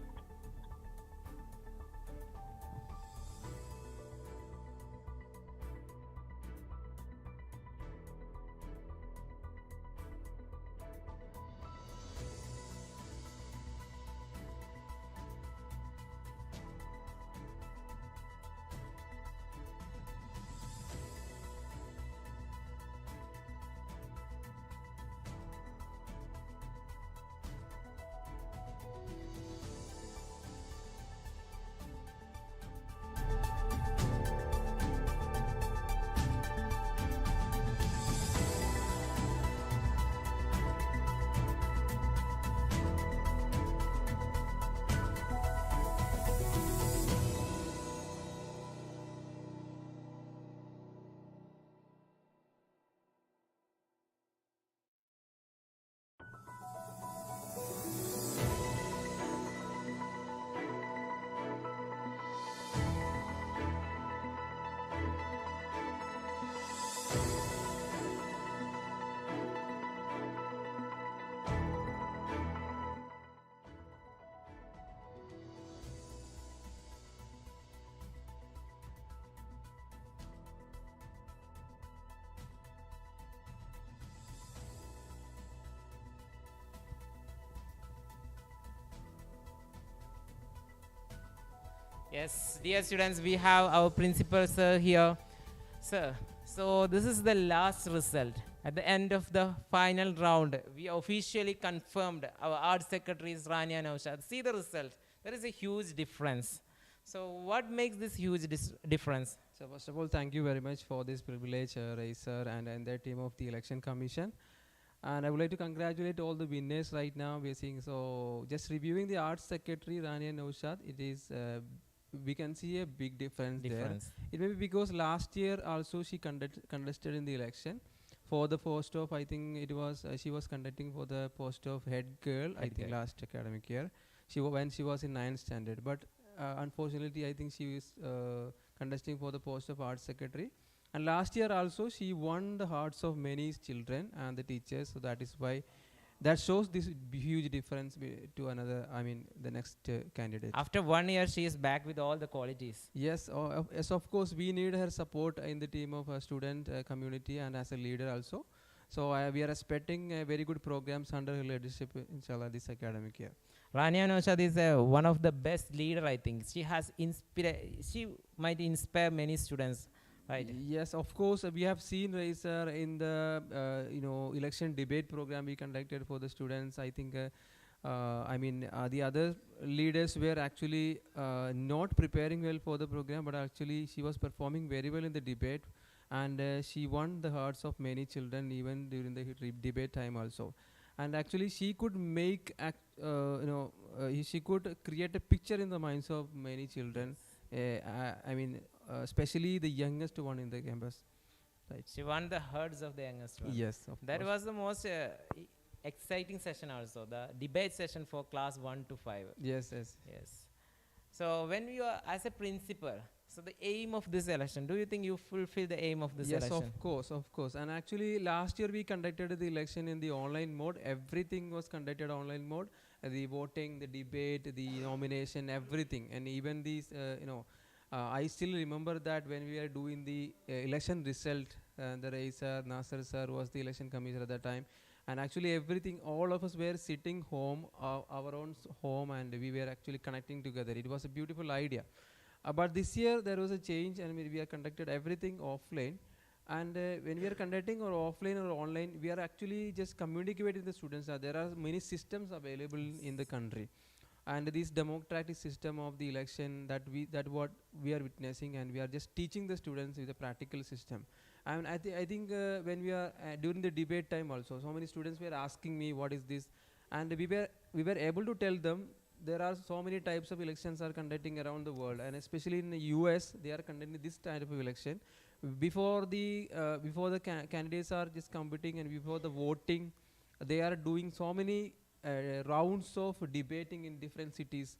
Yes, dear students, we have our principal sir here. Sir, so this is the last result. At the end of the final round, we officially confirmed our art secretary is Rania Naushad. See the result. There is a huge difference. So what makes this huge difference? So first of all, thank you very much for this privilege, Rais sir and the team of the Election Commission. And I would like to congratulate all the winners right now. We are seeing, so just reviewing the Arts Secretary, Rania Naushad, it is we can see a big difference Difference. there. It may be because last year also she contested in the election for the post of, I think it was she was conducting for the post of head girl, I Head think girl. last academic year. When she was in 9th standard, but unfortunately I think she is contesting for the post of art secretary. And last year also she won the hearts of many children and the teachers. So that is why that shows this huge difference to another, I mean the next candidate. After 1 year, she is back with all the qualities. Yes, yes, of course we need her support in the team of student community and as a leader also. So we are expecting very good programs under her leadership, inshallah, this academic year. Rania Naushad is one of the best leader, I think. She has she might inspire many students, right? Yes, of course. We have seen Racer in the election debate program we conducted for the students. I think, the other leaders were actually not preparing well for the program, but actually she was performing very well in the debate, and she won the hearts of many children even during the debate time also. And actually she could make she could create a picture in the minds of many children. Especially the youngest one in the campus, right? She won the hearts of the youngest one. Yes, of That course. was the most exciting session also, the debate session for class 1 to 5. Yes, yes. Yes. So when you are as a principal, so the aim of this election, do you think you fulfill the aim of this Yes, election? of course, of course. And actually last year we conducted the election in the online mode. Everything was conducted online mode. The voting, the debate, the nomination, everything. And even these, I still remember that when we were doing the election result, the Raisa Nasser sir was the election commissioner at that time. And actually everything, all of us were sitting home, our own home, and we were actually connecting together. It was a beautiful idea. But this year there was a change, and we are conducted everything offline. And when we are conducting or offline or online, we are actually just communicating with the students. There are many systems available in the country, and this democratic system of the election that what we are witnessing, and we are just teaching the students with a practical system. And I think when we are during the debate time also, so many students were asking me what is this, and we were able to tell them there are so many types of elections are conducting around the world, and especially in the US they are conducting this type of election before the candidates are just competing, and before the voting they are doing so many rounds of debating in different cities,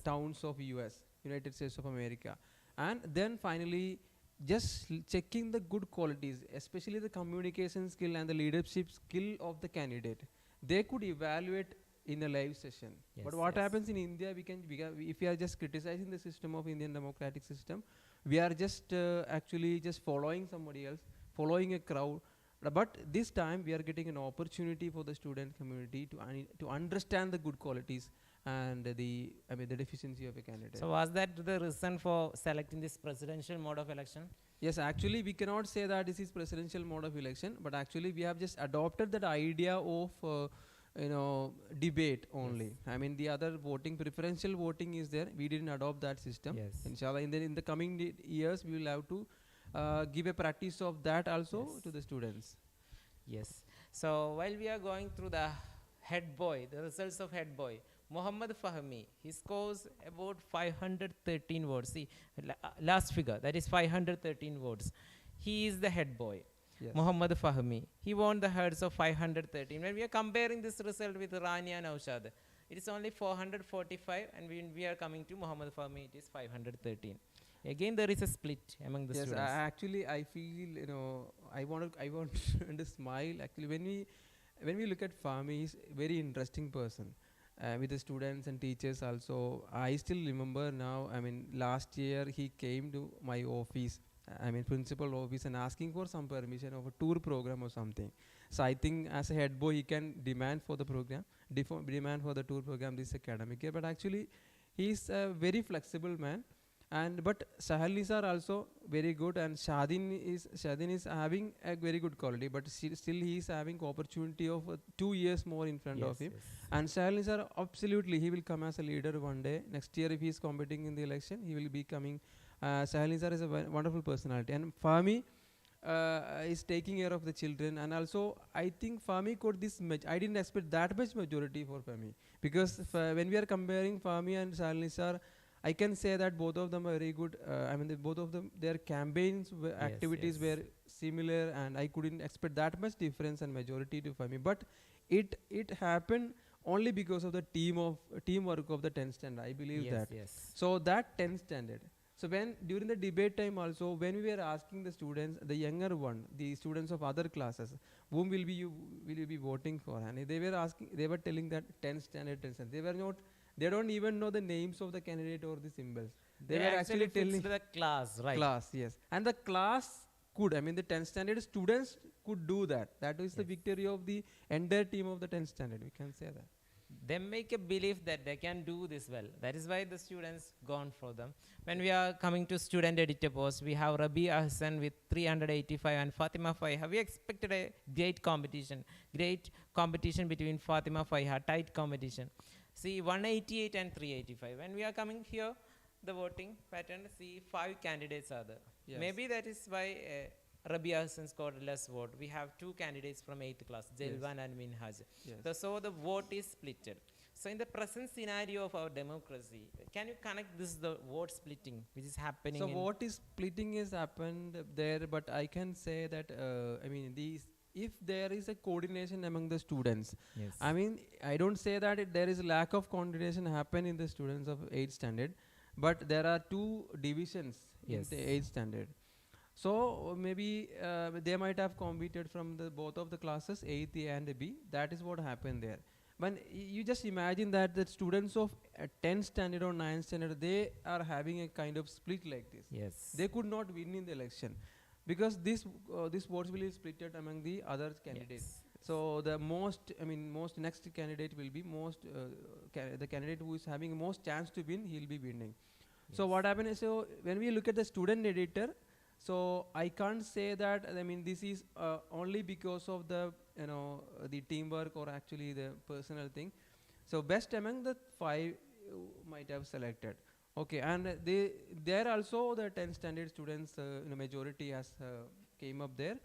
towns of US, United States of America, and then finally just checking the good qualities, especially the communication skill and the leadership skill of the candidate. They could evaluate in a live session. But what happens in India, if we are just criticizing the system of Indian democratic system, we are just actually just following somebody else, following a crowd. But this time we are getting an opportunity for the student community to understand the good qualities and the deficiency of a candidate. So was that the reason for selecting this presidential mode of election? Yes, actually we cannot say that this is presidential mode of election, but actually we have just adopted that idea of debate only. Yes. The other voting, preferential voting is there. We didn't adopt that system. Yes. Inshallah, in the coming years we will have to give a practice of that also to the students. Yes. So while we are going through the head boy, the results of head boy, Muhammad Fahmi, he scores about 513 votes. See, last figure, that is 513 votes. He is the head boy. Yes. Muhammad Fahmi. He won the hearts of 513. When we are comparing this result with Rania Naushad, it is only 445, and when we are coming to Muhammad Fahmi, it is 513. Again, there is a split among the students. Actually, I feel I want to smile. Actually, when we look at Fahmi, he's a very interesting person. With the students and teachers also. I still remember now, last year he came to my office, principal office, and asking for some permission of a tour program or something. So I think as a head boy he can demand for the program, demand for the tour program this academic year. But actually he is a very flexible man. But Sahal Nisar also very good, and Shadin is having a very good quality, but still he is having opportunity of 2 years more in front of him. Yes. And Sahal Nisar, absolutely he will come as a leader one day. Next year if he is competing in the election, he will be coming. Sahal Nisar is a wonderful personality, and Fahmi is taking care of the children. And also I think Fahmi got this much. I didn't expect that much majority for Fahmi, because when we are comparing Fahmi and Sahal Nisar, I can say that both of them are very good. I mean, both of them, their campaigns, activities were similar, and I couldn't expect that much difference and majority to for me. But it happened only because of the teamwork of the 10th standard. I believe that. So that 10th standard. So when during the debate time also, when we were asking the students, the younger one, the students of other classes, whom will you be voting for? And they were asking, they were telling that 10th standard, 10th standard. They were not, they don't even know the names of the candidate or the symbols. They were actually telling the class, right? Class, yes. And the class could, I mean, the 10th standard students could do that. That is the victory of the entire team of the 10th standard. We can say that. They make a belief that they can do this well. That is why the students gone for them. When we are coming to student editor post, we have Rabi Hassan with 385 and Fatima Faiha. We expected a great competition between Fatima Faiha, tight competition. See, 188 and 385. When we are coming here, the voting pattern, see 5 candidates are there. Yes. Maybe that is why Rabia Hassan scored less vote. We have 2 candidates from 8th class, Jelvan and Minhaj. So the vote is splitted. So in the present scenario of our democracy, can you connect this the vote splitting which is happening? So vote is splitting has happened there, but I can say that I mean if there is a coordination among the students, I mean I don't say that there is lack of coordination happen in the students of 8th standard, but there are 2 divisions in the 8th standard. So maybe they might have competed from the both of the classes, 8th A and B. That is what happened there. But you just imagine that the students of 10th standard or 9th standard, they are having a kind of split like this. They could not win in the election because this votes will be splitted among the other candidates. So the most next candidate will be the candidate who is having most chance to win, he will be winning. So what happened is, so when we look at the student editor, so I can't say that, I mean, this is only because of the, the teamwork or actually the personal thing. So best among the 5 might have selected. Okay, and there also the 10th standard students, majority has came up there.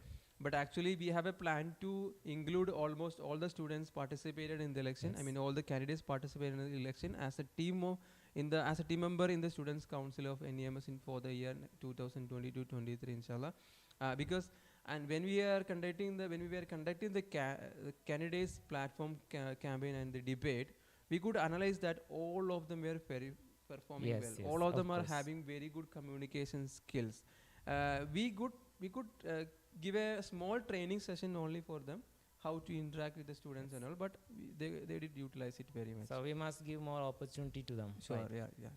But actually we have a plan to include almost all the students participated in the election. I mean, all the candidates participated in the election as a team of as a team member in the Students' Council of NEMS for the year 2022-23, inshallah. Because when we were conducting the candidates platform campaign and the debate, we could analyze that all of them were very performing well. All of them are having very good communication skills. We could give a small training session only for them, how to interact with the students and all, but they did utilize it very much. So we must give more opportunity to them. Sure, right? yeah.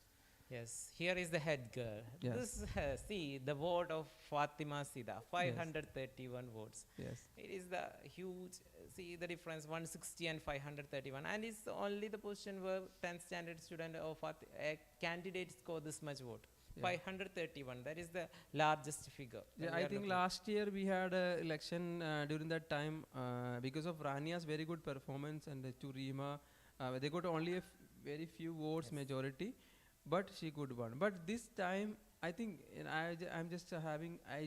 Yes, here is the head girl. Yes. This, see, the vote of Fatima Sida, 531 votes. Yes. It is the huge, see the difference, 160 and 531. And it's only the position where 10th standard student or a candidate score this much vote. 531, that is the largest figure. Yeah, I think last year we had an election during that time because of Rania's very good performance and to Rima, they got only very few votes majority, but she could win. But this time, I think I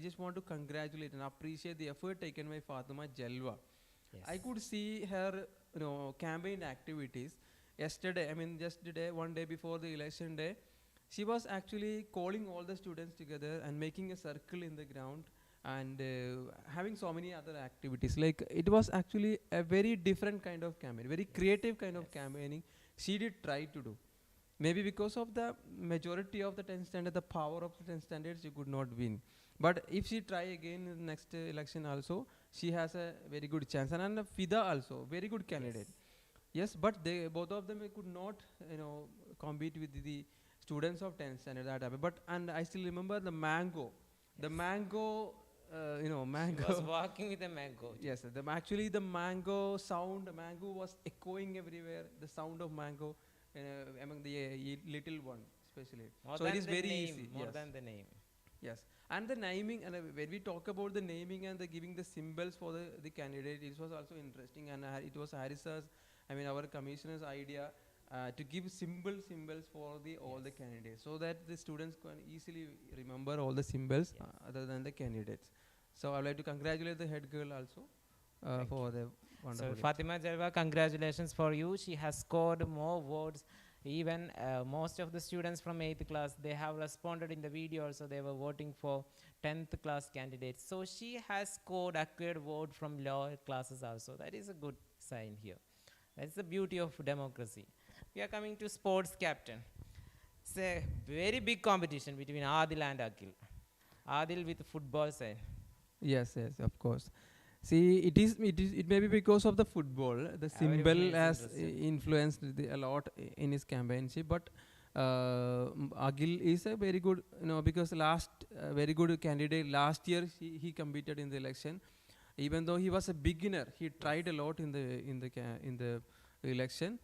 just want to congratulate and appreciate the effort taken by Fatima Jalwa. I could see her campaign activities yesterday. I mean, just today, one day before the election day, she was actually calling all the students together and making a circle in the ground and having so many other activities. Like, it was actually a very different kind of campaign, very creative kind of campaigning she did try to do. Maybe because of the majority of the 10th standard, the power of the 10th standard, she could not win. But if she try again in the next election also, she has a very good chance. And Fida also, very good candidate. Yes, but both of them could not, compete with the students of 10th standard that happened. But I still remember the mango. The mango, mango. She was walking with a mango. Yes, actually the mango sound, mango was echoing everywhere. The sound of mango among the little one, especially. More so than it is the very name, easy. more than the name. Yes, and the naming, and when we talk about the naming and the giving the symbols for the candidate, it was also interesting, and it was Harisa's, our commissioner's idea. To give symbols for all the candidates, so that the students can easily remember all the symbols other than the candidates. So I would like to congratulate the head girl also for the wonderful. So Fatima Jalwa, congratulations for you. She has scored more votes Even most of the students from 8th class, they have responded in the video also. They were voting for 10th class candidates. So she has scored acquired vote from lower classes also. That is a good sign here. That's the beauty of democracy. We are coming to sports captain. It's a very big competition between Adil and Akhil. Adil with football side. Yes, yes, of course. See, it may be because of the football. The symbol has influenced a lot in his campaignship. But Agil is a very good, because very good candidate. Last year he competed in the election. Even though he was a beginner, he tried a lot in the election.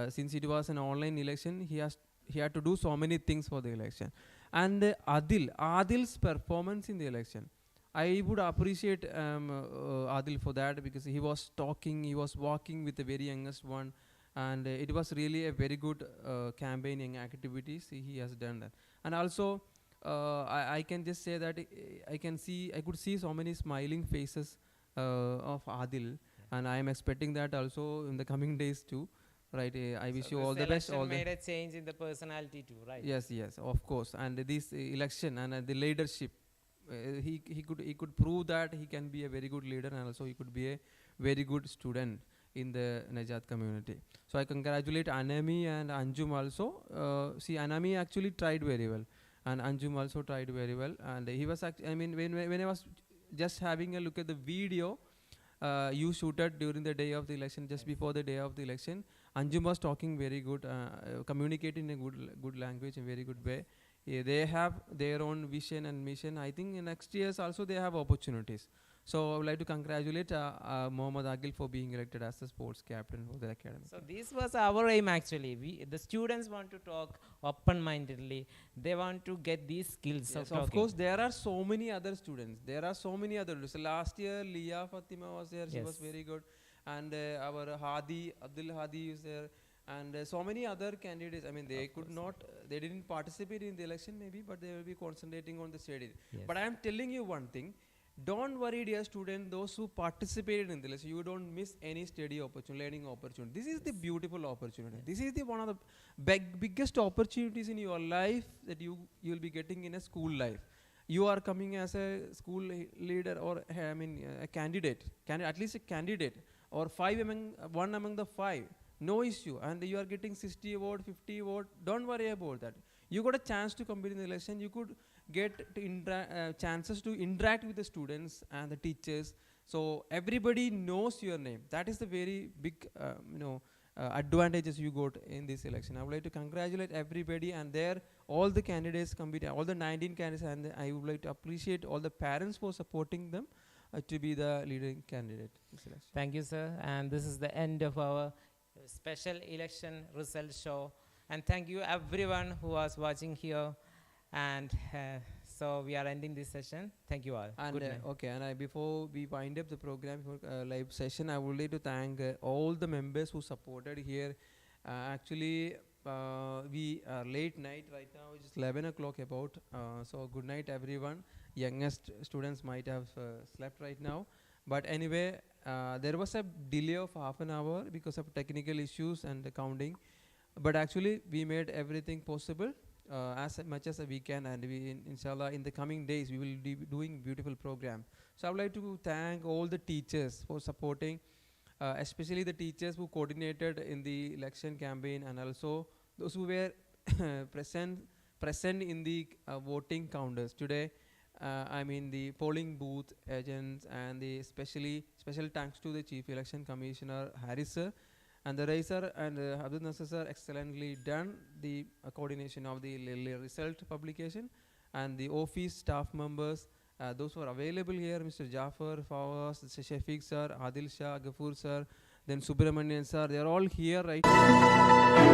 Since it was an online election, he had to do so many things for the election. And Adil's performance in the election, I would appreciate Adil for that, because he was walking with the very youngest one, and it was really a very good campaigning activities he has done that. And also, I can just say that I could see so many smiling faces of Adil, and I am expecting that also in the coming days too. Right, I wish you all the best. All made a change in the personality too, right? Yes, of course. And this election and the leadership, he could prove that he can be a very good leader, and also he could be a very good student in the Najat community. So I congratulate Anami and Anjum also. See, Anami actually tried very well, and Anjum also tried very well. And he was when I was just having a look at the video you shooted during the day of the election, just before the day of the election, Anjum was talking very good, communicating in a good language, in a very good way. They have their own vision and mission. I think in next years also they have opportunities. So I would like to congratulate Mohammad Agil for being elected as the sports captain of the academy. So this was our aim actually. The students want to talk open-mindedly. They want to get these skills of talking. Of course, there are so many other students. So last year, Leah Fatima was there. She was very good. And our Abdul Hadi is there. And so many other candidates. I mean, they didn't participate in the election maybe, but they will be concentrating on the study. But I am telling you one thing. Don't worry, dear student, those who participated in the election, you don't miss any study opportunity, learning opportunity. This is the beautiful opportunity. This is the one of the biggest opportunities in your life that you will be getting in a school life. You are coming as a school leader, or a candidate, at least a candidate, or one among the 5. No issue. And you are getting 60 vote, 50 vote. Don't worry about that. You got a chance to compete in the election. You could get chances to interact with the students and the teachers. So everybody knows your name. That is the very big, advantages you got in this election. I would like to congratulate everybody, and all the candidates competed, all the 19 candidates, and I would like to appreciate all the parents for supporting them to be the leading candidate in this election. Thank you, sir. And this is the end of our special election result show. And thank you everyone who was watching here. And so we are ending this session. Thank you all. And Good night. And before we wind up the program for live session, I would like to thank all the members who supported here. Actually, we are late night right now. It's 11 o'clock about. So good night, everyone. Youngest students might have slept right now. But anyway, there was a delay of half an hour because of technical issues and the counting. But actually, we made everything possible. As much as we can, and we inshallah in the coming days we will be doing beautiful program. So I would like to thank all the teachers for supporting, especially the teachers who coordinated in the election campaign, and also those who were present in the voting counters today. The polling booth agents, and the special thanks to the Chief Election Commissioner Harris sir, and the Racer and Abdul Nasser sir excellently done the coordination of the result publication, and the office staff members, those who are available here, Mr. Jafar, Fawaz, Shafiq sir, Adil Shah, Ghafoor sir, then Subramanian sir, they are all here right now.